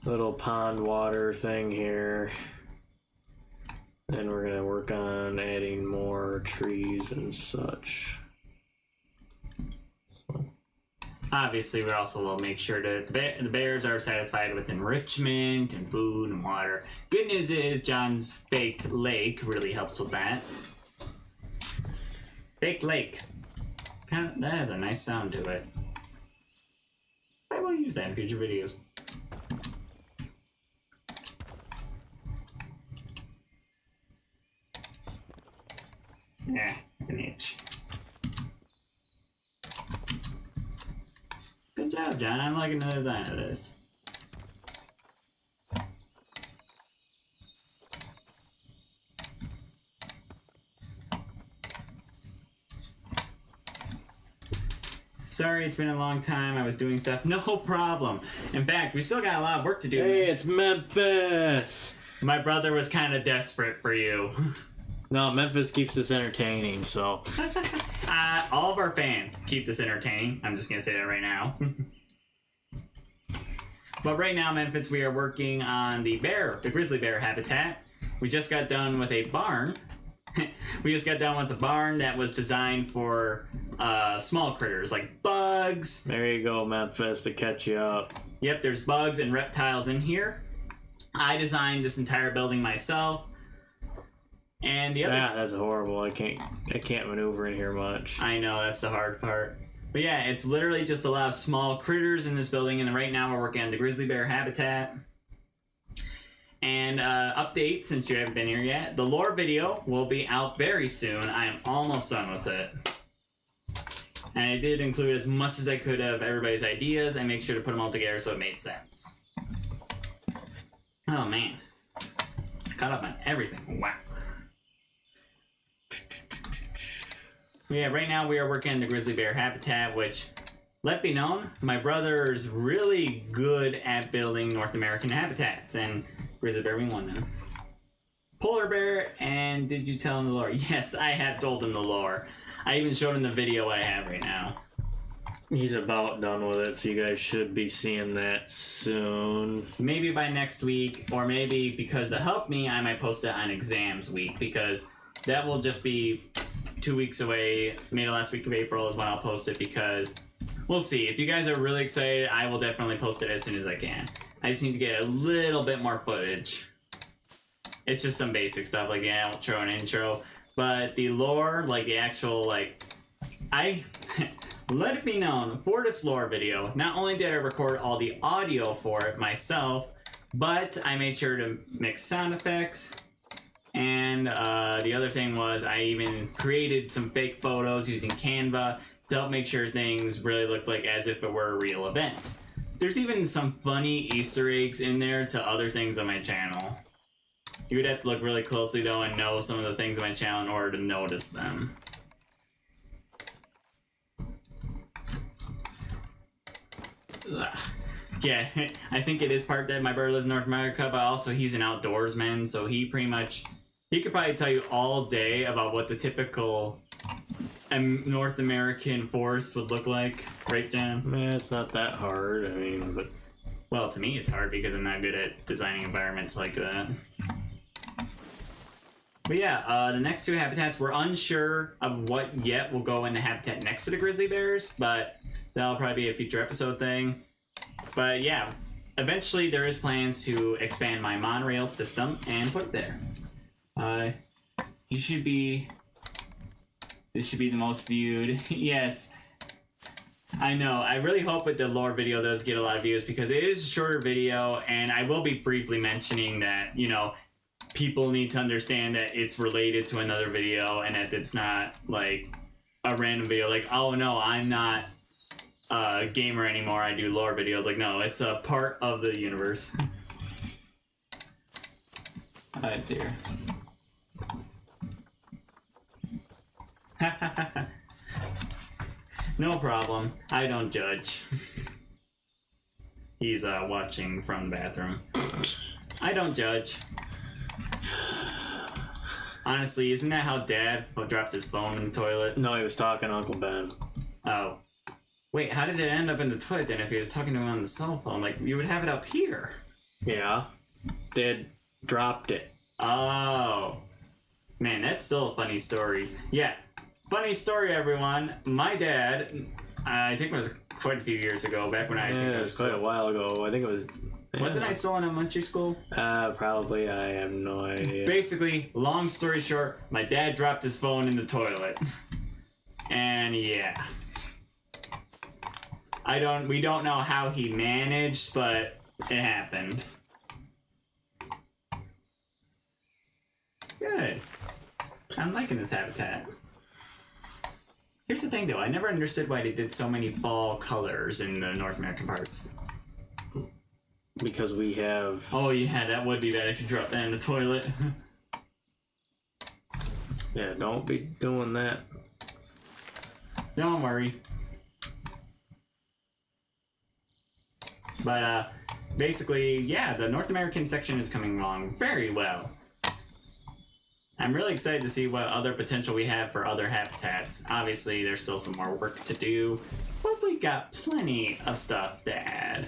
little pond water thing here. Then we're gonna work on adding more trees and such. Obviously, we also will make sure that the bears are satisfied with enrichment and food and water. Good news is John's fake lake really helps with that. Fake lake. That has a nice sound to it. I will use that in future videos. Yeah, an itch. Good job, John. I'm liking the design of this. Sorry, it's been a long time. I was doing stuff. No problem. In fact, we still got a lot of work to do. Hey, it's Memphis! My brother was kind of desperate for you. No, Memphis keeps us entertaining, so. All of our fans keep this entertaining. I'm just going to say that right now. But right now, Memphis, we are working on the grizzly bear habitat. We just got done with a barn. We just got done with the barn that was designed for small critters like bugs. There you go, Memphis, to catch you up. Yep, there's bugs and reptiles in here. I designed this entire building myself. And the other... that's horrible. I can't maneuver in here much. I know, that's the hard part. But yeah, it's literally just a lot of small critters in this building, and right now we're working on the grizzly bear habitat. And update, since you haven't been here yet, the lore video will be out very soon. I am almost done with it. And I did include as much as I could of everybody's ideas. I make sure to put them all together so it made sense. Oh man. Caught up on everything. Wow. Yeah, right now we are working on the grizzly bear habitat, which, let be known, my brother is really good at building North American habitats, and grizzly bear being one now. Polar bear, and did you tell him the lore? Yes, I have told him the lore. I even showed him the video I have right now. He's about done with it, so you guys should be seeing that soon. Maybe by next week, or maybe because to help me, I might post it on exams week, because that will just be 2 weeks away. Maybe the last week of April is when I'll post it, because we'll see. If you guys are really excited, I will definitely post it as soon as I can. I just need to get a little bit more footage. It's just some basic stuff like the outro and intro. But the lore, like the actual, like... Let it be known, for this lore video, not only did I record all the audio for it myself, but I made sure to mix sound effects. And the other thing was I even created some fake photos using Canva to help make sure things really looked like as if it were a real event. There's even some funny Easter eggs in there to other things on my channel. You would have to look really closely though and know some of the things on my channel in order to notice them. Yeah, I think it is part that my brother lives in North America, but also he's an outdoorsman, so he could probably tell you all day about what the typical North American forest would look like, right, Jen? Man, it's not that hard. I mean, but well, to me it's hard because I'm not good at designing environments like that. But yeah, the next two habitats, we're unsure of what yet will go in the habitat next to the grizzly bears, but that'll probably be a future episode thing. But yeah, eventually there is plans to expand my monorail system and put it there. This should be the most viewed. Yes, I know. I really hope that the lore video does get a lot of views because it is a shorter video, and I will be briefly mentioning that, you know, people need to understand that it's related to another video and that it's not like a random video like, oh no, I'm not a gamer anymore, I do lore videos. Like, no, it's a part of the universe. It's here. No problem. I don't judge. He's watching from the bathroom. I don't judge. Honestly, isn't that how Dad dropped his phone in the toilet? no, he was talking to Uncle Ben. Oh. Wait, how did it end up in the toilet then if he was talking to him on the cell phone? Like, you would have it up here. Yeah. Dad dropped it. Oh. Man, that's still a funny story. Yeah. Funny story, everyone. My dad, I think it was quite a few years ago, back when I think it was quite a while ago. I think it was... Wasn't I still in elementary school? Probably. I have no idea. Basically, long story short, my dad dropped his phone in the toilet. And yeah. We don't know how he managed, but it happened. Good. I'm liking this habitat. Here's the thing though, I never understood why they did so many fall colors in the North American parts. Because we have... Oh yeah, that would be bad if you dropped that in the toilet. Yeah, don't be doing that. Don't worry. But basically, yeah, the North American section is coming along very well. I'm really excited to see what other potential we have for other habitats. Obviously, there's still some more work to do, but we got plenty of stuff to add.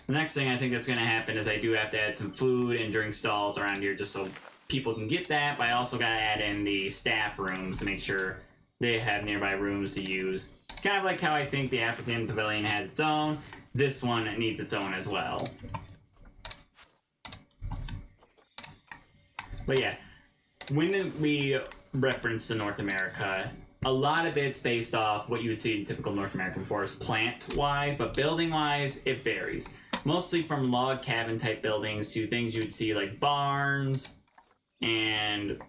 The next thing I think that's going to happen is I do have to add some food and drink stalls around here just so people can get that, but I also got to add in the staff rooms to make sure they have nearby rooms to use. Kind of like how I think the African Pavilion has its own, this one needs its own as well. But yeah, when we reference to North America, a lot of it's based off what you would see in typical North American forest plant-wise, but building-wise, it varies. Mostly from log cabin type buildings to things you would see like barns and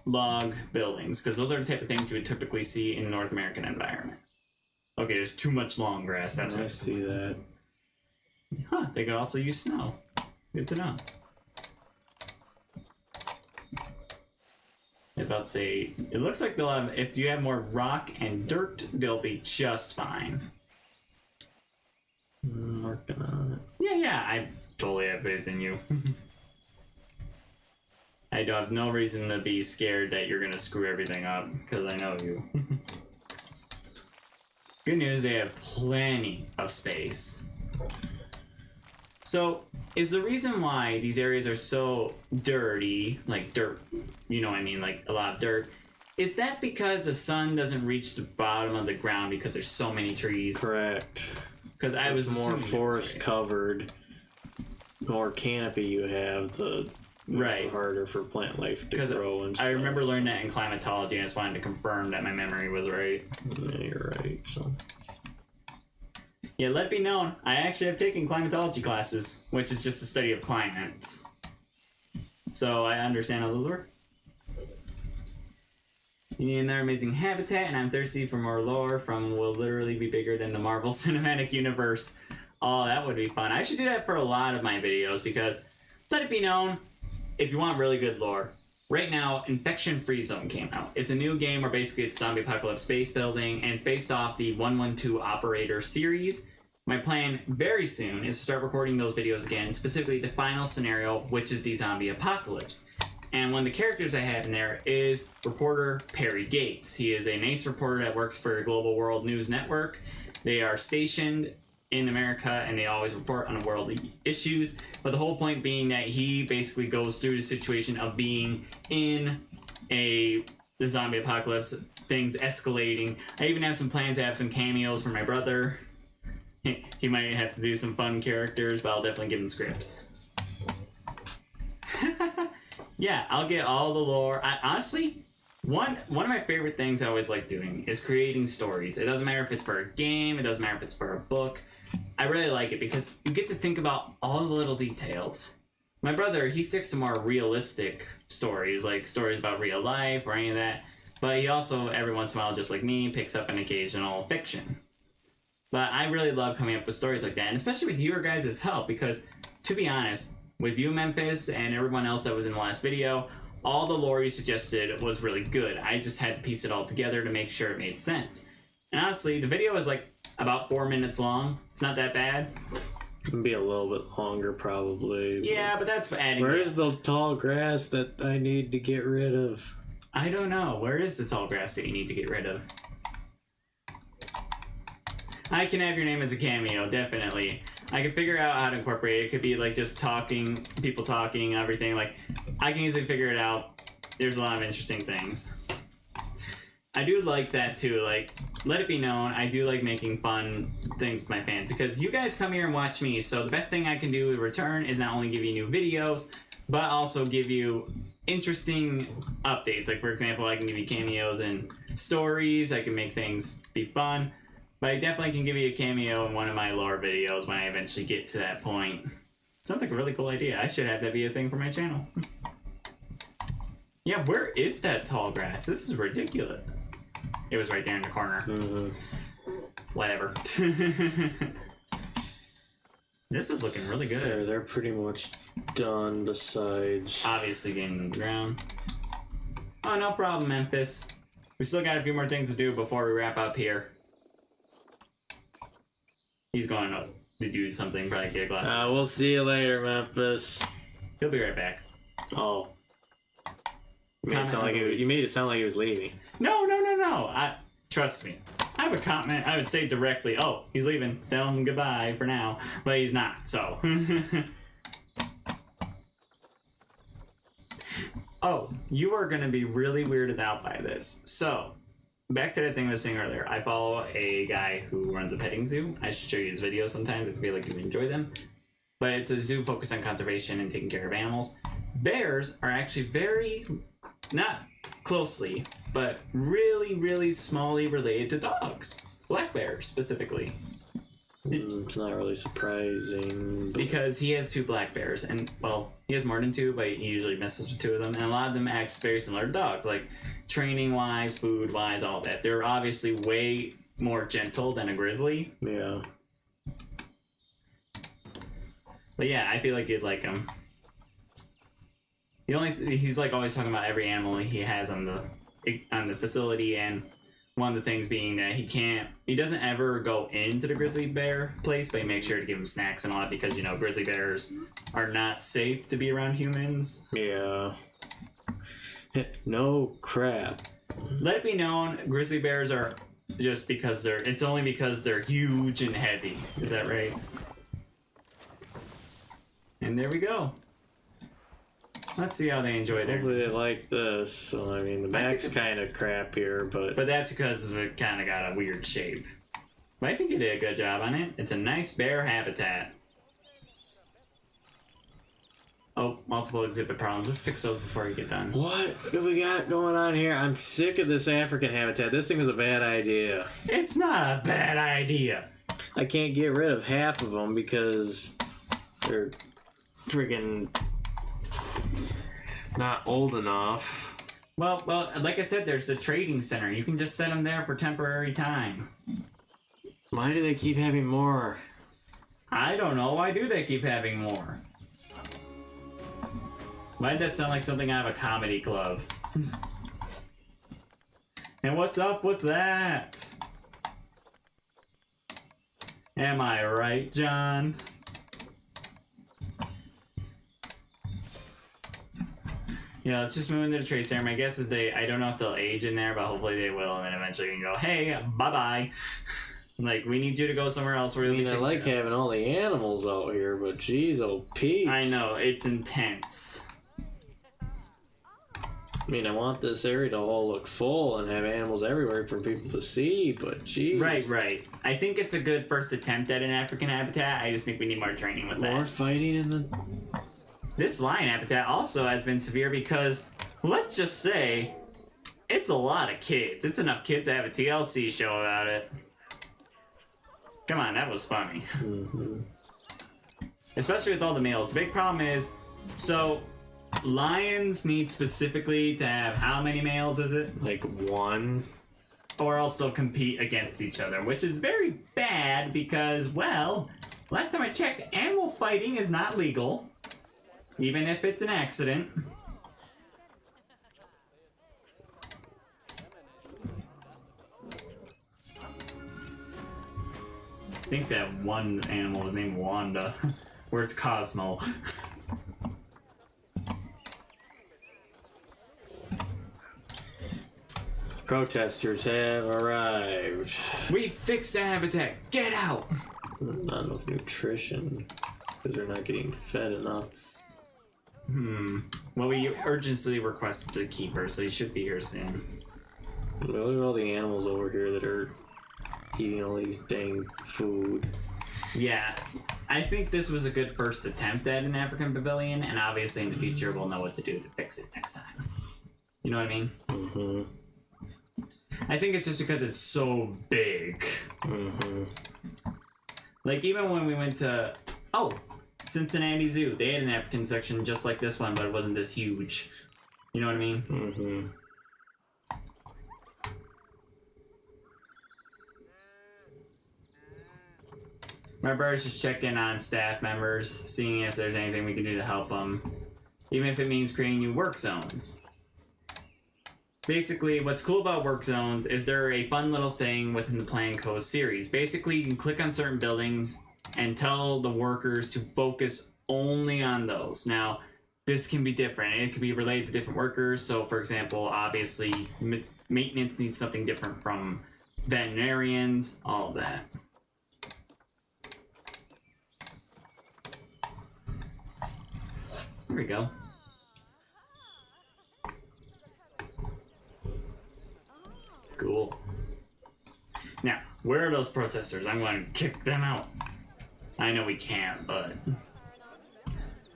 log buildings, because those are the type of things you would typically see in North American environment. Okay, there's too much long grass. That's what I see that. Huh, they could also use snow. Good to know. I was about to say, it looks like they'll have, if you have more rock and dirt, they'll be just fine. Working on it. Yeah, I totally have faith in you. I don't have no reason to be scared that you're gonna screw everything up, because I know you. Good news, they have plenty of space. So, is the reason why these areas are so dirty, like dirt, you know what I mean, like a lot of dirt, is that because the sun doesn't reach the bottom of the ground because there's so many trees? Correct. Because I was more assuming it was forest right. covered, more canopy you have, the Right. harder for plant life to Because grow and stuff. I remember learning that in climatology, and I just wanted to confirm that my memory was right. Yeah, you're right. So Yeah, let it be known, I actually have taken climatology classes, which is just a study of climates. So I understand how those work. You need another amazing habitat, and I'm thirsty for more lore from will literally be bigger than the Marvel Cinematic Universe. Oh, that would be fun. I should do that for a lot of my videos, because let it be known, if you want really good lore, right now, Infection Free Zone came out. It's a new game where basically it's zombie apocalypse space building, and it's based off the 112 Operator series. My plan very soon is to start recording those videos again, specifically the final scenario, which is the zombie apocalypse. And one of the characters I have in there is reporter Perry Gates. He is a NACE reporter that works for Global World News Network. They are stationed in America, and they always report on world issues. But the whole point being that he basically goes through the situation of being in the zombie apocalypse, things escalating. I even have some plans to have some cameos for my brother. He might have to do some fun characters, but I'll definitely give him scripts. Yeah, I'll get all the lore. Honestly, one of my favorite things I always like doing is creating stories. It doesn't matter if it's for a game, it doesn't matter if it's for a book. I really like it because you get to think about all the little details. My brother, he sticks to more realistic stories, like stories about real life or any of that. But he also, every once in a while, just like me, picks up an occasional fiction. But I really love coming up with stories like that, and especially with your guys' help, because, to be honest, with you, Memphis, and everyone else that was in the last video, all the lore you suggested was really good. I just had to piece it all together to make sure it made sense. And honestly, the video is like about 4 minutes long. It's not that bad. it'd be a little bit longer, probably. Yeah, but that's adding. Where's the tall grass that I need to get rid of? I don't know. Where is the tall grass that you need to get rid of? I can have your name as a cameo, definitely. I can figure out how to incorporate it. It could be like just talking, people talking, everything. Like, I can easily figure it out. There's a lot of interesting things. I do like that too. Like, let it be known, I do like making fun things with my fans, because you guys come here and watch me. So the best thing I can do in return is not only give you new videos, but also give you interesting updates. Like, for example, I can give you cameos and stories. I can make things be fun. But I definitely can give you a cameo in one of my lore videos when I eventually get to that point. Sounds like a really cool idea. I should have that be a thing for my channel. Yeah, where is that tall grass? This is ridiculous. It was right there in the corner. Whatever. This is looking really good. They're pretty much done, besides... Obviously getting to the ground. Oh, no problem, Memphis. We still got a few more things to do before we wrap up here. He's going to do something, probably get a glass. we'll see you later, Memphis. He'll be right back. Oh. You made it sound like he was leaving. No. Trust me. I have a comment. I would say directly, oh, he's leaving. Tell him goodbye for now. But he's not, so. Oh, you are going to be really weirded out by this. So, back to that thing I was saying earlier. I follow a guy who runs a petting zoo. I should show you his videos sometimes if you feel like you enjoy them. But it's a zoo focused on conservation and taking care of animals. Bears are actually very, not closely, but really, really smallly related to dogs. Black bears, specifically. It's not really surprising. Because he has 2 black bears, and, well, he has more than 2, but he usually messes with 2 of them, and a lot of them act very similar to dogs, like training-wise, food-wise, all that. They're obviously way more gentle than a grizzly. Yeah. But yeah, I feel like you'd like him. He's like always talking about every animal he has on the facility, and one of the things being that he doesn't ever go into the grizzly bear place, but he makes sure to give him snacks and all that, because, you know, grizzly bears are not safe to be around humans. Yeah. No crap. Let it be known, grizzly bears are just because it's only because they're huge and heavy. Is that right? And there we go. Let's see how they enjoy their. Hopefully they like this. So, I mean, the back's kind of crap here, but that's because it kind of got a weird shape. But I think you did a good job on it. It's a nice bear habitat. Oh, multiple exhibit problems. Let's fix those before you get done. What do we got going on here? I'm sick of this African habitat. This thing was a bad idea. It's not a bad idea. I can't get rid of half of them because they're friggin' not old enough. Well, like I said, there's the trading center. You can just set them there for temporary time. Why do they keep having more? I don't know. Why do they keep having more? Why did that sound like something out of a comedy club? And what's up with that? Am I right, John? Yeah, let's just move into the trade center. My guess is I don't know if they'll age in there, but hopefully they will, and then eventually you can go, hey, bye-bye. Like, we need you to go somewhere else. I mean, I like having all the animals out here, but geez, oh, Pete. I know, it's intense. I mean, I want this area to all look full and have animals everywhere for people to see, but geez. Right. I think it's a good first attempt at an African habitat. I just think we need more training with that. More fighting in the... This lion habitat also has been severe because, let's just say, it's a lot of kids. It's enough kids to have a TLC show about it. Come on, that was funny. Mm-hmm. Especially with all the males. The big problem is, so... lions need specifically to have how many males is it? Like one. Or else they'll compete against each other, which is very bad because, well, last time I checked, animal fighting is not legal, even if it's an accident. I think that one animal was named Wanda, where it's Cosmo. Protesters have arrived. We fixed the habitat. Get out! Not enough nutrition because they're not getting fed enough. Well, we urgently requested the keeper, so he should be here soon. Look at all the animals over here that are eating all these dang food. Yeah, I think this was a good first attempt at an African pavilion, and obviously in the future we'll know what to do to fix it next time. You know what I mean? Mm-hmm. I think it's just because it's so big. Mm-hmm. Like, even when we went to... Oh! Cincinnati Zoo. They had an African section just like this one, but it wasn't this huge. You know what I mean? Mm-hmm. Remember, just check in on staff members, seeing if there's anything we can do to help them. Even if it means creating new work zones. Basically, what's cool about work zones is they're a fun little thing within the Plan Coast series. Basically, you can click on certain buildings and tell the workers to focus only on those. Now, this can be different. It can be related to different workers. So, for example, obviously, maintenance needs something different from veterinarians, all of that. There we go. Cool. Now, where are those protesters? I'm going to kick them out. I know we can't, but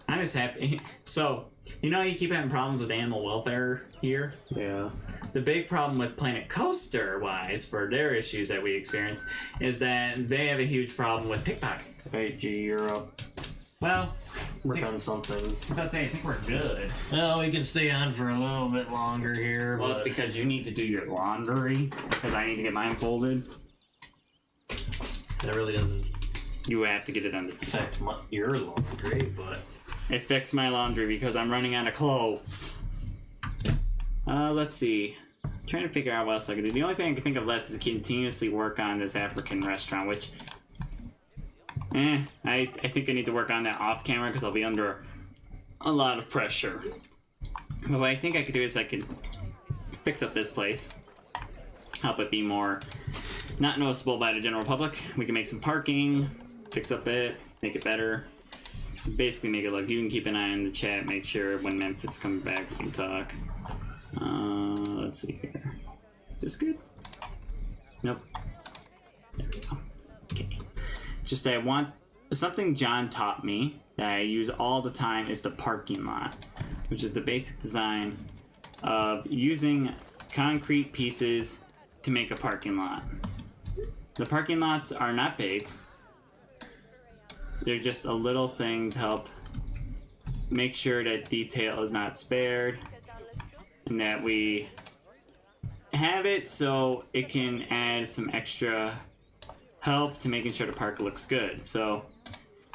I'm just happy. So, you know how you keep having problems with animal welfare here? Yeah. The big problem with Planet Coaster-wise, for their issues that we experience, is that they have a huge problem with pickpockets. Hey, G, you're up. Well, Work on something. I was about to say, I think we're good. Well, we can stay on for a little bit longer here. Well, it's because you need to do your laundry, because I need to get mine folded. That really doesn't You have to get it done. affect your laundry, but... It fixed my laundry because I'm running out of clothes. Let's see. I'm trying to figure out what else I can do. The only thing I can think of left is continuously work on this African restaurant, which... I think I need to work on that off camera because I'll be under a lot of pressure. But what I think I could do is I could fix up this place. Help it be more not noticeable by the general public. We can make some parking, fix up it, make it better. basically make it look. You can keep an eye on the chat, make sure when Memphis comes back we can talk. Let's see here. Is this good? Nope. There we go. Okay. Just I want something John taught me that I use all the time is the parking lot, which is the basic design of using concrete pieces to make a parking lot. The parking lots are not big. They're just a little thing to help make sure that detail is not spared and that we have it so it can add some extra help to making sure the park looks good. So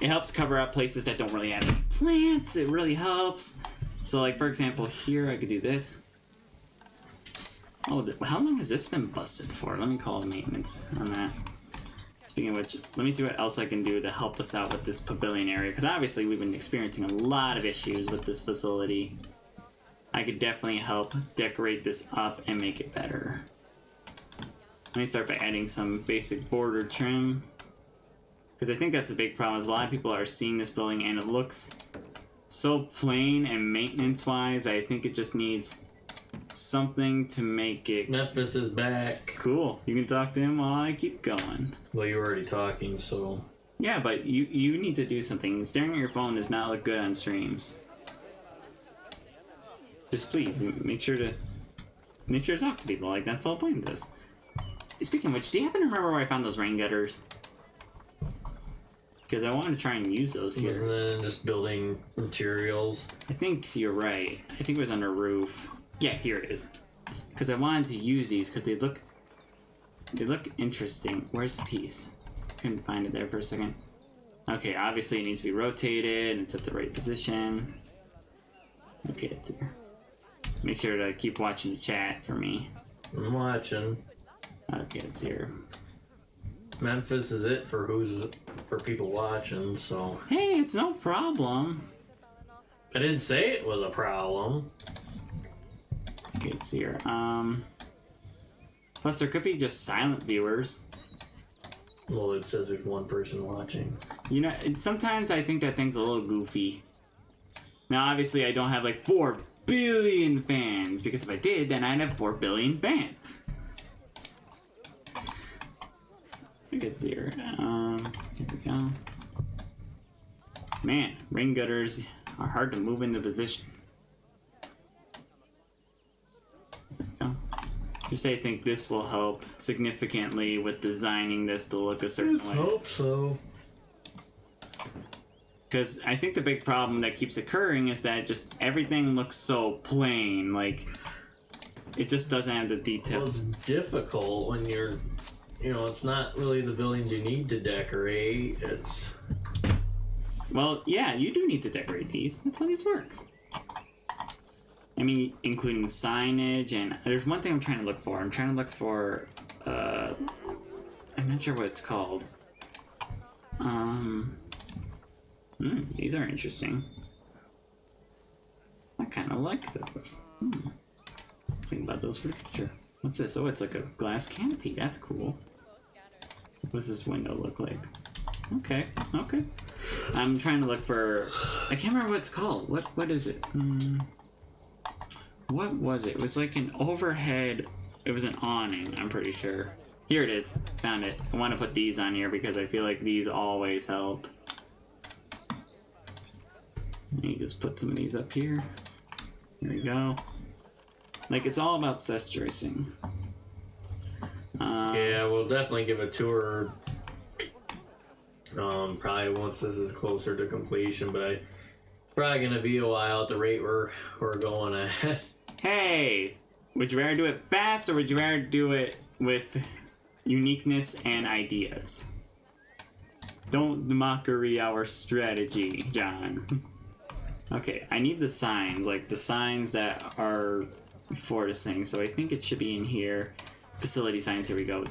it helps cover up places that don't really have plants. It really helps. So like for example here I could do this. Oh, how long has this been busted for? Let me call maintenance on that. Speaking of which, let me see what else I can do to help us out with this pavilion area, because obviously we've been experiencing a lot of issues with this facility. I could definitely help decorate this up and make it better. Let me start by adding some basic border trim, because I think that's a big problem. Is a lot of people are seeing this building and it looks so plain, and maintenance wise I think it just needs something to make it. Memphis is back. Cool. You can talk to him while I keep going. Well, you're already talking, so. Yeah, but you need to do something. Staring at your phone does not look good on streams. Just please make sure to talk to people. Like, that's the whole point of this. Speaking of which, do you happen to remember where I found those rain gutters? Because I wanted to try and use those here. Wasn't it just building materials? I think you're right. I think it was under roof. Yeah, here it is. Because I wanted to use these because they look interesting. Where's the piece? Couldn't find it there for a second. Okay, obviously it needs to be rotated and it's at the right position. Okay, it's here. Make sure to keep watching the chat for me. I'm watching. Okay, it's here. Memphis is it for people watching, so. Hey, it's no problem. I didn't say it was a problem. Okay, it's here. Plus there could be just silent viewers. Well, it says there's one person watching. You know, sometimes I think that thing's a little goofy. Now, obviously, I don't have like 4 billion fans, because if I did, then I'd have 4 billion fans. I think it's here. Here we go. Man, rain gutters are hard to move into position. Just I think this will help significantly with designing this to look a certain way. I hope so. Because I think the big problem that keeps occurring is that just everything looks so plain. Like, it just doesn't have the detail. Well, it's difficult when you're, it's not really the buildings you need to decorate. It's. Well, yeah, you do need to decorate these. That's how this works. I mean, including signage, and there's one thing I'm trying to look for. I'm trying to look for, I'm not sure what it's called. These are interesting. I kind of like those. Think about those for the future. What's this? Oh, it's like a glass canopy. That's cool. What does this window look like? Okay. I'm trying to look for. I can't remember what it's called. What is it? What was it? It was like an overhead. It was an awning. I'm pretty sure. Here it is. Found it. I want to put these on here because I feel like these always help. Let me just put some of these up here. There we go. Like, it's all about set dressing. Yeah, we'll definitely give a tour. Probably once this is closer to completion, but it's probably gonna be a while at the rate we're going at. Hey, would you rather do it fast or would you rather do it with uniqueness and ideas? Don't mockery our strategy, John. Okay, I need the signs, like the signs that are for this thing. So I think it should be in here. Facility signs, here we go.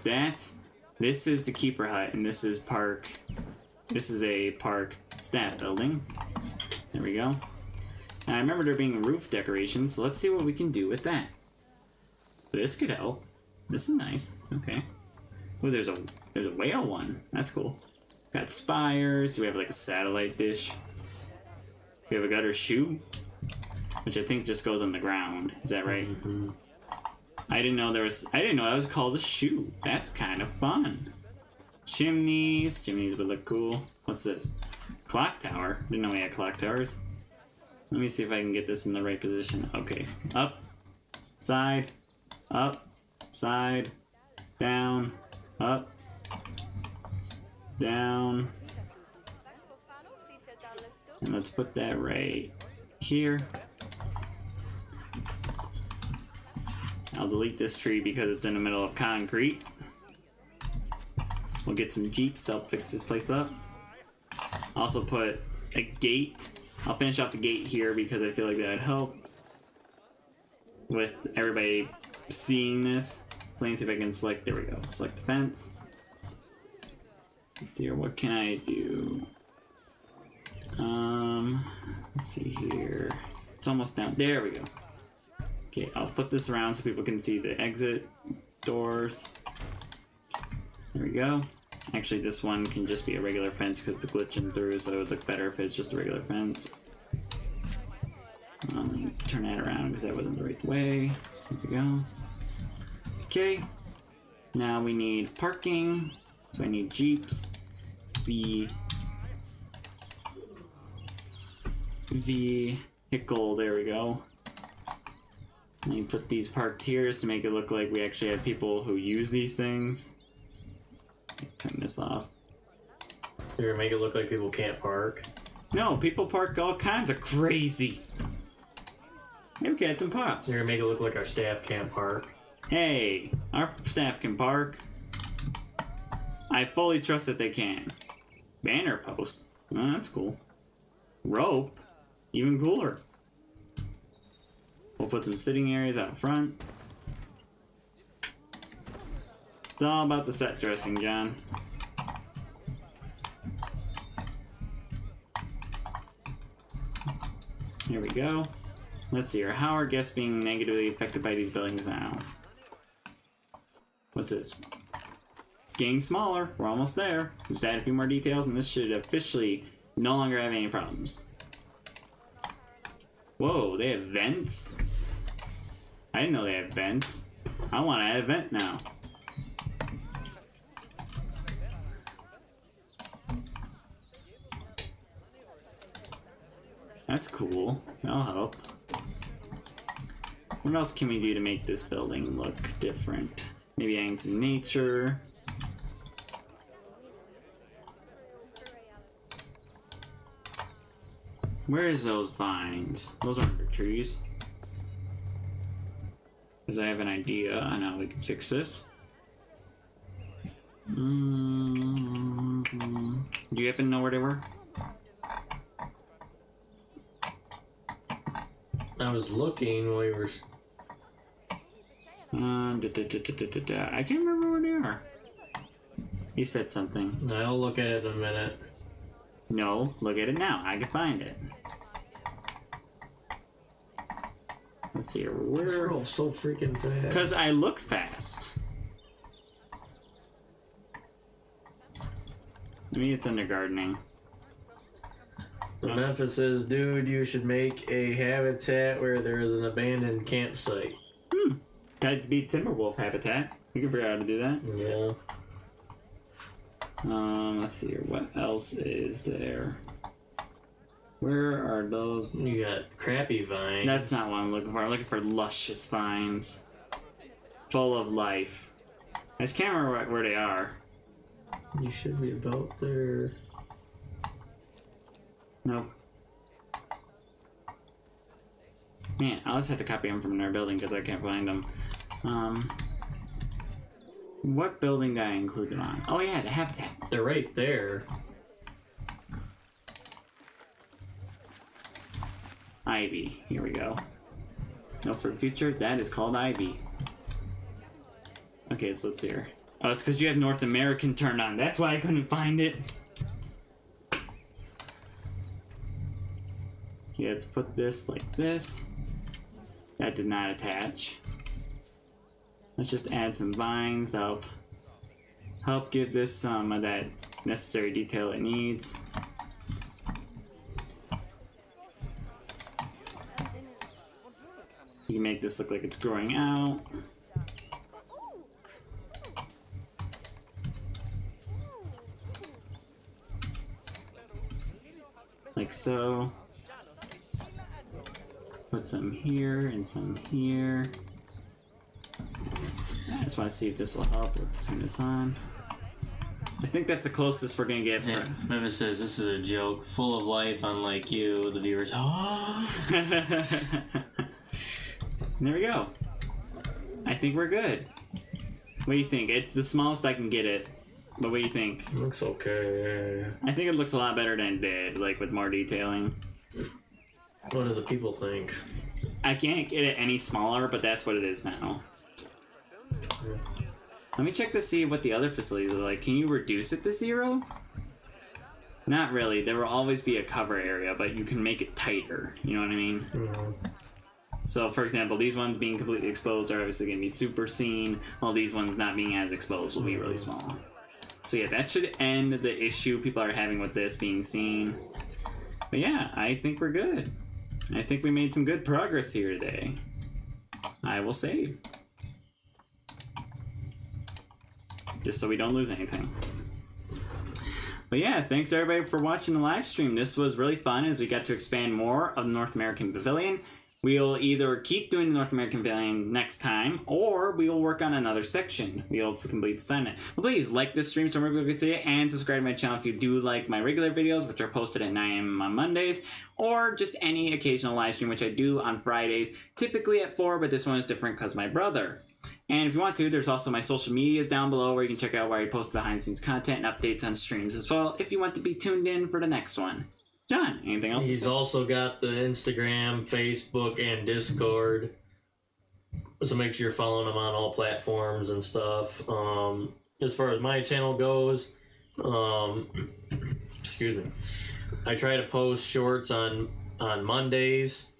This is the keeper hut, and this is park. This is a park staff building. There we go. And I remember there being roof decorations, so let's see what we can do with that. This could help. This is nice. Okay. Oh, there's a whale one. That's cool. Got spires. We have like a satellite dish. We have a gutter shoe, which I think just goes on the ground. Is that right? Mm-hmm. I didn't know that was called a shoe. That's kind of fun. Chimneys would look cool. What's this? Clock tower. Didn't know we had clock towers. Let me see if I can get this in the right position. Okay, up, side, down, up, down. And let's put that right here. I'll delete this tree because it's in the middle of concrete. We'll get some Jeeps to help fix this place up. Also put a gate. I'll finish off the gate here because I feel like that would help with everybody seeing this. So let me see if I can select, there we go, select fence. Let's see here, what can I do? Let's see here. It's almost down, there we go. Okay, I'll flip this around so people can see the exit doors. There we go. Actually, this one can just be a regular fence because it's glitching through, so it would look better if it's just a regular fence. Turn that around because that wasn't the right way. There we go. Okay. Now we need parking. So I need Jeeps. Vehicle. There we go. And you put these parked here to make it look like we actually have people who use these things. Turn this off. You're gonna make it look like people can't park. No, people park all kinds of crazy. Maybe we can add some pops. You're gonna make it look like our staff can't park. Hey, our staff can park. I fully trust that they can. Banner post. Oh, that's cool. Rope. Even cooler. We'll put some sitting areas out front. It's all about the set dressing, John. Here we go. Let's see here. How are guests being negatively affected by these buildings now? What's this? It's getting smaller. We're almost there. Just add a few more details and this should officially no longer have any problems. Whoa, they have vents? I didn't know they had vents. I want to add a vent now. That's cool. That'll help. What else can we do to make this building look different? Maybe adding some nature. Where is those vines? Those aren't the trees. Because I have an idea on how we can fix this. Do you happen to know where they were? I was looking while you were... I can't remember where they are. He said something. I'll look at it in a minute. No, look at it now. I can find it. Let's see here. Where? Scroll so freaking fast. Because I look fast. Maybe it's under gardening. Memphis says, dude, you should make a habitat where there is an abandoned campsite. That'd be Timberwolf habitat. We can figure out how to do that. Yeah. Let's see here. What else is there? Where are those? You got crappy vines. That's not what I'm looking for. I'm looking for luscious vines. Full of life. I just can't remember where they are. You should be about there. Nope. Man, I'll just have to copy them from their building because I can't find them. What building did I include it on? Oh yeah, the habitat. They're right there. Ivy. Here we go. No, for the future, that is called Ivy. Okay, so let's see here. Oh, it's because you have North American turned on. That's why I couldn't find it. Okay, let's put this like this. That did not attach. Let's just add some vines to help give this some of that necessary detail it needs. You can make this look like it's growing out. Like so. Put some here and some here. I just want to see if this will help. Let's turn this on. I think that's the closest we're gonna get. Yeah, Memphis says this is a joke, full of life, unlike you. The viewers, There we go. I think we're good. What do you think? It's the smallest I can get it. But what do you think? Looks okay. I think it looks a lot better than it did, like with more detailing. What do the people think? I can't get it any smaller, but that's what it is now. Yeah. Let me check to see what the other facilities are like. Can you reduce it to 0? Not really. There will always be a cover area, but you can make it tighter. You know what I mean? Mm-hmm. So, for example, these ones being completely exposed are obviously going to be super seen, while these ones not being as exposed will be really small. So yeah, that should end the issue people are having with this being seen. But yeah, I think we're good. I think we made some good progress here today. I will save. Just so we don't lose anything. But yeah, thanks everybody for watching the live stream. This was really fun as we got to expand more of the North American Pavilion. We'll either keep doing the North American Pavilion next time, or we will work on another section. We'll complete the assignment. But please like this stream so more people can see it, and subscribe to my channel if you do like my regular videos, which are posted at 9 a.m. on Mondays, or just any occasional live stream, which I do on Fridays, typically at 4, but this one is different because my brother. And if you want to, there's also my social medias down below where you can check out where I post behind-the-scenes content and updates on streams as well if you want to be tuned in for the next one. John, anything else? He's also got the Instagram, Facebook, and Discord. So make sure you're following him on all platforms and stuff. As far as my channel goes, excuse me, I try to post shorts on Mondays.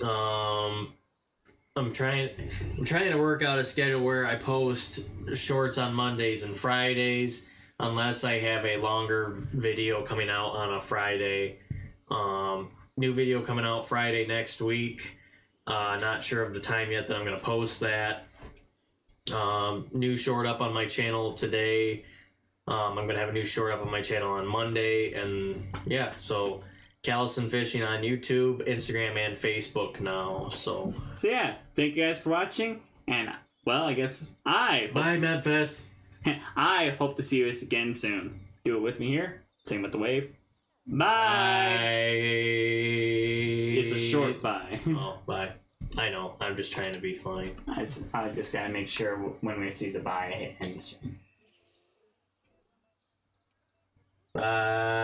I'm trying to work out a schedule where I post shorts on Mondays and Fridays, unless I have a longer video coming out on a Friday. New video coming out Friday next week. Not sure of the time yet that I'm going to post that. New short up on my channel today. I'm going to have a new short up on my channel on Monday. And yeah, so Callison Fishing on YouTube, Instagram, and Facebook now. So yeah, thank you guys for watching. And, well, I guess I... Bye, Memphis. I hope to see you again soon. Do it with me here. Same with the wave. Bye. Bye. It's a short bye. Oh, bye. I know. I'm just trying to be funny. I just gotta make sure when we see the bye, I hit end stream. Bye.